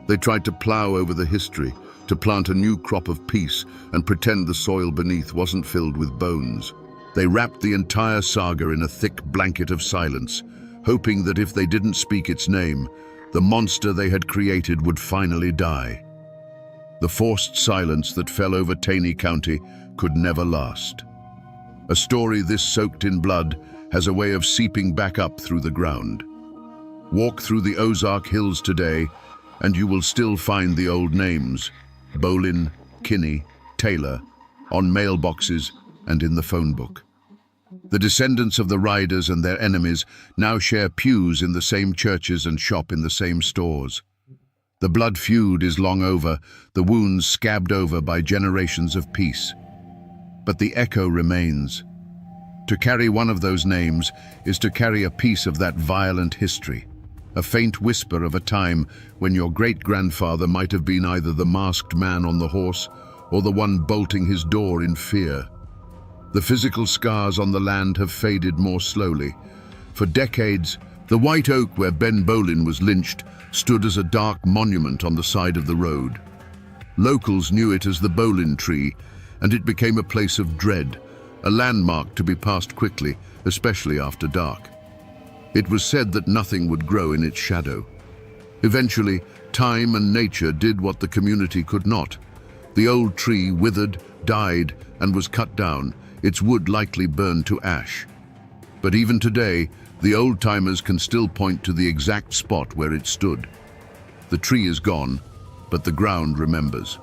They tried to plow over the history, to plant a new crop of peace and pretend the soil beneath wasn't filled with bones. They wrapped the entire saga in a thick blanket of silence, hoping that if they didn't speak its name, the monster they had created would finally die. The forced silence that fell over Taney County could never last. A story this soaked in blood has a way of seeping back up through the ground. Walk through the Ozark Hills today, and you will still find the old names, Bolin, Kinney, Taylor, on mailboxes and in the phone book. The descendants of the riders and their enemies now share pews in the same churches and shop in the same stores. The blood feud is long over, the wounds scabbed over by generations of peace. But the echo remains. To carry one of those names is to carry a piece of that violent history, a faint whisper of a time when your great-grandfather might have been either the masked man on the horse or the one bolting his door in fear. The physical scars on the land have faded more slowly. For decades, the white oak where Ben Bolin was lynched stood as a dark monument on the side of the road. Locals knew it as the Bolin tree, and it became a place of dread, a landmark to be passed quickly, especially after dark. It was said that nothing would grow in its shadow. Eventually, time and nature did what the community could not. The old tree withered, died, and was cut down, its wood likely burned to ash. But even today, the old-timers can still point to the exact spot where it stood. The tree is gone, but the ground remembers.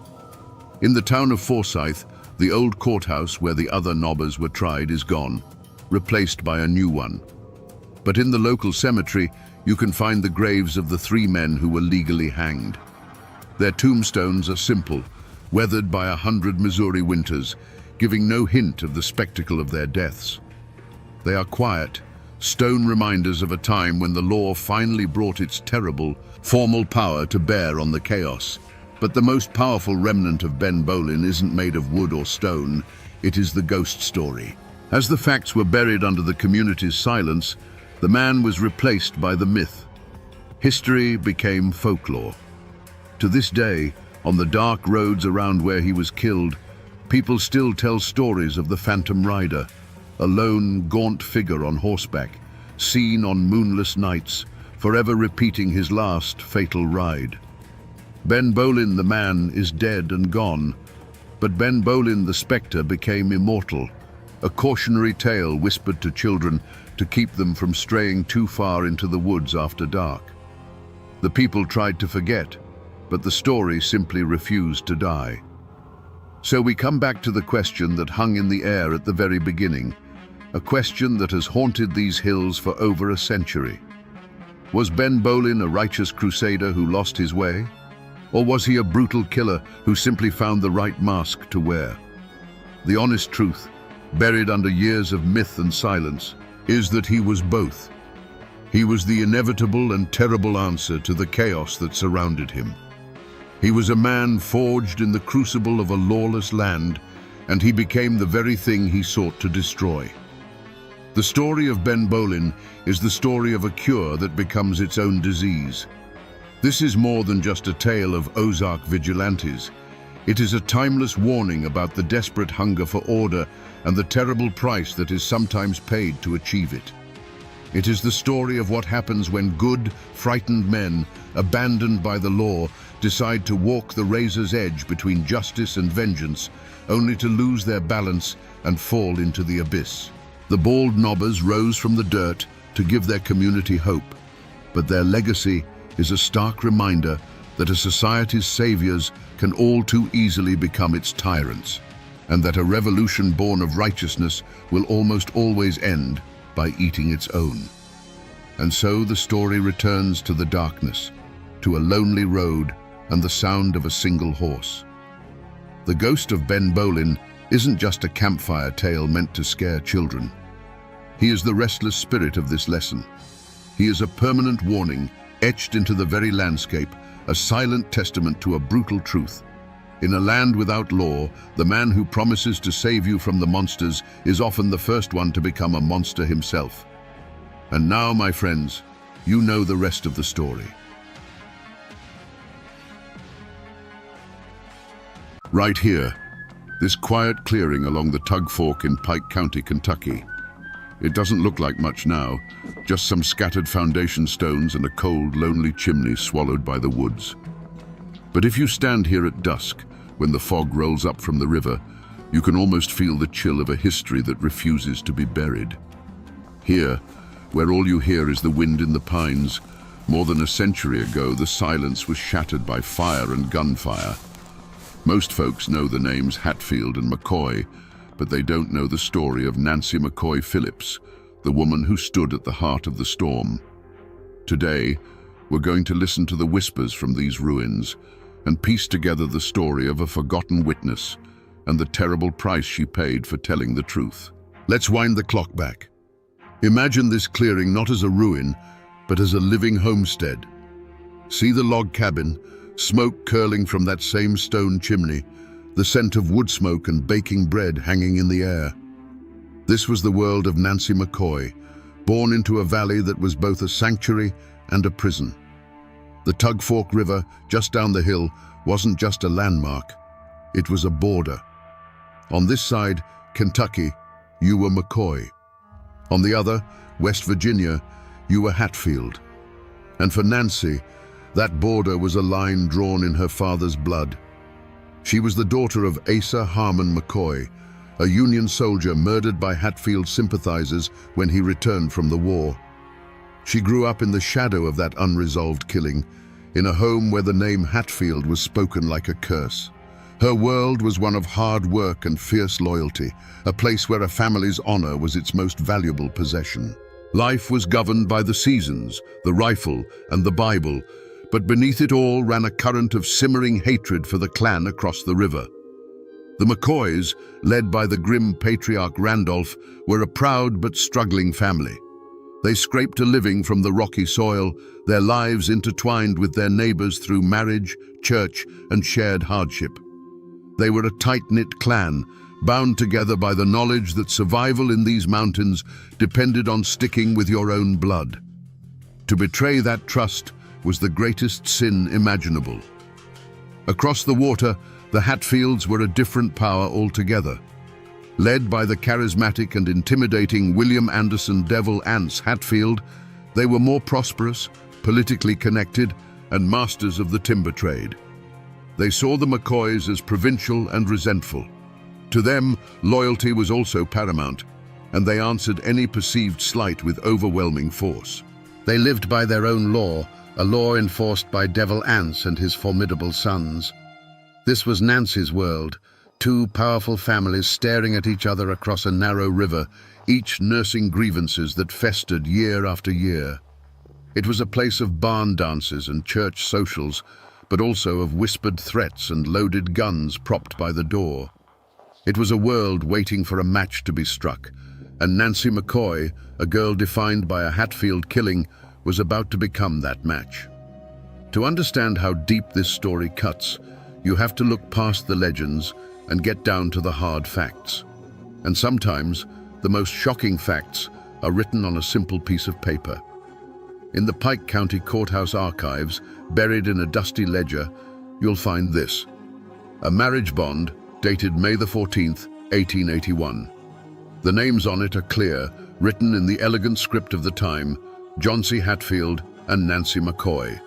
In the town of Forsyth, the old courthouse where the other nobbers were tried is gone, replaced by a new one. But in the local cemetery, you can find the graves of the 3 men who were legally hanged. Their tombstones are simple, weathered by 100 Missouri winters, giving no hint of the spectacle of their deaths. They are quiet, stone reminders of a time when the law finally brought its terrible, formal power to bear on the chaos. But the most powerful remnant of Ben Bolin isn't made of wood or stone, it is the ghost story. As the facts were buried under the community's silence, the man was replaced by the myth. History became folklore. To this day, on the dark roads around where he was killed, people still tell stories of the Phantom Rider, a lone, gaunt figure on horseback, seen on moonless nights, forever repeating his last fatal ride. Ben Bolin the man is dead and gone, but Ben Bolin the spectre became immortal, a cautionary tale whispered to children to keep them from straying too far into the woods after dark. The people tried to forget, but the story simply refused to die. So we come back to the question that hung in the air at the very beginning, a question that has haunted these hills for over a century. Was Ben Bolin a righteous crusader who lost his way? Or was he a brutal killer who simply found the right mask to wear? The honest truth, buried under years of myth and silence, is that he was both. He was the inevitable and terrible answer to the chaos that surrounded him. He was a man forged in the crucible of a lawless land, and he became the very thing he sought to destroy. The story of Ben Bowlin is the story of a cure that becomes its own disease. This is more than just a tale of Ozark vigilantes. It is a timeless warning about the desperate hunger for order and the terrible price that is sometimes paid to achieve it. It is the story of what happens when good, frightened men, abandoned by the law, decide to walk the razor's edge between justice and vengeance, only to lose their balance and fall into the abyss. The bald knobbers rose from the dirt to give their community hope, but their legacy is a stark reminder that a society's saviors can all too easily become its tyrants, and that a revolution born of righteousness will almost always end by eating its own. And so the story returns to the darkness, to a lonely road and the sound of a single horse. The ghost of Ben Bowlin isn't just a campfire tale meant to scare children. He is the restless spirit of this lesson. He is a permanent warning, etched into the very landscape, a silent testament to a brutal truth. In a land without law, the man who promises to save you from the monsters is often the first one to become a monster himself. And now, my friends, you know the rest of the story. Right here, this quiet clearing along the Tug Fork in Pike County, Kentucky. It doesn't look like much now, just some scattered foundation stones and a cold, lonely chimney swallowed by the woods. But if you stand here at dusk, when the fog rolls up from the river, you can almost feel the chill of a history that refuses to be buried. Here, where all you hear is the wind in the pines, more than a century ago, the silence was shattered by fire and gunfire. Most folks know the names Hatfield and McCoy, but they don't know the story of Nancy McCoy Phillips, the woman who stood at the heart of the storm. Today, we're going to listen to the whispers from these ruins and piece together the story of a forgotten witness and the terrible price she paid for telling the truth. Let's wind the clock back. Imagine this clearing not as a ruin, but as a living homestead. See the log cabin, smoke curling from that same stone chimney, the scent of wood smoke and baking bread hanging in the air. This was the world of Nancy McCoy, born into a valley that was both a sanctuary and a prison. The Tug Fork River, just down the hill, wasn't just a landmark, it was a border. On this side, Kentucky, you were McCoy. On the other, West Virginia, you were Hatfield. And for Nancy, that border was a line drawn in her father's blood. She was the daughter of Asa Harmon McCoy, a Union soldier murdered by Hatfield sympathizers when he returned from the war. She grew up in the shadow of that unresolved killing, in a home where the name Hatfield was spoken like a curse. Her world was one of hard work and fierce loyalty, a place where a family's honor was its most valuable possession. Life was governed by the seasons, the rifle, and the Bible, but beneath it all ran a current of simmering hatred for the clan across the river. The McCoys, led by the grim patriarch Randolph, were a proud but struggling family. They scraped a living from the rocky soil, their lives intertwined with their neighbors through marriage, church, and shared hardship. They were a tight-knit clan, bound together by the knowledge that survival in these mountains depended on sticking with your own blood. To betray that trust was the greatest sin imaginable. Across the water, the Hatfields were a different power altogether. Led by the charismatic and intimidating William Anderson Devil Anse Hatfield, they were more prosperous, politically connected, and masters of the timber trade. They saw the McCoys as provincial and resentful. To them, loyalty was also paramount, and they answered any perceived slight with overwhelming force. They lived by their own law, a law enforced by Devil Anse and his formidable sons. This was Nancy's world, two powerful families staring at each other across a narrow river, each nursing grievances that festered year after year. It was a place of barn dances and church socials, but also of whispered threats and loaded guns propped by the door. It was a world waiting for a match to be struck, and Nancy McCoy, a girl defined by a Hatfield killing, was about to become that match. To understand how deep this story cuts, you have to look past the legends and get down to the hard facts. And sometimes, the most shocking facts are written on a simple piece of paper. In the Pike County Courthouse archives, buried in a dusty ledger, you'll find this: a marriage bond dated May the 14th, 1881. The names on it are clear, written in the elegant script of the time: John C. Hatfield and Nancy McCoy.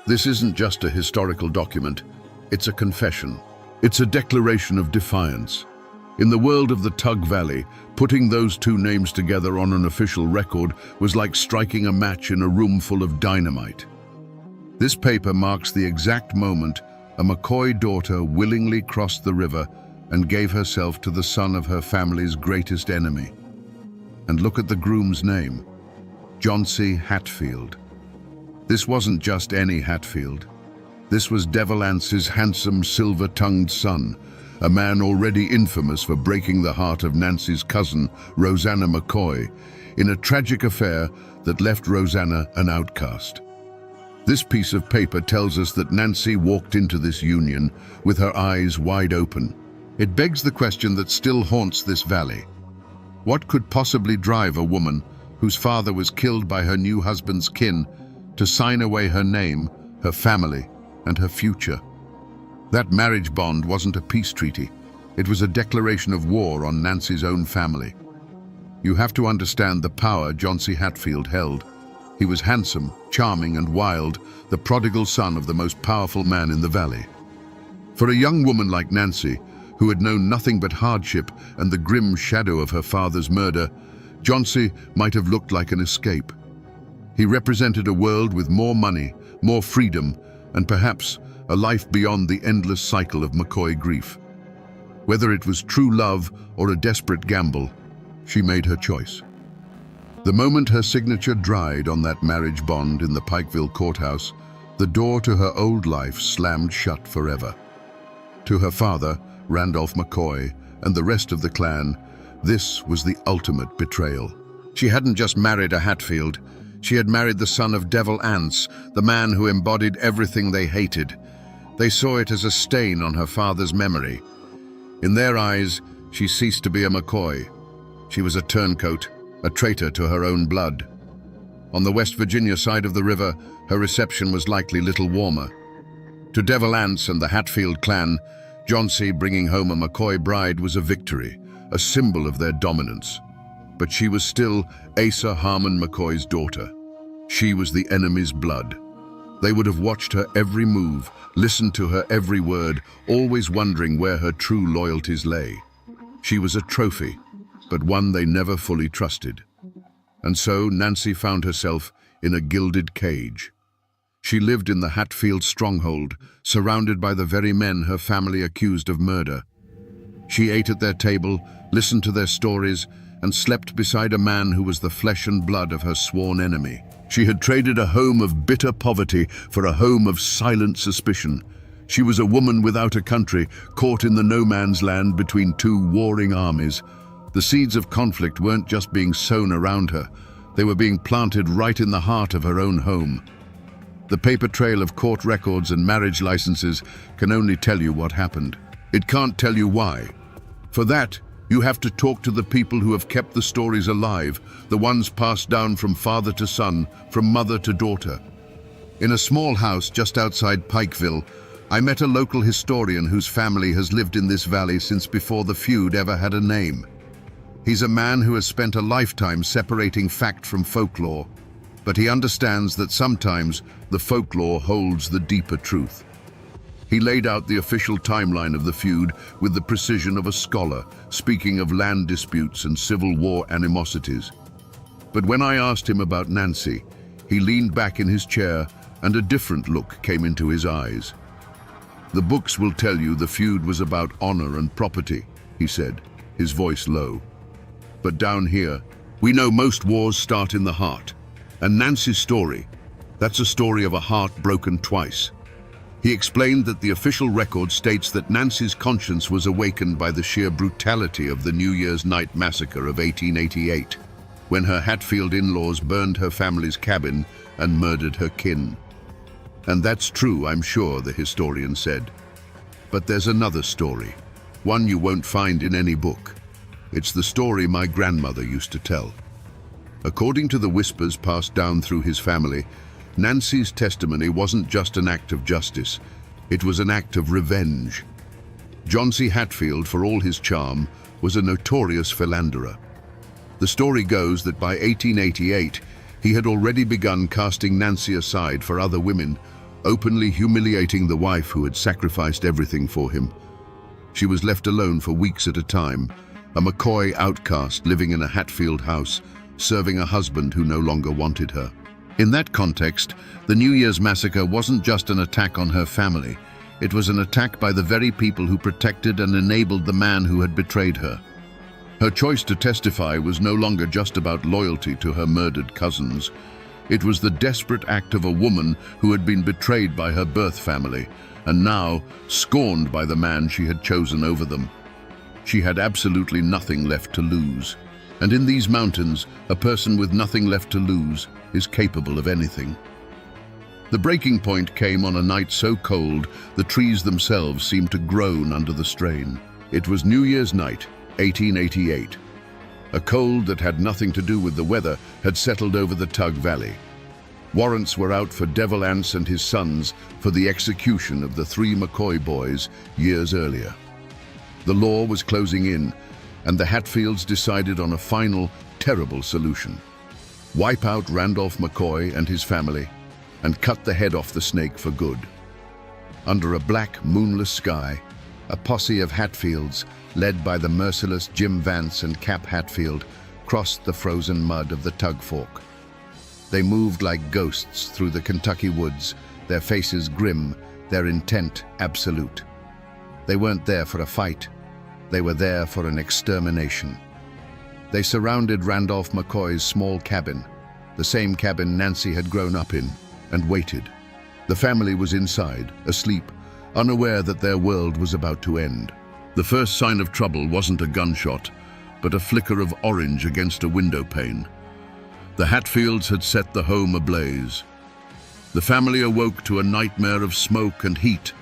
This isn't just a historical document, it's a confession. It's a declaration of defiance. In the world of the Tug Valley, putting those two names together on an official record was like striking a match in a room full of dynamite. This paper marks the exact moment a McCoy daughter willingly crossed the river and gave herself to the son of her family's greatest enemy. And look at the groom's name: John C. Hatfield. This wasn't just any Hatfield. This was Devil Ance's handsome, silver-tongued son, a man already infamous for breaking the heart of Nancy's cousin, Rosanna McCoy, in a tragic affair that left Rosanna an outcast. This piece of paper tells us that Nancy walked into this union with her eyes wide open. It begs the question that still haunts this valley. What could possibly drive a woman whose father was killed by her new husband's kin to sign away her name, her family, and her future? That marriage bond wasn't a peace treaty. It was a declaration of war on Nancy's own family. You have to understand the power John C. Hatfield held. He was handsome, charming, and wild, the prodigal son of the most powerful man in the valley. For a young woman like Nancy, who had known nothing but hardship and the grim shadow of her father's murder, John C. might have looked like an escape. He represented a world with more money, more freedom, and perhaps a life beyond the endless cycle of McCoy grief. Whether it was true love or a desperate gamble, she made her choice. The moment her signature dried on that marriage bond in the Pikeville courthouse, the door to her old life slammed shut forever. To her father, Randolph McCoy, and the rest of the clan, this was the ultimate betrayal. She hadn't just married a Hatfield. She had married the son of Devil Ance, the man who embodied everything they hated. They saw it as a stain on her father's memory. In their eyes, she ceased to be a McCoy. She was a turncoat, a traitor to her own blood. On the West Virginia side of the river, her reception was likely little warmer. To Devil Ance and the Hatfield clan, John C. bringing home a McCoy bride was a victory, a symbol of their dominance. But she was still Asa Harmon McCoy's daughter. She was the enemy's blood. They would have watched her every move, listened to her every word, always wondering where her true loyalties lay. She was a trophy, but one they never fully trusted. And so Nancy found herself in a gilded cage. She lived in the Hatfield stronghold, surrounded by the very men her family accused of murder. She ate at their table, listened to their stories, and slept beside a man who was the flesh and blood of her sworn enemy. She had traded a home of bitter poverty for a home of silent suspicion. She was a woman without a country, caught in the no-man's land between two warring armies. The seeds of conflict weren't just being sown around her, they were being planted right in the heart of her own home. The paper trail of court records and marriage licenses can only tell you what happened. It can't tell you why. For that, you have to talk to the people who have kept the stories alive, the ones passed down from father to son, from mother to daughter. In a small house just outside Pikeville, I met a local historian whose family has lived in this valley since before the feud ever had a name. He's a man who has spent a lifetime separating fact from folklore, but he understands that sometimes the folklore holds the deeper truth. He laid out the official timeline of the feud with the precision of a scholar, speaking of land disputes and Civil War animosities. But when I asked him about Nancy, he leaned back in his chair and a different look came into his eyes. "The books will tell you the feud was about honor and property," he said, his voice low. "But down here, we know most wars start in the heart. And Nancy's story, that's a story of a heart broken twice." He explained that the official record states that Nancy's conscience was awakened by the sheer brutality of the New Year's night massacre of 1888, when her Hatfield in-laws burned her family's cabin and murdered her kin. And that's true, I'm sure, the historian said. But there's another story, one you won't find in any book. It's the story my grandmother used to tell. According to the whispers passed down through his family, Nancy's testimony wasn't just an act of justice, it was an act of revenge. John C. Hatfield, for all his charm, was a notorious philanderer. The story goes that by 1888, he had already begun casting Nancy aside for other women, openly humiliating the wife who had sacrificed everything for him. She was left alone for weeks at a time, a McCoy outcast living in a Hatfield house, serving a husband who no longer wanted her. In that context, the New Year's massacre wasn't just an attack on her family. It was an attack by the very people who protected and enabled the man who had betrayed her. Her choice to testify was no longer just about loyalty to her murdered cousins. It was the desperate act of a woman who had been betrayed by her birth family, and now scorned by the man she had chosen over them. She had absolutely nothing left to lose. And in these mountains, a person with nothing left to lose is capable of anything. The breaking point came on a night so cold, the trees themselves seemed to groan under the strain. It was New Year's night, 1888. A cold that had nothing to do with the weather had settled over the Tug Valley. Warrants were out for Devil Anse and his sons for the execution of the 3 McCoy boys years earlier. The law was closing in, and the Hatfields decided on a final, terrible solution. Wipe out Randolph McCoy and his family, and cut the head off the snake for good. Under a black, moonless sky, a posse of Hatfields, led by the merciless Jim Vance and Cap Hatfield, crossed the frozen mud of the Tug Fork. They moved like ghosts through the Kentucky woods, their faces grim, their intent absolute. They weren't there for a fight. They were there for an extermination. They surrounded Randolph McCoy's small cabin, the same cabin Nancy had grown up in, and waited. The family was inside, asleep, unaware that their world was about to end. The first sign of trouble wasn't a gunshot, but a flicker of orange against a window pane. The Hatfields had set the home ablaze. The family awoke to a nightmare of smoke and heat,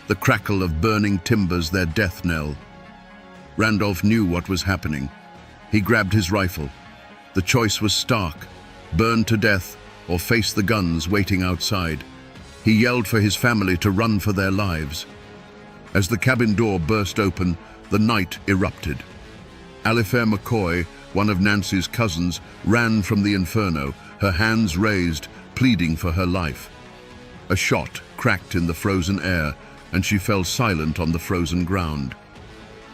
the crackle of burning timbers their death knell. Randolph knew what was happening. He grabbed his rifle. The choice was stark: burn to death or face the guns waiting outside. He yelled for his family to run for their lives. As the cabin door burst open, the night erupted. Alifair McCoy, one of Nancy's cousins, ran from the inferno, her hands raised, pleading for her life. A shot cracked in the frozen air, and she fell silent on the frozen ground.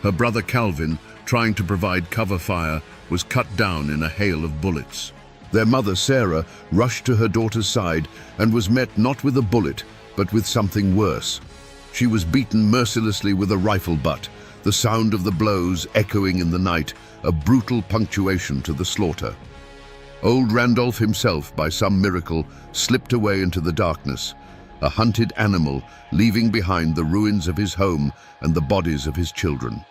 Her brother Calvin, trying to provide cover fire, was cut down in a hail of bullets. Their mother, Sarah, rushed to her daughter's side and was met not with a bullet, but with something worse. She was beaten mercilessly with a rifle butt, the sound of the blows echoing in the night, a brutal punctuation to the slaughter. Old Randolph himself, by some miracle, slipped away into the darkness, a hunted animal, leaving behind the ruins of his home and the bodies of his children.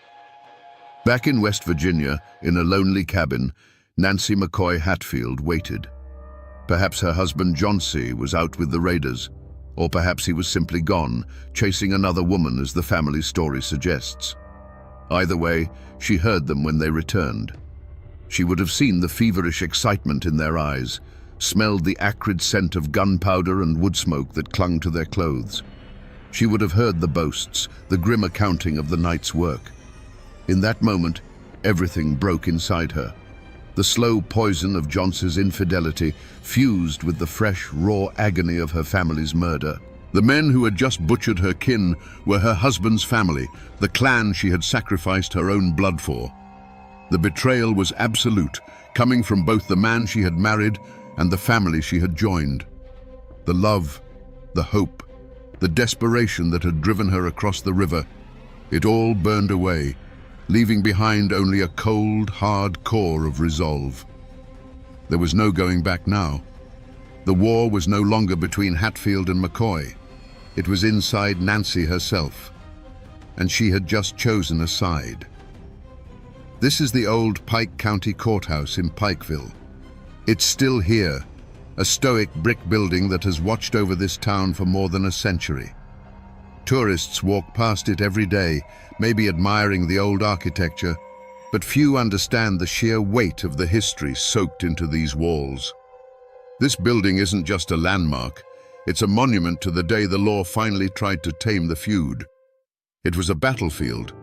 Back in West Virginia, in a lonely cabin, Nancy McCoy Hatfield waited. Perhaps her husband John C. was out with the raiders, or perhaps he was simply gone, chasing another woman, as the family story suggests. Either way, she heard them when they returned. She would have seen the feverish excitement in their eyes, smelled the acrid scent of gunpowder and wood smoke that clung to their clothes. She would have heard the boasts, the grim accounting of the night's work. In that moment, everything broke inside her. The slow poison of Johnson's infidelity fused with the fresh, raw agony of her family's murder. The men who had just butchered her kin were her husband's family, the clan she had sacrificed her own blood for. The betrayal was absolute, coming from both the man she had married and the family she had joined. The love, the hope, the desperation that had driven her across the river, it all burned away, leaving behind only a cold, hard core of resolve. There was no going back now. The war was no longer between Hatfield and McCoy. It was inside Nancy herself, and she had just chosen a side. This is the old Pike County Courthouse in Pikeville. It's still here, a stoic brick building that has watched over this town for more than a century. Tourists walk past it every day, maybe admiring the old architecture, but few understand the sheer weight of the history soaked into these walls. This building isn't just a landmark, it's a monument to the day the law finally tried to tame the feud. It was a battlefield,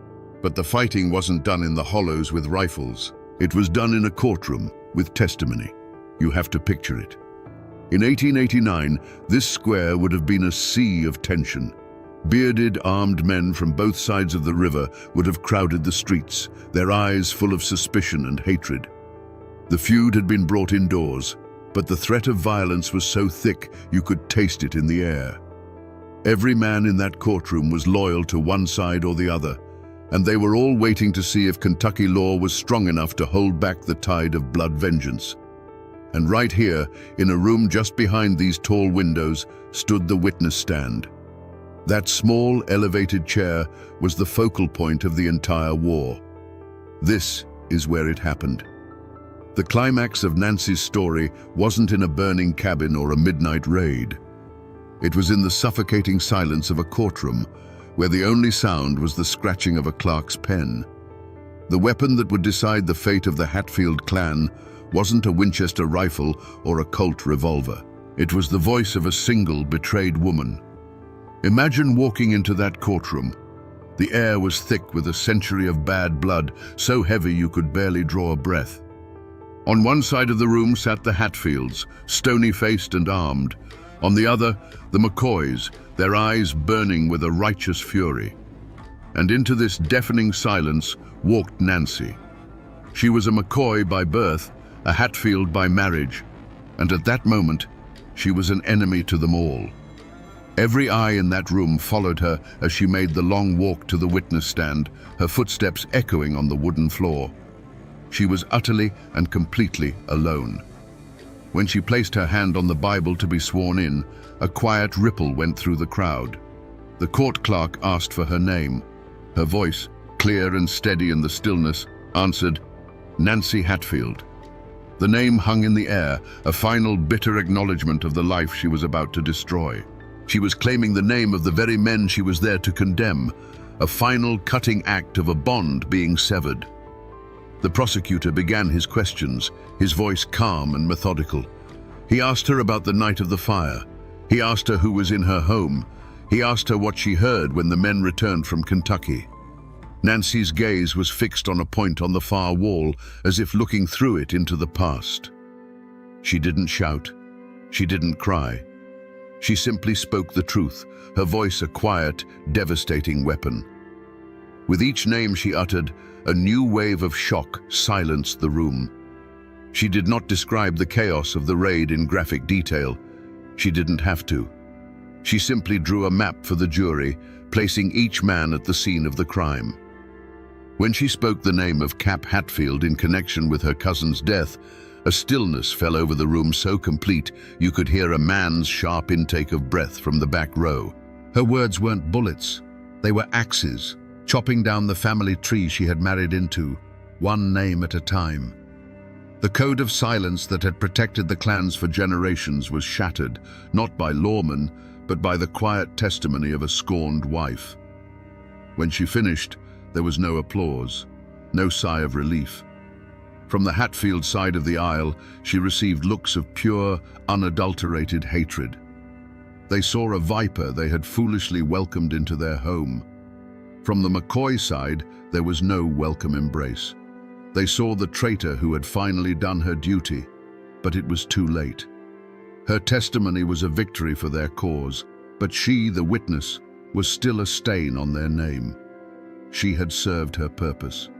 but the fighting wasn't done in the hollows with rifles. It was done in a courtroom with testimony. You have to picture it. In 1889, this square would have been a sea of tension. Bearded, armed men from both sides of the river would have crowded the streets, their eyes full of suspicion and hatred. The feud had been brought indoors, but the threat of violence was so thick you could taste it in the air. Every man in that courtroom was loyal to one side or the other, and they were all waiting to see if Kentucky law was strong enough to hold back the tide of blood vengeance. And right here, in a room just behind these tall windows, stood the witness stand. That small, elevated chair was the focal point of the entire war. This is where it happened. The climax of Nancy's story wasn't in a burning cabin or a midnight raid. It was in the suffocating silence of a courtroom, where the only sound was the scratching of a clerk's pen. The weapon that would decide the fate of the Hatfield clan wasn't a Winchester rifle or a Colt revolver. It was the voice of a single betrayed woman. Imagine walking into that courtroom. The air was thick with a century of bad blood, so heavy you could barely draw a breath. On one side of the room sat the Hatfields, stony-faced and armed. On the other, the McCoys, their eyes burning with a righteous fury. And into this deafening silence walked Nancy. She was a McCoy by birth, a Hatfield by marriage, and at that moment, she was an enemy to them all. Every eye in that room followed her as she made the long walk to the witness stand, her footsteps echoing on the wooden floor. She was utterly and completely alone. When she placed her hand on the Bible to be sworn in, a quiet ripple went through the crowd. The court clerk asked for her name. Her voice, clear and steady in the stillness, answered, "Nancy Hatfield." The name hung in the air, a final bitter acknowledgement of the life she was about to destroy. She was claiming the name of the very men she was there to condemn, a final cutting act of a bond being severed. The prosecutor began his questions, his voice calm and methodical. He asked her about the night of the fire. He asked her who was in her home. He asked her what she heard when the men returned from Kentucky. Nancy's gaze was fixed on a point on the far wall, as if looking through it into the past. She didn't shout. She didn't cry. She simply spoke the truth, her voice a quiet, devastating weapon. With each name she uttered, a new wave of shock silenced the room. She did not describe the chaos of the raid in graphic detail. She didn't have to. She simply drew a map for the jury, placing each man at the scene of the crime. When she spoke the name of Cap Hatfield in connection with her cousin's death, a stillness fell over the room so complete you could hear a man's sharp intake of breath from the back row. Her words weren't bullets, they were axes, chopping down the family tree she had married into, one name at a time. The code of silence that had protected the clans for generations was shattered, not by lawmen, but by the quiet testimony of a scorned wife. When she finished, there was no applause, no sigh of relief. From the Hatfield side of the aisle, she received looks of pure, unadulterated hatred. They saw a viper they had foolishly welcomed into their home. From the McCoy side, there was no welcome embrace. They saw the traitor who had finally done her duty, but it was too late. Her testimony was a victory for their cause, but she, the witness, was still a stain on their name. She had served her purpose.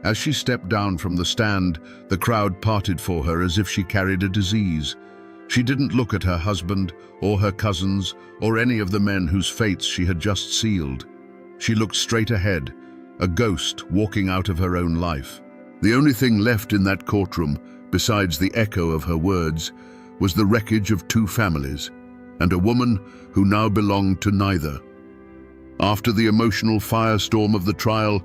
As she stepped down from the stand, the crowd parted for her as if she carried a disease. She didn't look at her husband, or her cousins, or any of the men whose fates she had just sealed. She looked straight ahead, a ghost walking out of her own life. The only thing left in that courtroom, besides the echo of her words, was the wreckage of two families, and a woman who now belonged to neither. After the emotional firestorm of the trial,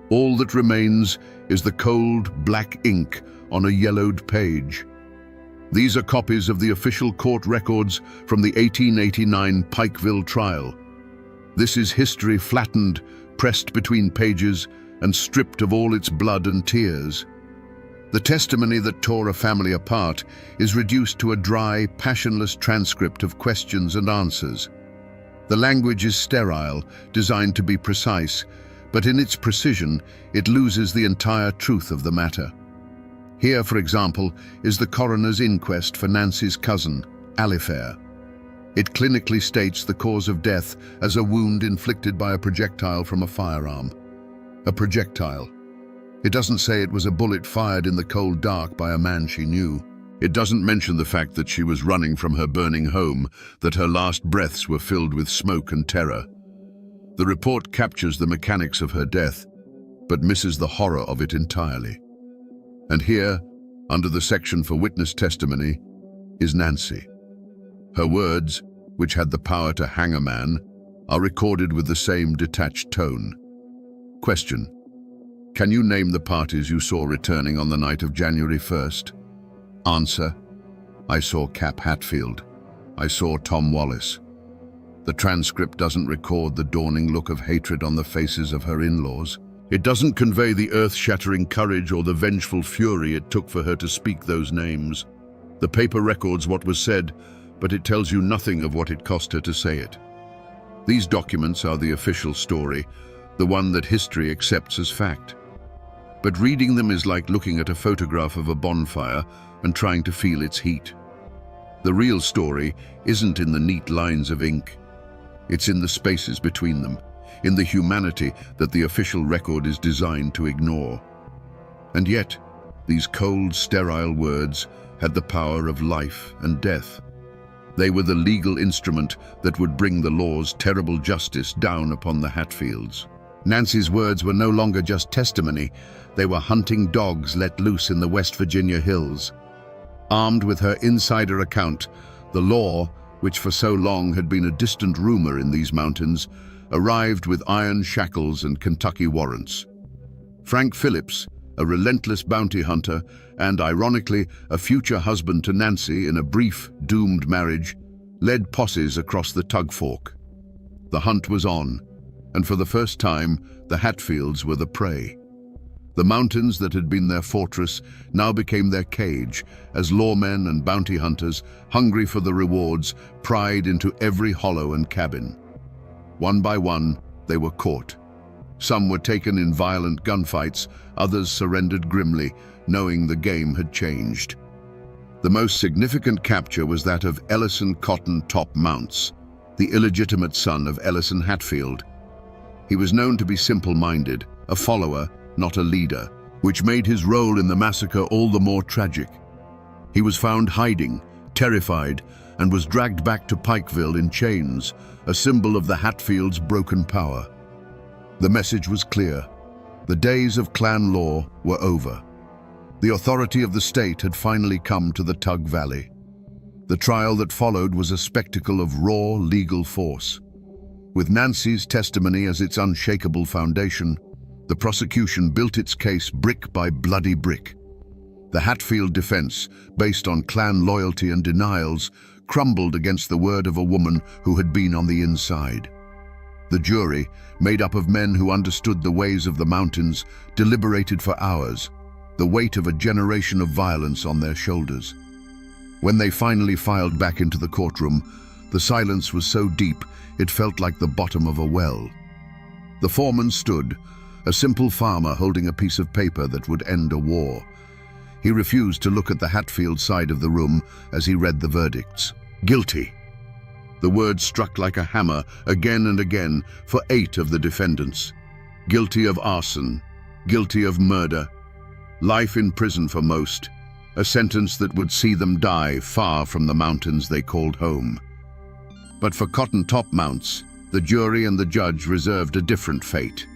all that remains is the cold, black ink on a yellowed page. These are copies of the official court records from the 1889 Pikeville trial. This is history flattened, pressed between pages, and stripped of all its blood and tears. The testimony that tore a family apart is reduced to a dry, passionless transcript of questions and answers. The language is sterile, designed to be precise, but in its precision, it loses the entire truth of the matter. Here, for example, is the coroner's inquest for Nancy's cousin, Alifair. It clinically states the cause of death as a wound inflicted by a projectile from a firearm. A projectile. It doesn't say it was a bullet fired in the cold dark by a man she knew. It doesn't mention the fact that she was running from her burning home, that her last breaths were filled with smoke and terror. The report captures the mechanics of her death, but misses the horror of it entirely. And here, under the section for witness testimony, is Nancy. Her words, which had the power to hang a man, are recorded with the same detached tone. Question: can you name the parties you saw returning on the night of January 1st? Answer: I saw Cap Hatfield. I saw Tom Wallace. The transcript doesn't record the dawning look of hatred on the faces of her in-laws. It doesn't convey the earth-shattering courage or the vengeful fury it took for her to speak those names. The paper records what was said, but it tells you nothing of what it cost her to say it. These documents are the official story, the one that history accepts as fact. But reading them is like looking at a photograph of a bonfire and trying to feel its heat. The real story isn't in the neat lines of ink. It's in the spaces between them, in the humanity that the official record is designed to ignore. And yet, these cold, sterile words had the power of life and death. They were the legal instrument that would bring the law's terrible justice down upon the Hatfields. Nancy's words were no longer just testimony, they were hunting dogs let loose in the West Virginia hills. Armed with her insider account, the law, which for so long had been a distant rumor in these mountains, arrived with iron shackles and Kentucky warrants. Frank Phillips, a relentless bounty hunter and, ironically, a future husband to Nancy in a brief, doomed marriage, led posses across the Tug Fork. The hunt was on, and for the first time, the Hatfields were the prey. The mountains that had been their fortress now became their cage, as lawmen and bounty hunters, hungry for the rewards, pried into every hollow and cabin. One by one, they were caught. Some were taken in violent gunfights, others surrendered grimly, knowing the game had changed. The most significant capture was that of Ellison Cotton Top Mounts, the illegitimate son of Ellison Hatfield. He was known to be simple-minded, a follower, not a leader, which made his role in the massacre all the more tragic. He was found hiding, terrified, and was dragged back to Pikeville in chains, a symbol of the Hatfields' broken power. The message was clear. The days of clan law were over. The authority of the state had finally come to the Tug Valley. The trial that followed was a spectacle of raw legal force. With Nancy's testimony as its unshakable foundation, the prosecution built its case brick by bloody brick. The Hatfield defense, based on clan loyalty and denials, crumbled against the word of a woman who had been on the inside. The jury, made up of men who understood the ways of the mountains, deliberated for hours, the weight of a generation of violence on their shoulders. When they finally filed back into the courtroom, the silence was so deep it felt like the bottom of a well. The foreman stood, a simple farmer holding a piece of paper that would end a war. He refused to look at the Hatfield side of the room as he read the verdicts. Guilty. The word struck like a hammer again and again for 8 of the defendants. Guilty of arson, guilty of murder, life in prison for most, a sentence that would see them die far from the mountains they called home. But for Cotton Top Mounts, the jury and the judge reserved a different fate.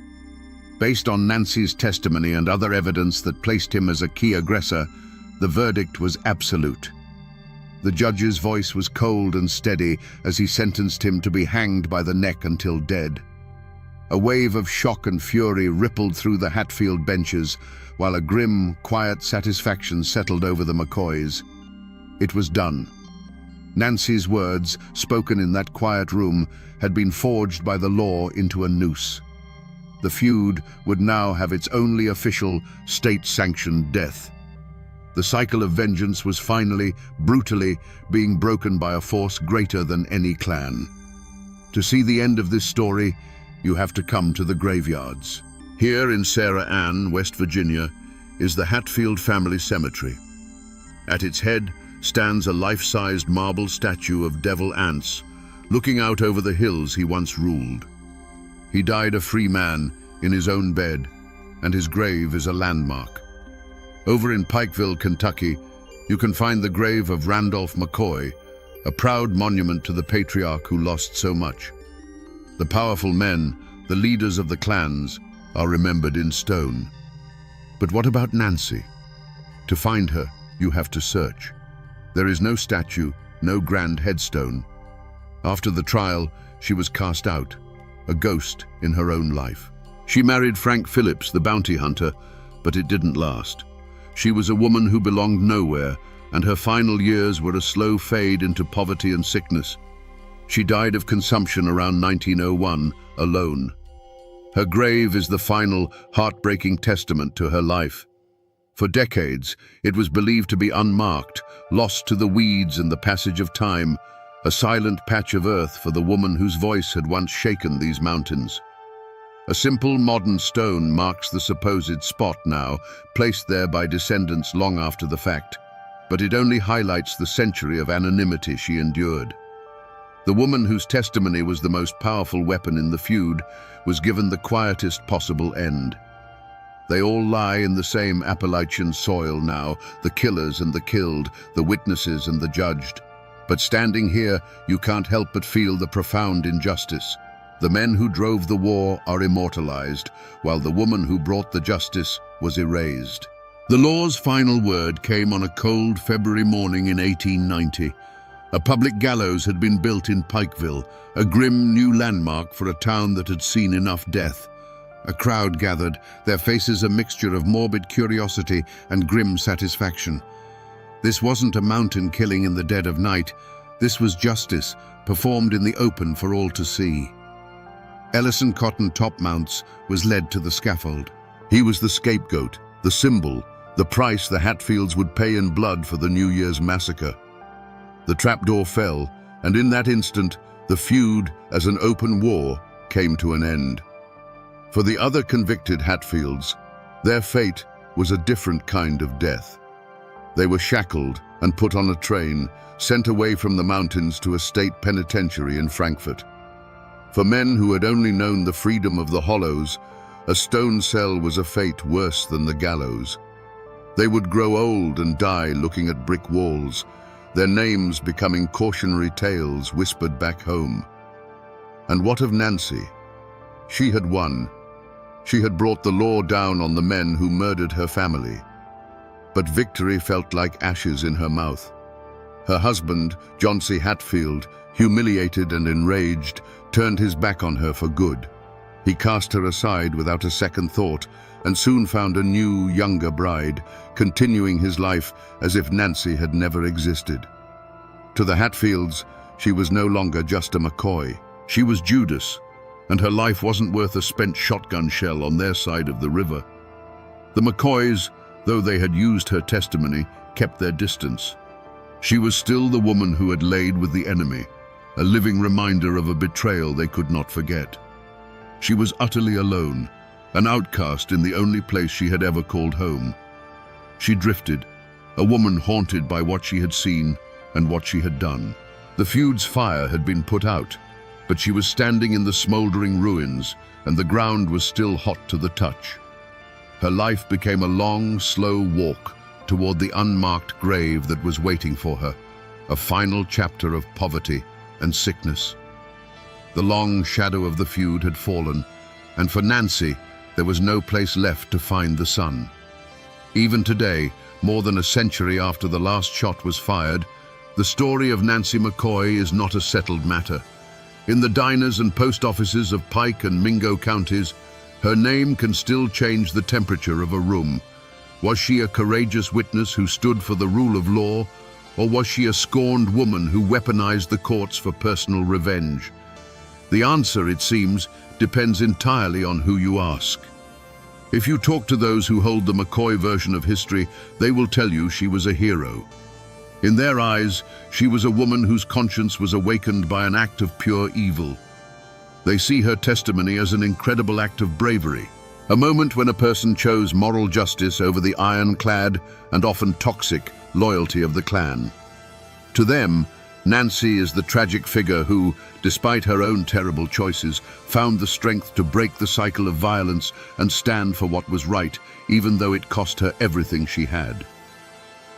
Based on Nancy's testimony and other evidence that placed him as a key aggressor, the verdict was absolute. The judge's voice was cold and steady as he sentenced him to be hanged by the neck until dead. A wave of shock and fury rippled through the Hatfield benches, while a grim, quiet satisfaction settled over the McCoys. It was done. Nancy's words, spoken in that quiet room, had been forged by the law into a noose. The feud would now have its only official, state-sanctioned death. The cycle of vengeance was finally, brutally, being broken by a force greater than any clan. To see the end of this story, you have to come to the graveyards. Here in Sarah Ann, West Virginia, is the Hatfield family cemetery. At its head stands a life-sized marble statue of Devil Anse, looking out over the hills he once ruled. He died a free man in his own bed, and his grave is a landmark. Over in Pikeville, Kentucky, you can find the grave of Randolph McCoy, a proud monument to the patriarch who lost so much. The powerful men, the leaders of the clans, are remembered in stone. But what about Nancy? To find her, you have to search. There is no statue, no grand headstone. After the trial, she was cast out, a ghost in her own life. She married Frank Phillips, the bounty hunter, but it didn't last. She was a woman who belonged nowhere, and her final years were a slow fade into poverty and sickness. She died of consumption around 1901, alone. Her grave is the final, heartbreaking testament to her life. For decades, it was believed to be unmarked, lost to the weeds and the passage of time, a silent patch of earth for the woman whose voice had once shaken these mountains. A simple modern stone marks the supposed spot now, placed there by descendants long after the fact, but it only highlights the century of anonymity she endured. The woman whose testimony was the most powerful weapon in the feud was given the quietest possible end. They all lie in the same Appalachian soil now, the killers and the killed, the witnesses and the judged. But standing here, you can't help but feel the profound injustice. The men who drove the war are immortalized, while the woman who brought the justice was erased. The law's final word came on a cold February morning in 1890. A public gallows had been built in Pikeville, a grim new landmark for a town that had seen enough death. A crowd gathered, their faces a mixture of morbid curiosity and grim satisfaction. This wasn't a mountain killing in the dead of night. This was justice, performed in the open for all to see. Ellison Cotton Topmounts was led to the scaffold. He was the scapegoat, the symbol, the price the Hatfields would pay in blood for the New Year's massacre. The trapdoor fell, and in that instant, the feud, as an open war, came to an end. For the other convicted Hatfields, their fate was a different kind of death. They were shackled and put on a train, sent away from the mountains to a state penitentiary in Frankfort. For men who had only known the freedom of the hollows, a stone cell was a fate worse than the gallows. They would grow old and die looking at brick walls, their names becoming cautionary tales whispered back home. And what of Nancy? She had won. She had brought the law down on the men who murdered her family. But victory felt like ashes in her mouth. Her husband, John C. Hatfield, humiliated and enraged, turned his back on her for good. He cast her aside without a second thought and soon found a new, younger bride, continuing his life as if Nancy had never existed. To the Hatfields, she was no longer just a McCoy. She was Judas, and her life wasn't worth a spent shotgun shell on their side of the river. The McCoys, though they had used her testimony, kept their distance. She was still the woman who had laid with the enemy, a living reminder of a betrayal they could not forget. She was utterly alone, an outcast in the only place she had ever called home. She drifted, a woman haunted by what she had seen and what she had done. The feud's fire had been put out, but she was standing in the smoldering ruins, and the ground was still hot to the touch. Her life became a long, slow walk toward the unmarked grave that was waiting for her, a final chapter of poverty and sickness. The long shadow of the feud had fallen, and for Nancy, there was no place left to find the sun. Even today, more than a century after the last shot was fired, The story of Nancy McCoy is not a settled matter. In the diners and post offices of Pike and Mingo counties, her name can still change the temperature of a room. Was she a courageous witness who stood for the rule of law, or was she a scorned woman who weaponized the courts for personal revenge? The answer, it seems, depends entirely on who you ask. If you talk to those who hold the McCoy version of history, they will tell you she was a hero. In their eyes, she was a woman whose conscience was awakened by an act of pure evil. They see her testimony as an incredible act of bravery, a moment when a person chose moral justice over the ironclad and often toxic loyalty of the clan. To them, Nancy is the tragic figure who, despite her own terrible choices, found the strength to break the cycle of violence and stand for what was right, even though it cost her everything she had.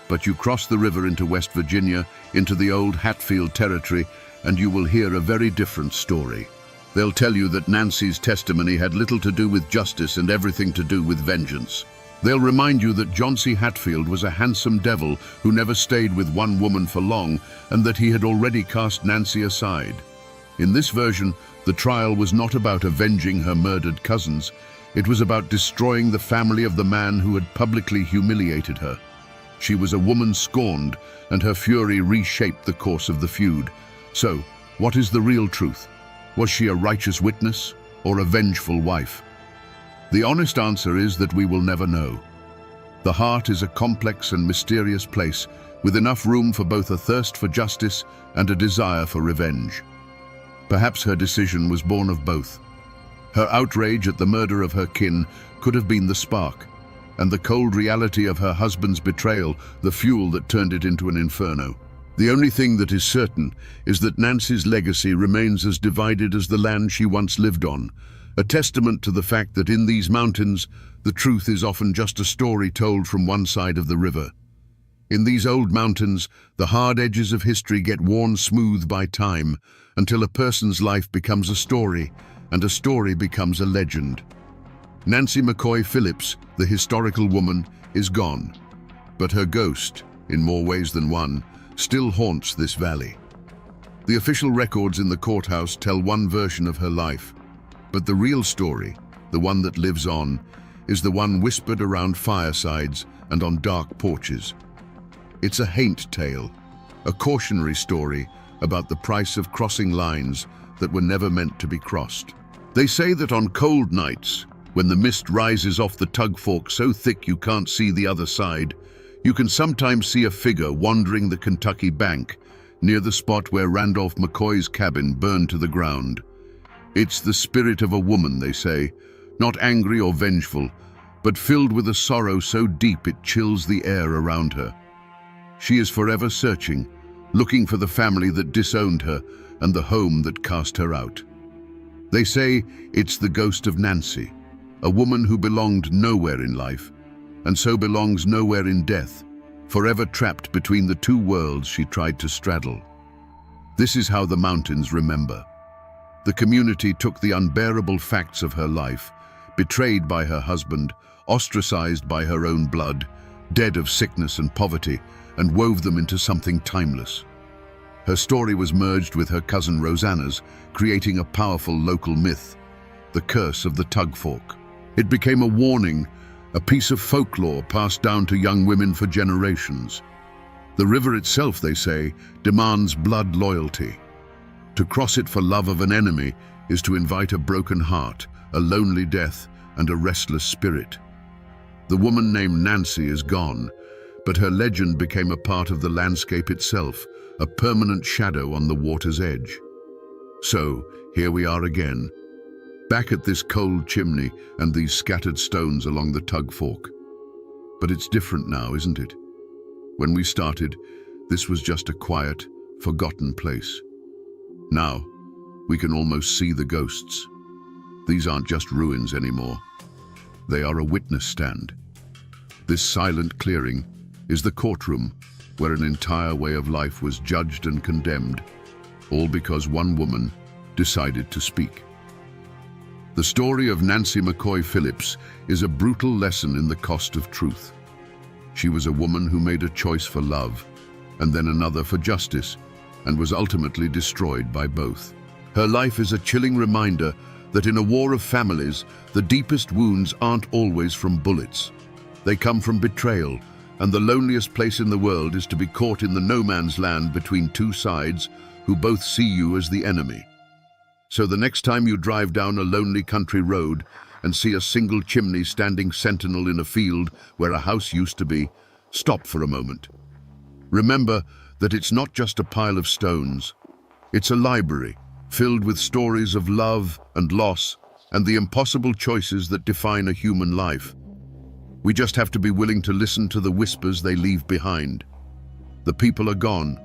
But you cross the river into West Virginia, into the old Hatfield territory, and you will hear a very different story. They'll tell you that Nancy's testimony had little to do with justice and everything to do with vengeance. They'll remind you that John C. Hatfield was a handsome devil who never stayed with one woman for long, and that he had already cast Nancy aside. In this version, the trial was not about avenging her murdered cousins. It was about destroying the family of the man who had publicly humiliated her. She was a woman scorned, and her fury reshaped the course of the feud. So, what is the real truth? Was she a righteous witness or a vengeful wife? The honest answer is that we will never know. The heart is a complex and mysterious place, with enough room for both a thirst for justice and a desire for revenge. Perhaps her decision was born of both. Her outrage at the murder of her kin could have been the spark, and the cold reality of her husband's betrayal the fuel that turned it into an inferno. The only thing that is certain is that Nancy's legacy remains as divided as the land she once lived on, a testament to the fact that in these mountains, the truth is often just a story told from one side of the river. In these old mountains, the hard edges of history get worn smooth by time until a person's life becomes a story, and a story becomes a legend. Nancy McCoy Phillips, the historical woman, is gone, but her ghost, in more ways than one, still haunts this valley. The official records in the courthouse tell one version of her life, but the real story, the one that lives on, is the one whispered around firesides and on dark porches. It's a haint tale, a cautionary story about the price of crossing lines that were never meant to be crossed. They say that on cold nights, when the mist rises off the tug fork so thick you can't see the other side, you can sometimes see a figure wandering the Kentucky bank, near the spot where Randolph McCoy's cabin burned to the ground. It's the spirit of a woman, they say, not angry or vengeful, but filled with a sorrow so deep it chills the air around her. She is forever searching, looking for the family that disowned her and the home that cast her out. They say it's the ghost of Nancy, a woman who belonged nowhere in life, and so belongs nowhere in death, forever trapped between the two worlds she tried to straddle. This is how the mountains remember. The community took the unbearable facts of her life, betrayed by her husband, ostracized by her own blood, dead of sickness and poverty, and wove them into something timeless. Her story was merged with her cousin Rosanna's, creating a powerful local myth, the curse of the tug fork. It became a warning, a piece of folklore passed down to young women for generations. The river itself, they say, demands blood loyalty. To cross it for love of an enemy is to invite a broken heart, a lonely death, and a restless spirit. The woman named Nancy is gone, but her legend became a part of the landscape itself, a permanent shadow on the water's edge. So, here we are again, back at this cold chimney and these scattered stones along the tug fork. But it's different now, isn't it? When we started, this was just a quiet, forgotten place. Now, we can almost see the ghosts. These aren't just ruins anymore. They are a witness stand. This silent clearing is the courtroom where an entire way of life was judged and condemned, all because one woman decided to speak. The story of Nancy McCoy Phillips is a brutal lesson in the cost of truth. She was a woman who made a choice for love, and then another for justice, and was ultimately destroyed by both. Her life is a chilling reminder that in a war of families, the deepest wounds aren't always from bullets. They come from betrayal, and the loneliest place in the world is to be caught in the no man's land between two sides who both see you as the enemy. So the next time you drive down a lonely country road and see a single chimney standing sentinel in a field where a house used to be, stop for a moment. Remember that it's not just a pile of stones. It's a library filled with stories of love and loss and the impossible choices that define a human life. We just have to be willing to listen to the whispers they leave behind. The people are gone.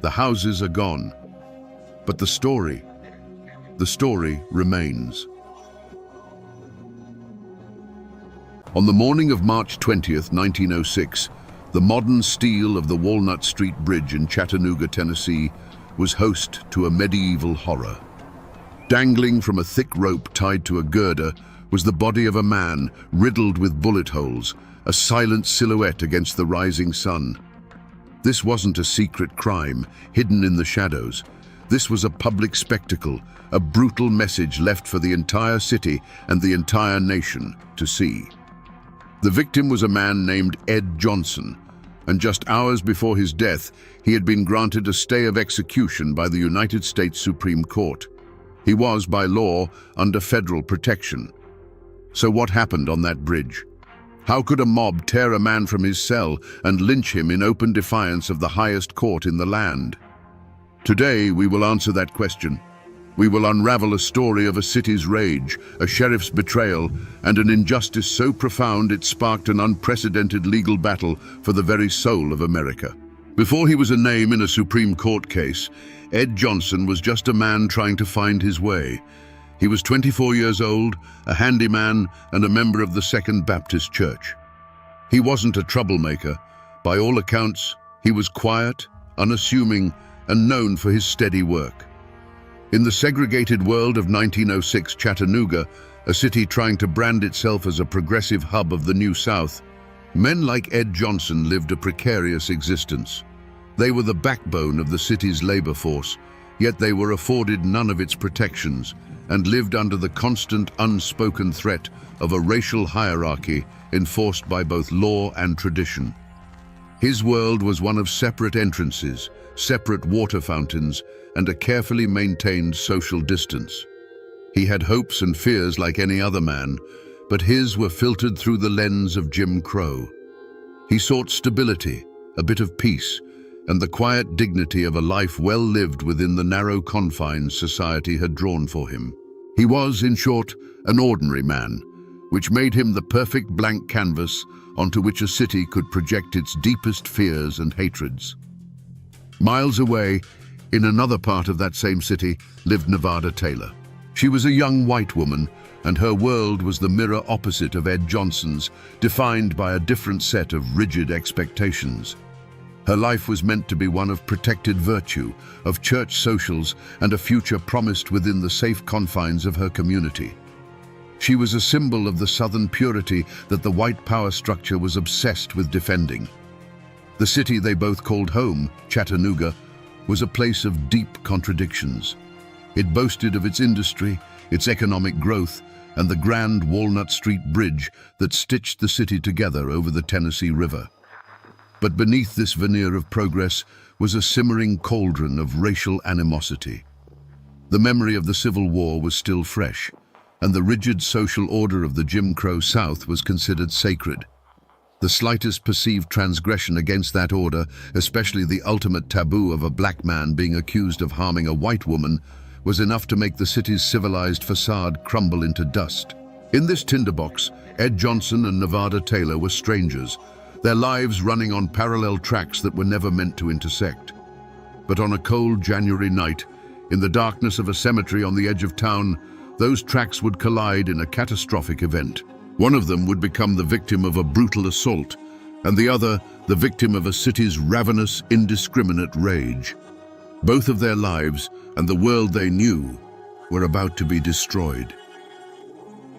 The houses are gone. But the story remains. On the morning of March 20th, 1906, the modern steel of the Walnut Street Bridge in Chattanooga, Tennessee, was host to a medieval horror. Dangling from a thick rope tied to a girder was the body of a man riddled with bullet holes, a silent silhouette against the rising sun. This wasn't a secret crime, hidden in the shadows. This was a public spectacle, a brutal message left for the entire city and the entire nation to see. The victim was a man named Ed Johnson, and just hours before his death, he had been granted a stay of execution by the United States Supreme Court. He was, by law, under federal protection. So what happened on that bridge? How could a mob tear a man from his cell and lynch him in open defiance of the highest court in the land? Today, we will answer that question. We will unravel a story of a city's rage, a sheriff's betrayal, and an injustice so profound it sparked an unprecedented legal battle for the very soul of America. Before he was a name in a Supreme Court case, Ed Johnson was just a man trying to find his way. He was 24 years old, a handyman, and a member of the Second Baptist Church. He wasn't a troublemaker. By all accounts, he was quiet, unassuming, and known for his steady work. In the segregated world of 1906 Chattanooga, a city trying to brand itself as a progressive hub of the New South, men like Ed Johnson lived a precarious existence. They were the backbone of the city's labor force, yet they were afforded none of its protections and lived under the constant unspoken threat of a racial hierarchy enforced by both law and tradition. His world was one of separate entrances, separate water fountains, and a carefully maintained social distance. He had hopes and fears like any other man, but his were filtered through the lens of Jim Crow. He sought stability, a bit of peace, and the quiet dignity of a life well lived within the narrow confines society had drawn for him. He was, in short, an ordinary man, which made him the perfect blank canvas onto which a city could project its deepest fears and hatreds. Miles away, in another part of that same city, lived Nevada Taylor. She was a young white woman, and her world was the mirror opposite of Ed Johnson's, defined by a different set of rigid expectations. Her life was meant to be one of protected virtue, of church socials, and a future promised within the safe confines of her community. She was a symbol of the Southern purity that the white power structure was obsessed with defending. The city they both called home, Chattanooga, was a place of deep contradictions. It boasted of its industry, its economic growth, and the grand Walnut Street Bridge that stitched the city together over the Tennessee River. But beneath this veneer of progress was a simmering cauldron of racial animosity. The memory of the Civil War was still fresh, and the rigid social order of the Jim Crow South was considered sacred. The slightest perceived transgression against that order, especially the ultimate taboo of a black man being accused of harming a white woman, was enough to make the city's civilized facade crumble into dust. In this tinderbox, Ed Johnson and Nevada Taylor were strangers, their lives running on parallel tracks that were never meant to intersect. But on a cold January night, in the darkness of a cemetery on the edge of town, those tracks would collide in a catastrophic event. One of them would become the victim of a brutal assault, and the other the victim of a city's ravenous, indiscriminate rage. Both of their lives and the world they knew were about to be destroyed.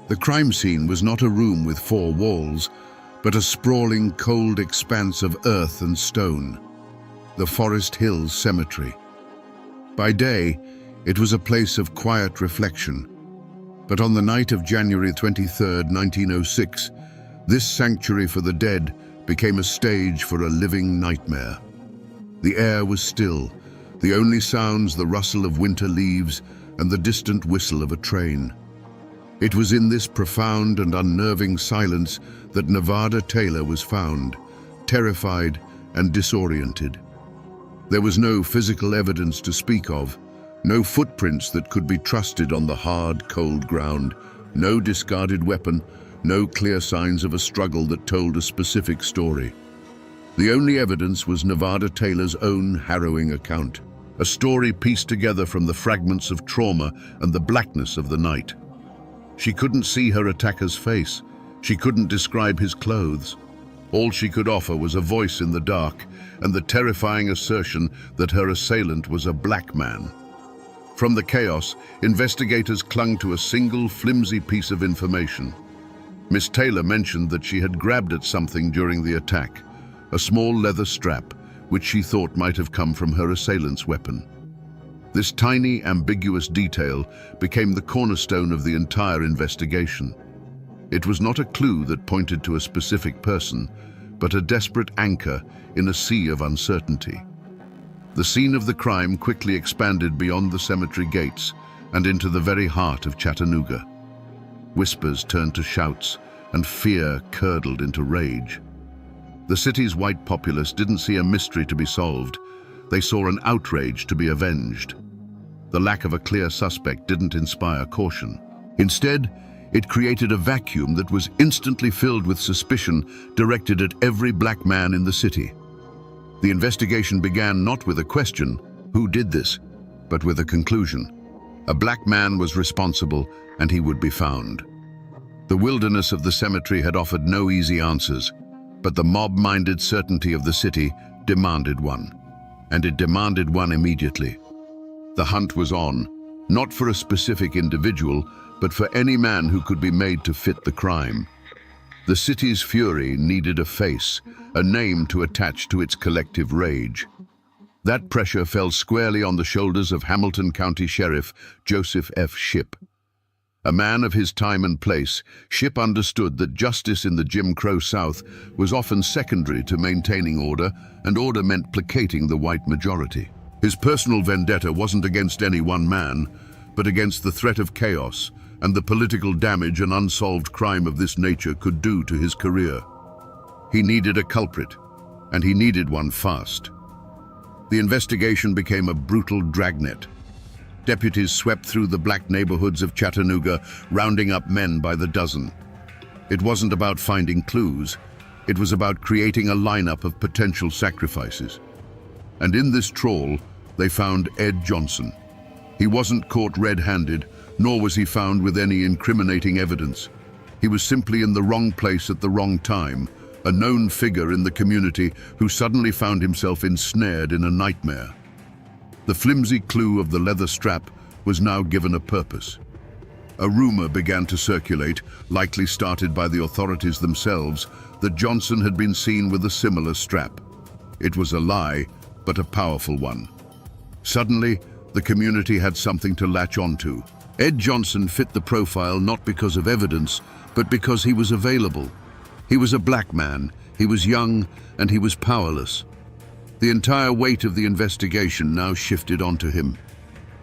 The crime scene was not a room with four walls, but a sprawling, cold expanse of earth and stone. the Forest Hills Cemetery. By day, it was a place of quiet reflection. But on the night of January 23, 1906, this sanctuary for the dead became a stage for a living nightmare. The air was still, the only sounds the rustle of winter leaves and the distant whistle of a train. It was in this profound and unnerving silence that Nevada Taylor was found, terrified and disoriented. There was no physical evidence to speak of, no footprints that could be trusted on the hard, cold ground, no discarded weapon, no clear signs of a struggle that told a specific story. The only evidence was Nevada Taylor's own harrowing account, a story pieced together from the fragments of trauma and the blackness of the night. She couldn't see her attacker's face. She couldn't describe his clothes. All she could offer was a voice in the dark and the terrifying assertion that her assailant was a black man. From the chaos, investigators clung to a single flimsy piece of information. Miss Taylor mentioned that she had grabbed at something during the attack, a small leather strap, which she thought might have come from her assailant's weapon. This tiny, ambiguous detail became the cornerstone of the entire investigation. It was not a clue that pointed to a specific person, but a desperate anchor in a sea of uncertainty. The scene of the crime quickly expanded beyond the cemetery gates and into the very heart of Chattanooga. Whispers turned to shouts, and fear curdled into rage. The city's white populace didn't see a mystery to be solved. They saw an outrage to be avenged. The lack of a clear suspect didn't inspire caution. Instead, it created a vacuum that was instantly filled with suspicion directed at every black man in the city. The investigation began not with a question, who did this, but with a conclusion. A black man was responsible, and he would be found. The wilderness of the cemetery had offered no easy answers, but the mob-minded certainty of the city demanded one, and it demanded one immediately. The hunt was on, not for a specific individual, but for any man who could be made to fit the crime. The city's fury needed a face, a name to attach to its collective rage. That pressure fell squarely on the shoulders of Hamilton County Sheriff Joseph F. Shipp. A man of his time and place, Shipp understood that justice in the Jim Crow South was often secondary to maintaining order, and order meant placating the white majority. His personal vendetta wasn't against any one man, but against the threat of chaos and the political damage an unsolved crime of this nature could do to his career. He needed a culprit, and he needed one fast. The investigation became a brutal dragnet. Deputies swept through the black neighborhoods of Chattanooga, rounding up men by the dozen. It wasn't about finding clues. It was about creating a lineup of potential sacrifices. And in this trawl, they found Ed Johnson. He wasn't caught red-handed, nor was he found with any incriminating evidence. He was simply in the wrong place at the wrong time, a known figure in the community who suddenly found himself ensnared in a nightmare. The flimsy clue of the leather strap was now given a purpose. A rumor began to circulate, likely started by the authorities themselves, that Johnson had been seen with a similar strap. It was a lie, but a powerful one. Suddenly, the community had something to latch onto. Ed Johnson fit the profile not because of evidence, but because he was available. He was a black man, he was young, and he was powerless. The entire weight of the investigation now shifted onto him.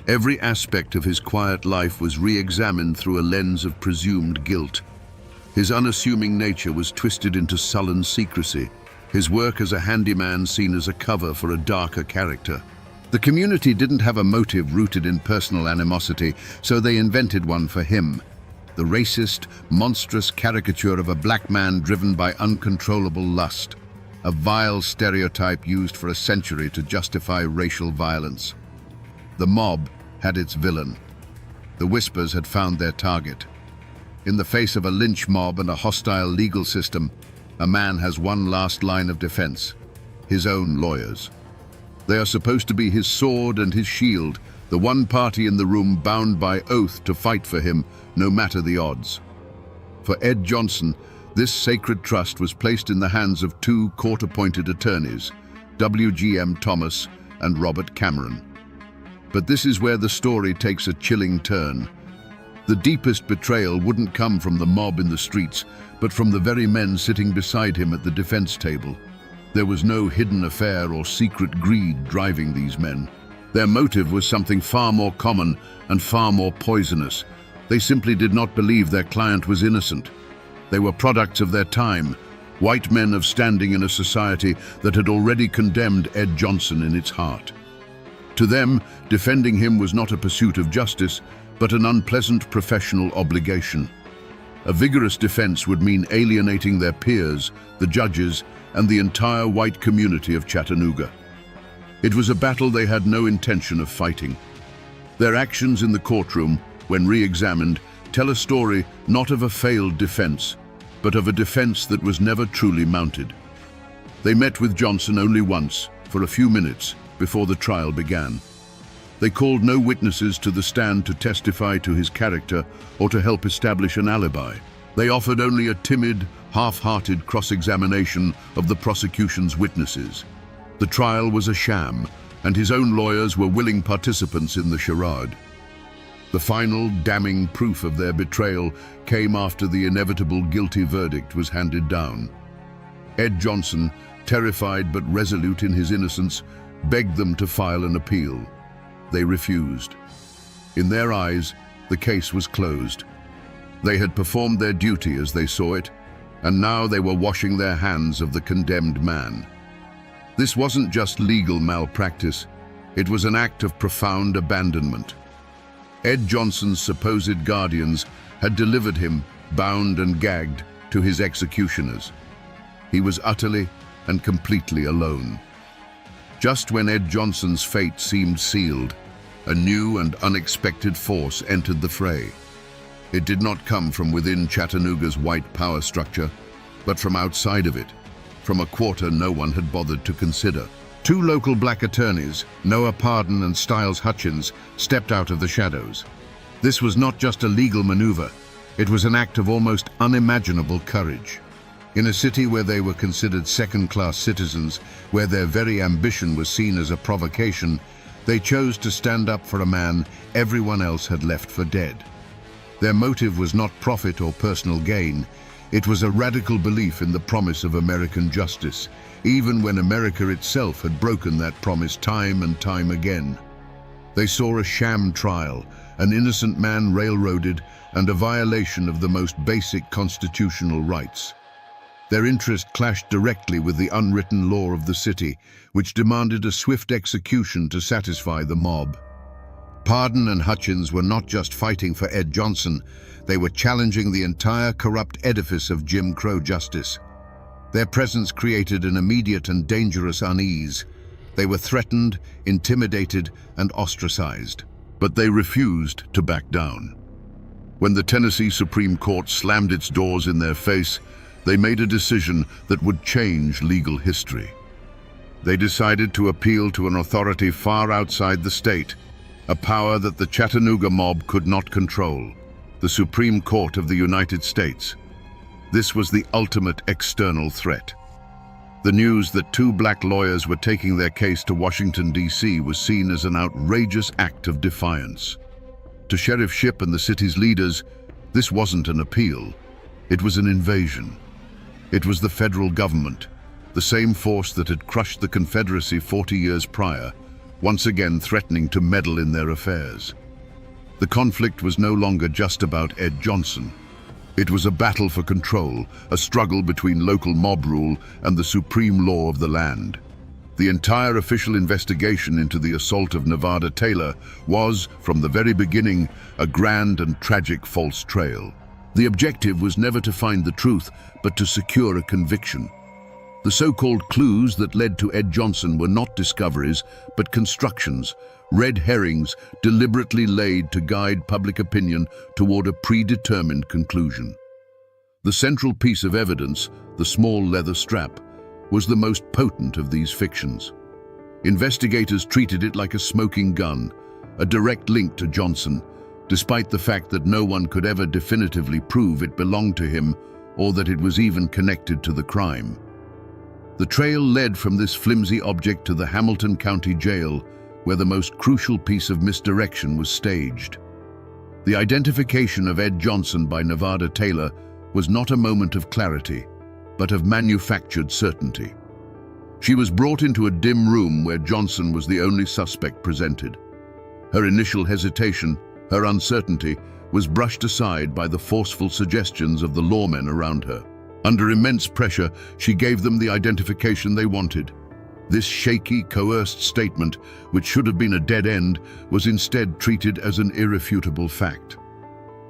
Every aspect of his quiet life was re-examined through a lens of presumed guilt. His unassuming nature was twisted into sullen secrecy, his work as a handyman seen as a cover for a darker character. The community didn't have a motive rooted in personal animosity, so they invented one for him. The racist, monstrous caricature of a black man driven by uncontrollable lust. A vile stereotype used for a century to justify racial violence. The mob had its villain. The Whispers had found their target. In the face of a lynch mob and a hostile legal system, a man has one last line of defense: his own lawyers. They are supposed to be his sword and his shield, the one party in the room bound by oath to fight for him, no matter the odds. For Ed Johnson, this sacred trust was placed in the hands of two court-appointed attorneys, W.G.M. Thomas, and Robert Cameron. But this is where the story takes a chilling turn. The deepest betrayal wouldn't come from the mob in the streets, but from the very men sitting beside him at the defense table. There was no hidden affair or secret greed driving these men. Their motive was something far more common and far more poisonous. They simply did not believe their client was innocent. They were products of their time, white men of standing in a society that had already condemned Ed Johnson in its heart. To them, defending him was not a pursuit of justice, but an unpleasant professional obligation. A vigorous defense would mean alienating their peers, the judges, and the entire white community of Chattanooga. It was a battle they had no intention of fighting. Their actions in the courtroom, when re-examined, tell a story not of a failed defense, but of a defense that was never truly mounted. They met with Johnson only once, for a few minutes, before the trial began. They called no witnesses to the stand to testify to his character or to help establish an alibi. They offered only a timid, half-hearted cross-examination of the prosecution's witnesses. The trial was a sham, and his own lawyers were willing participants in the charade. The final, damning proof of their betrayal came after the inevitable guilty verdict was handed down. Ed Johnson, terrified but resolute in his innocence, begged them to file an appeal. They refused. In their eyes, the case was closed. They had performed their duty as they saw it, and now they were washing their hands of the condemned man. This wasn't just legal malpractice, it was an act of profound abandonment. Ed Johnson's supposed guardians had delivered him, bound and gagged, to his executioners. He was utterly and completely alone. Just when Ed Johnson's fate seemed sealed, a new and unexpected force entered the fray. It did not come from within Chattanooga's white power structure, but from outside of it, from a quarter no one had bothered to consider. Two local black attorneys, Noah Pardon and Styles Hutchins, stepped out of the shadows. This was not just a legal maneuver, it was an act of almost unimaginable courage. In a city where they were considered second-class citizens, where their very ambition was seen as a provocation, they chose to stand up for a man everyone else had left for dead. Their motive was not profit or personal gain. It was a radical belief in the promise of American justice, even when America itself had broken that promise time and time again. They saw a sham trial, an innocent man railroaded, and a violation of the most basic constitutional rights. Their interest clashed directly with the unwritten law of the city, which demanded a swift execution to satisfy the mob. Pardon and Hutchins were not just fighting for Ed Johnson, they were challenging the entire corrupt edifice of Jim Crow justice. Their presence created an immediate and dangerous unease. They were threatened, intimidated, and ostracized. But they refused to back down. When the Tennessee Supreme Court slammed its doors in their face, they made a decision that would change legal history. They decided to appeal to an authority far outside the state, a power that the Chattanooga mob could not control, the Supreme Court of the United States. This was the ultimate external threat. The news that two black lawyers were taking their case to Washington, D.C. was seen as an outrageous act of defiance. To Sheriff Shipp and the city's leaders, this wasn't an appeal, it was an invasion. It was the federal government, the same force that had crushed the Confederacy 40 years prior, once again threatening to meddle in their affairs. The conflict was no longer just about Ed Johnson. It was a battle for control, a struggle between local mob rule and the supreme law of the land. The entire official investigation into the assault of Nevada Taylor was, from the very beginning, a grand and tragic false trail. The objective was never to find the truth, but to secure a conviction. The so-called clues that led to Ed Johnson were not discoveries, but constructions, red herrings deliberately laid to guide public opinion toward a predetermined conclusion. The central piece of evidence, the small leather strap, was the most potent of these fictions. Investigators treated it like a smoking gun, a direct link to Johnson, despite the fact that no one could ever definitively prove it belonged to him or that it was even connected to the crime. The trail led from this flimsy object to the Hamilton County Jail, where the most crucial piece of misdirection was staged. The identification of Ed Johnson by Nevada Taylor was not a moment of clarity, but of manufactured certainty. She was brought into a dim room where Johnson was the only suspect presented. Her initial hesitation, her uncertainty, was brushed aside by the forceful suggestions of the lawmen around her. Under immense pressure, she gave them the identification they wanted. This shaky, coerced statement, which should have been a dead end, was instead treated as an irrefutable fact.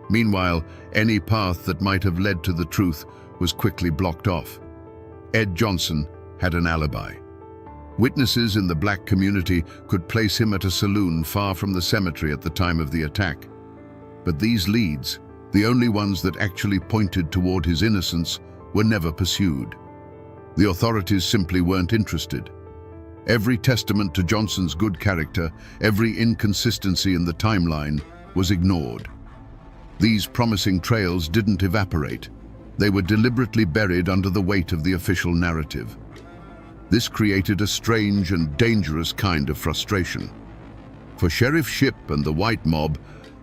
Meanwhile, any path that might have led to the truth was quickly blocked off. Ed Johnson had an alibi. Witnesses in the black community could place him at a saloon far from the cemetery at the time of the attack. But these leads, the only ones that actually pointed toward his innocence, were never pursued. The authorities simply weren't interested. Every testament to Johnson's good character, every inconsistency in the timeline, was ignored. These promising trails didn't evaporate. They were deliberately buried under the weight of the official narrative. This created a strange and dangerous kind of frustration. For Sheriff Shipp and the white mob,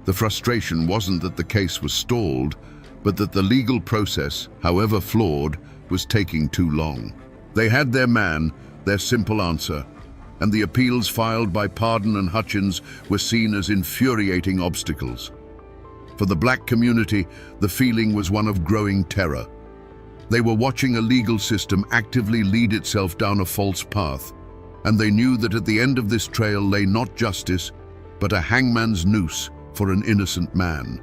the frustration wasn't that the case was stalled, but that the legal process, however flawed, was taking too long. They had their man, their simple answer, and the appeals filed by Pardon and Hutchins were seen as infuriating obstacles. For the black community, the feeling was one of growing terror. They were watching a legal system actively lead itself down a false path, and they knew that at the end of this trail lay not justice, but a hangman's noose for an innocent man.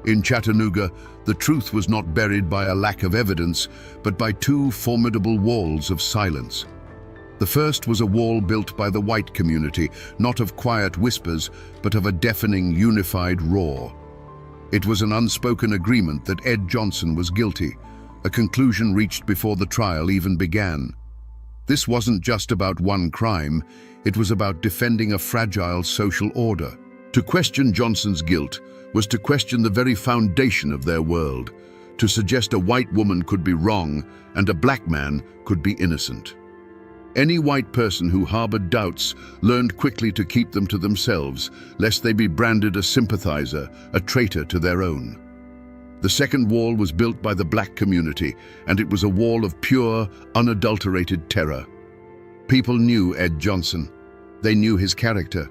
In Chattanooga, the truth was not buried by a lack of evidence, but by two formidable walls of silence. The first was a wall built by the white community, not of quiet whispers, but of a deafening, unified roar. It was an unspoken agreement that Ed Johnson was guilty, a conclusion reached before the trial even began. This wasn't just about one crime, it was about defending a fragile social order. To question Johnson's guilt was to question the very foundation of their world, to suggest a white woman could be wrong and a black man could be innocent. Any white person who harbored doubts learned quickly to keep them to themselves, lest they be branded a sympathizer, a traitor to their own. The second wall was built by the black community, and it was a wall of pure, unadulterated terror. People knew Ed Johnson. They knew his character.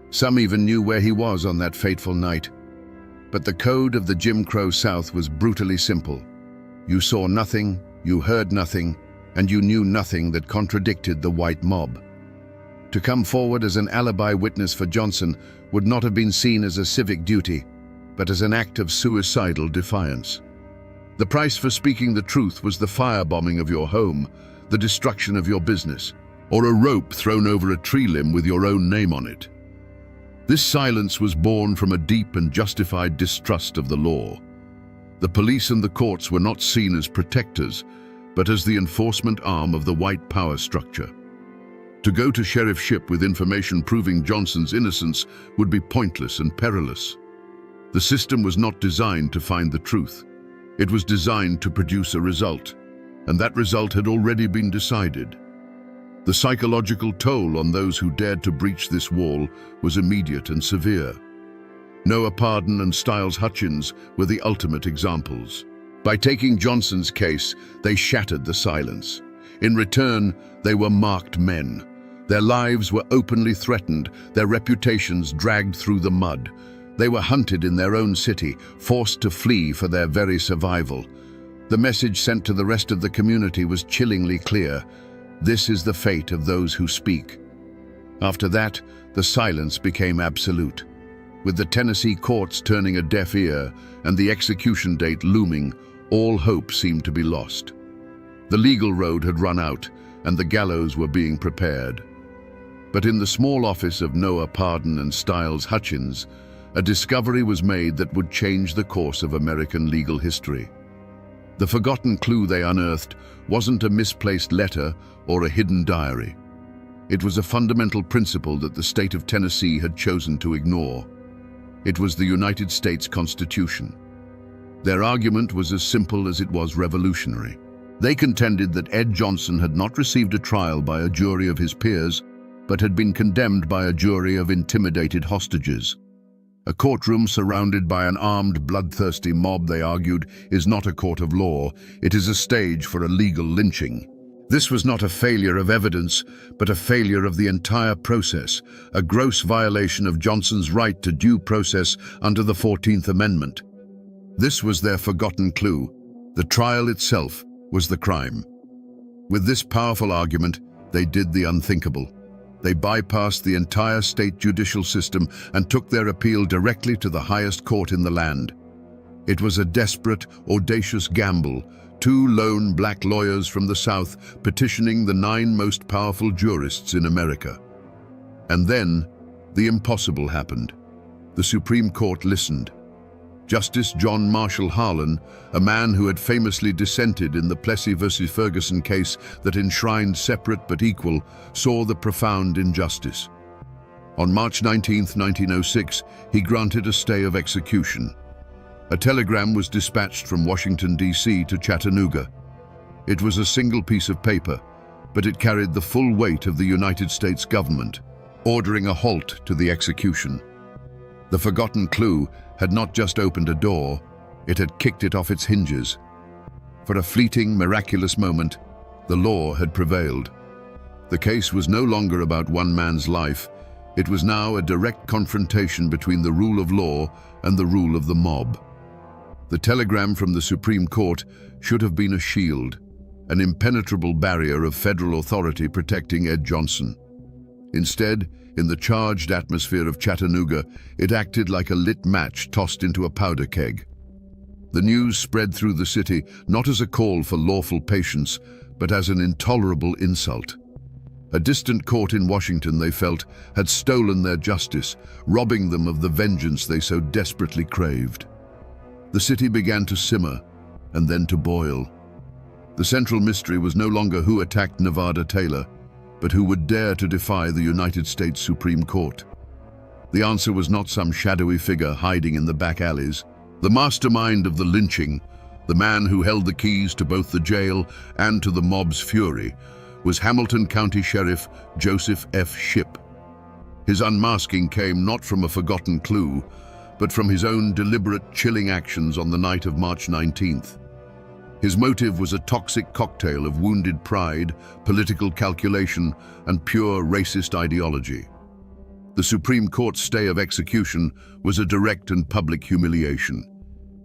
Some even knew where he was on that fateful night. But the code of the Jim Crow South was brutally simple. You saw nothing, you heard nothing, and you knew nothing that contradicted the white mob. To come forward as an alibi witness for Johnson would not have been seen as a civic duty, but as an act of suicidal defiance. The price for speaking the truth was the firebombing of your home, the destruction of your business, or a rope thrown over a tree limb with your own name on it. This silence was born from a deep and justified distrust of the law. The police and the courts were not seen as protectors, but as the enforcement arm of the white power structure. To go to Sheriff Shipp with information proving Johnson's innocence would be pointless and perilous. The system was not designed to find the truth. It was designed to produce a result, and that result had already been decided. The psychological toll on those who dared to breach this wall was immediate and severe. Noah Pardon and Styles Hutchins were the ultimate examples. By taking Johnson's case, they shattered the silence. In return, they were marked men. Their lives were openly threatened, their reputations dragged through the mud. They were hunted in their own city, forced to flee for their very survival. The message sent to the rest of the community was chillingly clear. This is the fate of those who speak. After that, the silence became absolute. With the Tennessee courts turning a deaf ear and the execution date looming, all hope seemed to be lost. The legal road had run out, and the gallows were being prepared. But in the small office of Noah Pardon and Styles Hutchins, a discovery was made that would change the course of American legal history. The forgotten clue they unearthed wasn't a misplaced letter or a hidden diary. It was a fundamental principle that the state of Tennessee had chosen to ignore. It was the United States Constitution. Their argument was as simple as it was revolutionary. They contended that Ed Johnson had not received a trial by a jury of his peers, but had been condemned by a jury of intimidated hostages. A courtroom surrounded by an armed, bloodthirsty mob, they argued, is not a court of law. It is a stage for a legal lynching. This was not a failure of evidence, but a failure of the entire process, a gross violation of Johnson's right to due process under the 14th Amendment. This was their forgotten clue. The trial itself was the crime. With this powerful argument, they did the unthinkable. They bypassed the entire state judicial system and took their appeal directly to the highest court in the land. It was a desperate, audacious gamble, two lone black lawyers from the South petitioning the 9 most powerful jurists in America. And then, the impossible happened. The Supreme Court listened. Justice John Marshall Harlan, a man who had famously dissented in the Plessy versus Ferguson case that enshrined separate but equal, saw the profound injustice. On March 19, 1906, he granted a stay of execution. A telegram was dispatched from Washington, D.C. to Chattanooga. It was a single piece of paper, but it carried the full weight of the United States government, ordering a halt to the execution. The forgotten clue had not just opened a door, it had kicked it off its hinges. For a fleeting, miraculous moment, the law had prevailed. The case was no longer about one man's life. It was now a direct confrontation between the rule of law and the rule of the mob. The telegram from the Supreme Court should have been a shield, an impenetrable barrier of federal authority protecting Ed Johnson. Instead, in the charged atmosphere of Chattanooga, it acted like a lit match tossed into a powder keg. The news spread through the city not as a call for lawful patience, but as an intolerable insult. A distant court in Washington, they felt, had stolen their justice, robbing them of the vengeance they so desperately craved. The city began to simmer, and then to boil. The central mystery was no longer who attacked Nevada Taylor, but who would dare to defy the United States Supreme Court. The answer was not some shadowy figure hiding in the back alleys. The mastermind of the lynching, the man who held the keys to both the jail and to the mob's fury, was Hamilton County Sheriff Joseph F. Shipp. His unmasking came not from a forgotten clue, but from his own deliberate, chilling actions on the night of March 19th. His motive was a toxic cocktail of wounded pride, political calculation, and pure racist ideology. The Supreme Court's stay of execution was a direct and public humiliation.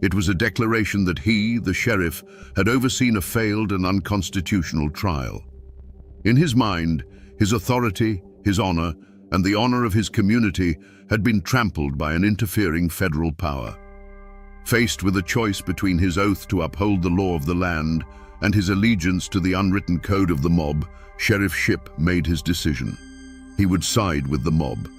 It was a declaration that he, the sheriff, had overseen a failed and unconstitutional trial. In his mind, his authority, his honor, and the honor of his community had been trampled by an interfering federal power. Faced with a choice between his oath to uphold the law of the land and his allegiance to the unwritten code of the mob, Sheriff Shipp made his decision. He would side with the mob.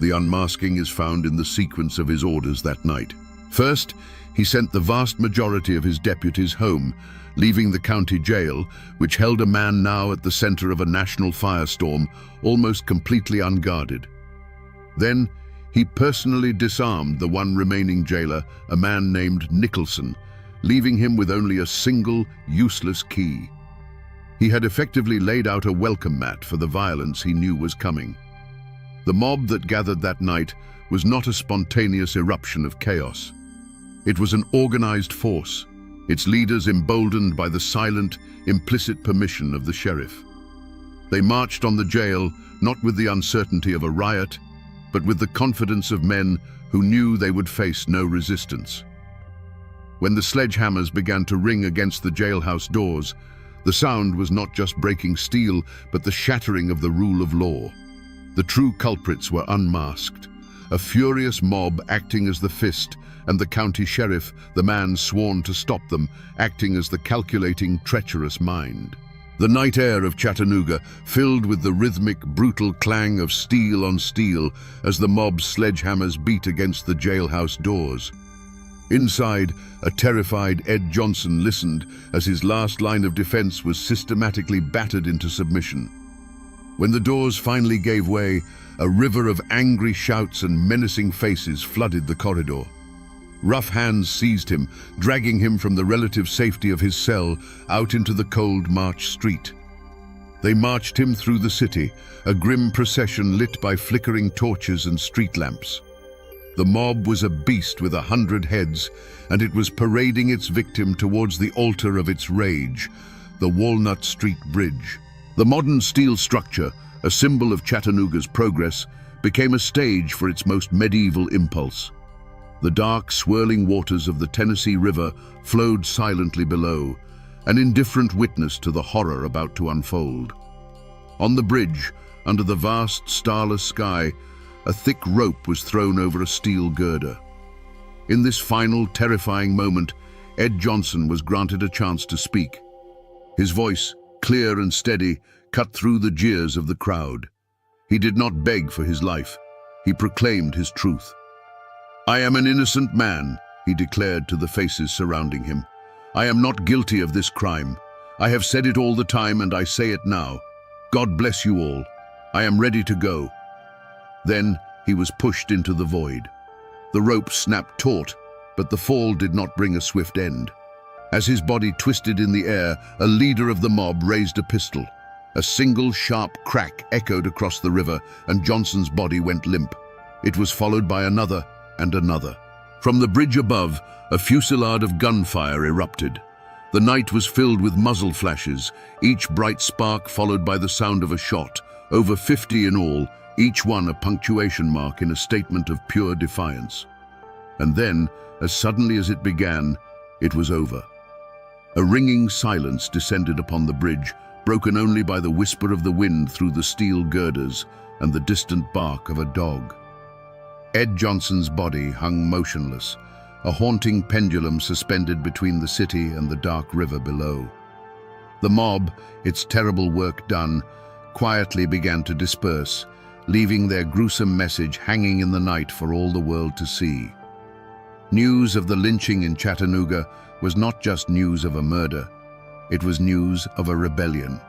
The unmasking is found in the sequence of his orders that night. First, he sent the vast majority of his deputies home, leaving the county jail, which held a man now at the center of a national firestorm, almost completely unguarded. Then, he personally disarmed the one remaining jailer, a man named Nicholson, leaving him with only a single, useless key. He had effectively laid out a welcome mat for the violence he knew was coming. The mob that gathered that night was not a spontaneous eruption of chaos. It was an organized force, its leaders emboldened by the silent, implicit permission of the sheriff. They marched on the jail, not with the uncertainty of a riot, but with the confidence of men who knew they would face no resistance. When the sledgehammers began to ring against the jailhouse doors, the sound was not just breaking steel, but the shattering of the rule of law. The true culprits were unmasked, a furious mob acting as the fist, and the county sheriff, the man sworn to stop them, acting as the calculating, treacherous mind. The night air of Chattanooga filled with the rhythmic, brutal clang of steel on steel as the mob's sledgehammers beat against the jailhouse doors. Inside, a terrified Ed Johnson listened as his last line of defense was systematically battered into submission. When the doors finally gave way, a river of angry shouts and menacing faces flooded the corridor. Rough hands seized him, dragging him from the relative safety of his cell out into the cold March street. They marched him through the city, a grim procession lit by flickering torches and street lamps. The mob was a beast with 100 heads, and it was parading its victim towards the altar of its rage, the Walnut Street Bridge. The modern steel structure, a symbol of Chattanooga's progress, became a stage for its most medieval impulse. The dark, swirling waters of the Tennessee River flowed silently below, an indifferent witness to the horror about to unfold. On the bridge, under the vast, starless sky, a thick rope was thrown over a steel girder. In this final, terrifying moment, Ed Johnson was granted a chance to speak. His voice, clear and steady, cut through the jeers of the crowd. He did not beg for his life. He proclaimed his truth. "I am an innocent man," he declared to the faces surrounding him. "I am not guilty of this crime. I have said it all the time and I say it now. God bless you all. I am ready to go." Then he was pushed into the void. The rope snapped taut, but the fall did not bring a swift end. As his body twisted in the air, a leader of the mob raised a pistol. A single sharp crack echoed across the river, and Johnson's body went limp. It was followed by another and another. From the bridge above, a fusillade of gunfire erupted. The night was filled with muzzle flashes, each bright spark followed by the sound of a shot. Over 50 in all, each one a punctuation mark in a statement of pure defiance. And then, as suddenly as it began, it was over. A ringing silence descended upon the bridge, broken only by the whisper of the wind through the steel girders and the distant bark of a dog. Ed Johnson's body hung motionless, a haunting pendulum suspended between the city and the dark river below. The mob, its terrible work done, quietly began to disperse, leaving their gruesome message hanging in the night for all the world to see. News of the lynching in Chattanooga was not just news of a murder, it was news of a rebellion.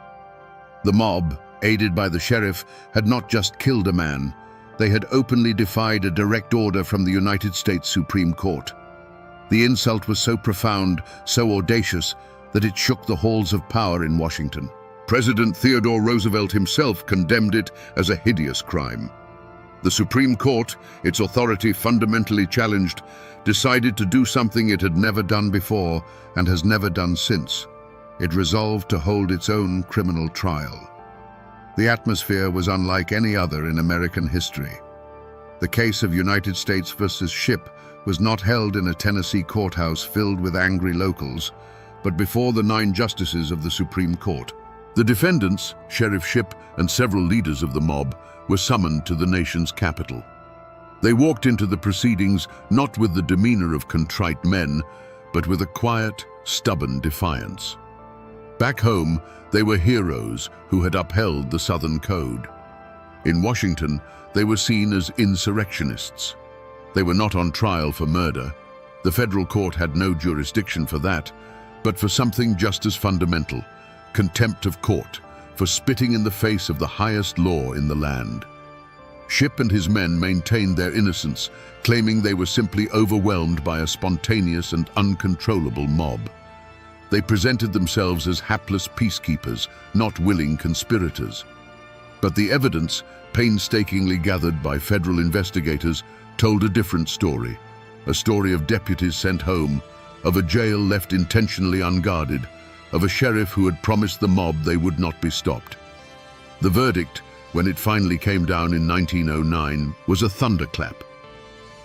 The mob, aided by the sheriff, had not just killed a man, they had openly defied a direct order from the United States Supreme Court. The insult was so profound, so audacious, that it shook the halls of power in Washington. President Theodore Roosevelt himself condemned it as a hideous crime. The Supreme Court, its authority fundamentally challenged, decided to do something it had never done before and has never done since. It resolved to hold its own criminal trial. The atmosphere was unlike any other in American history. The case of United States versus Shipp was not held in a Tennessee courthouse filled with angry locals, but before the 9 justices of the Supreme Court. The defendants, Sheriff Shipp and several leaders of the mob, were summoned to the nation's capital. They walked into the proceedings not with the demeanor of contrite men, but with a quiet, stubborn defiance. Back home, they were heroes who had upheld the Southern Code. In Washington, they were seen as insurrectionists. They were not on trial for murder. The federal court had no jurisdiction for that, but for something just as fundamental, contempt of court, for spitting in the face of the highest law in the land. Shipp and his men maintained their innocence, claiming they were simply overwhelmed by a spontaneous and uncontrollable mob. They presented themselves as hapless peacekeepers, not willing conspirators. But the evidence, painstakingly gathered by federal investigators, told a different story. A story of deputies sent home, of a jail left intentionally unguarded, of a sheriff who had promised the mob they would not be stopped. The verdict, when it finally came down in 1909, was a thunderclap.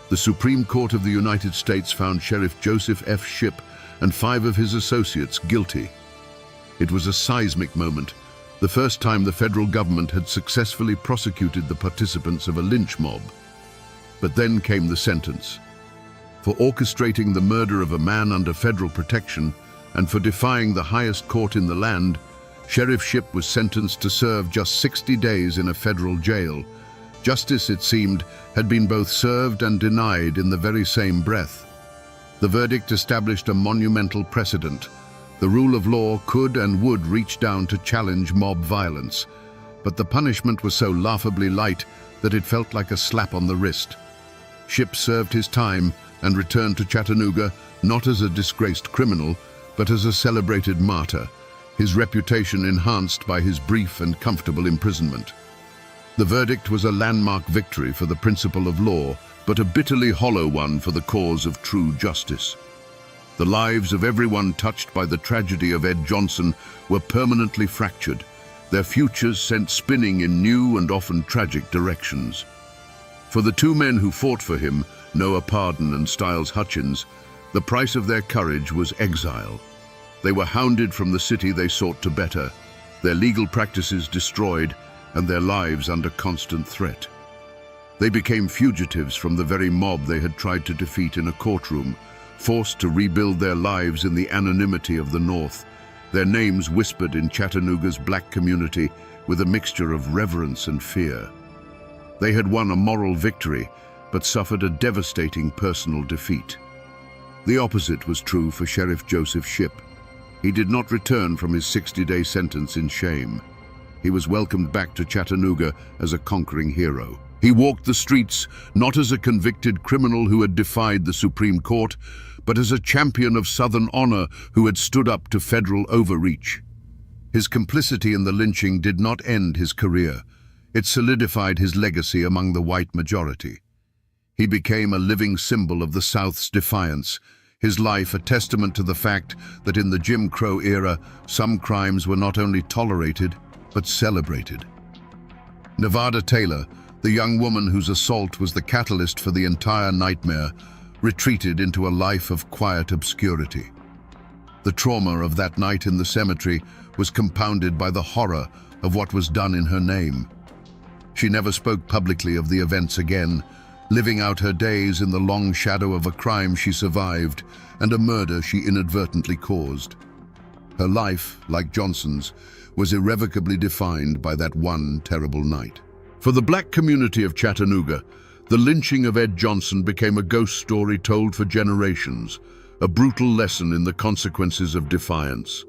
The Supreme Court of the United States found Sheriff Joseph F. Shipp and 5 of his associates guilty. It was a seismic moment, the first time the federal government had successfully prosecuted the participants of a lynch mob. But then came the sentence. For orchestrating the murder of a man under federal protection and for defying the highest court in the land, Sheriff Shipp was sentenced to serve just 60 days in a federal jail. Justice, it seemed, had been both served and denied in the very same breath. The verdict established a monumental precedent. The rule of law could and would reach down to challenge mob violence, but the punishment was so laughably light that it felt like a slap on the wrist. Shipp served his time, and returned to Chattanooga not as a disgraced criminal, but as a celebrated martyr, his reputation enhanced by his brief and comfortable imprisonment. The verdict was a landmark victory for the principle of law, but a bitterly hollow one for the cause of true justice. The lives of everyone touched by the tragedy of Ed Johnson were permanently fractured, their futures sent spinning in new and often tragic directions. For the two men who fought for him, Noah Pardon and Styles Hutchins, the price of their courage was exile. They were hounded from the city they sought to better, their legal practices destroyed, and their lives under constant threat. They became fugitives from the very mob they had tried to defeat in a courtroom, forced to rebuild their lives in the anonymity of the North, their names whispered in Chattanooga's black community with a mixture of reverence and fear. They had won a moral victory, but suffered a devastating personal defeat. The opposite was true for Sheriff Joseph Shipp. He did not return from his 60-day sentence in shame. He was welcomed back to Chattanooga as a conquering hero. He walked the streets not as a convicted criminal who had defied the Supreme Court, but as a champion of Southern honor who had stood up to federal overreach. His complicity in the lynching did not end his career. It solidified his legacy among the white majority. He became a living symbol of the South's defiance, his life a testament to the fact that in the Jim Crow era, some crimes were not only tolerated, but celebrated. Nevada Taylor, the young woman whose assault was the catalyst for the entire nightmare, retreated into a life of quiet obscurity. The trauma of that night in the cemetery was compounded by the horror of what was done in her name. She never spoke publicly of the events again, living out her days in the long shadow of a crime she survived and a murder she inadvertently caused. Her life, like Johnson's, was irrevocably defined by that one terrible night. For the black community of Chattanooga, the lynching of Ed Johnson became a ghost story told for generations, a brutal lesson in the consequences of defiance.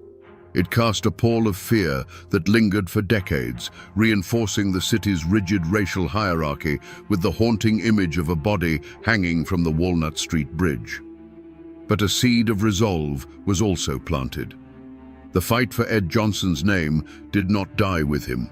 It cast a pall of fear that lingered for decades, reinforcing the city's rigid racial hierarchy with the haunting image of a body hanging from the Walnut Street Bridge. But a seed of resolve was also planted. The fight for Ed Johnson's name did not die with him.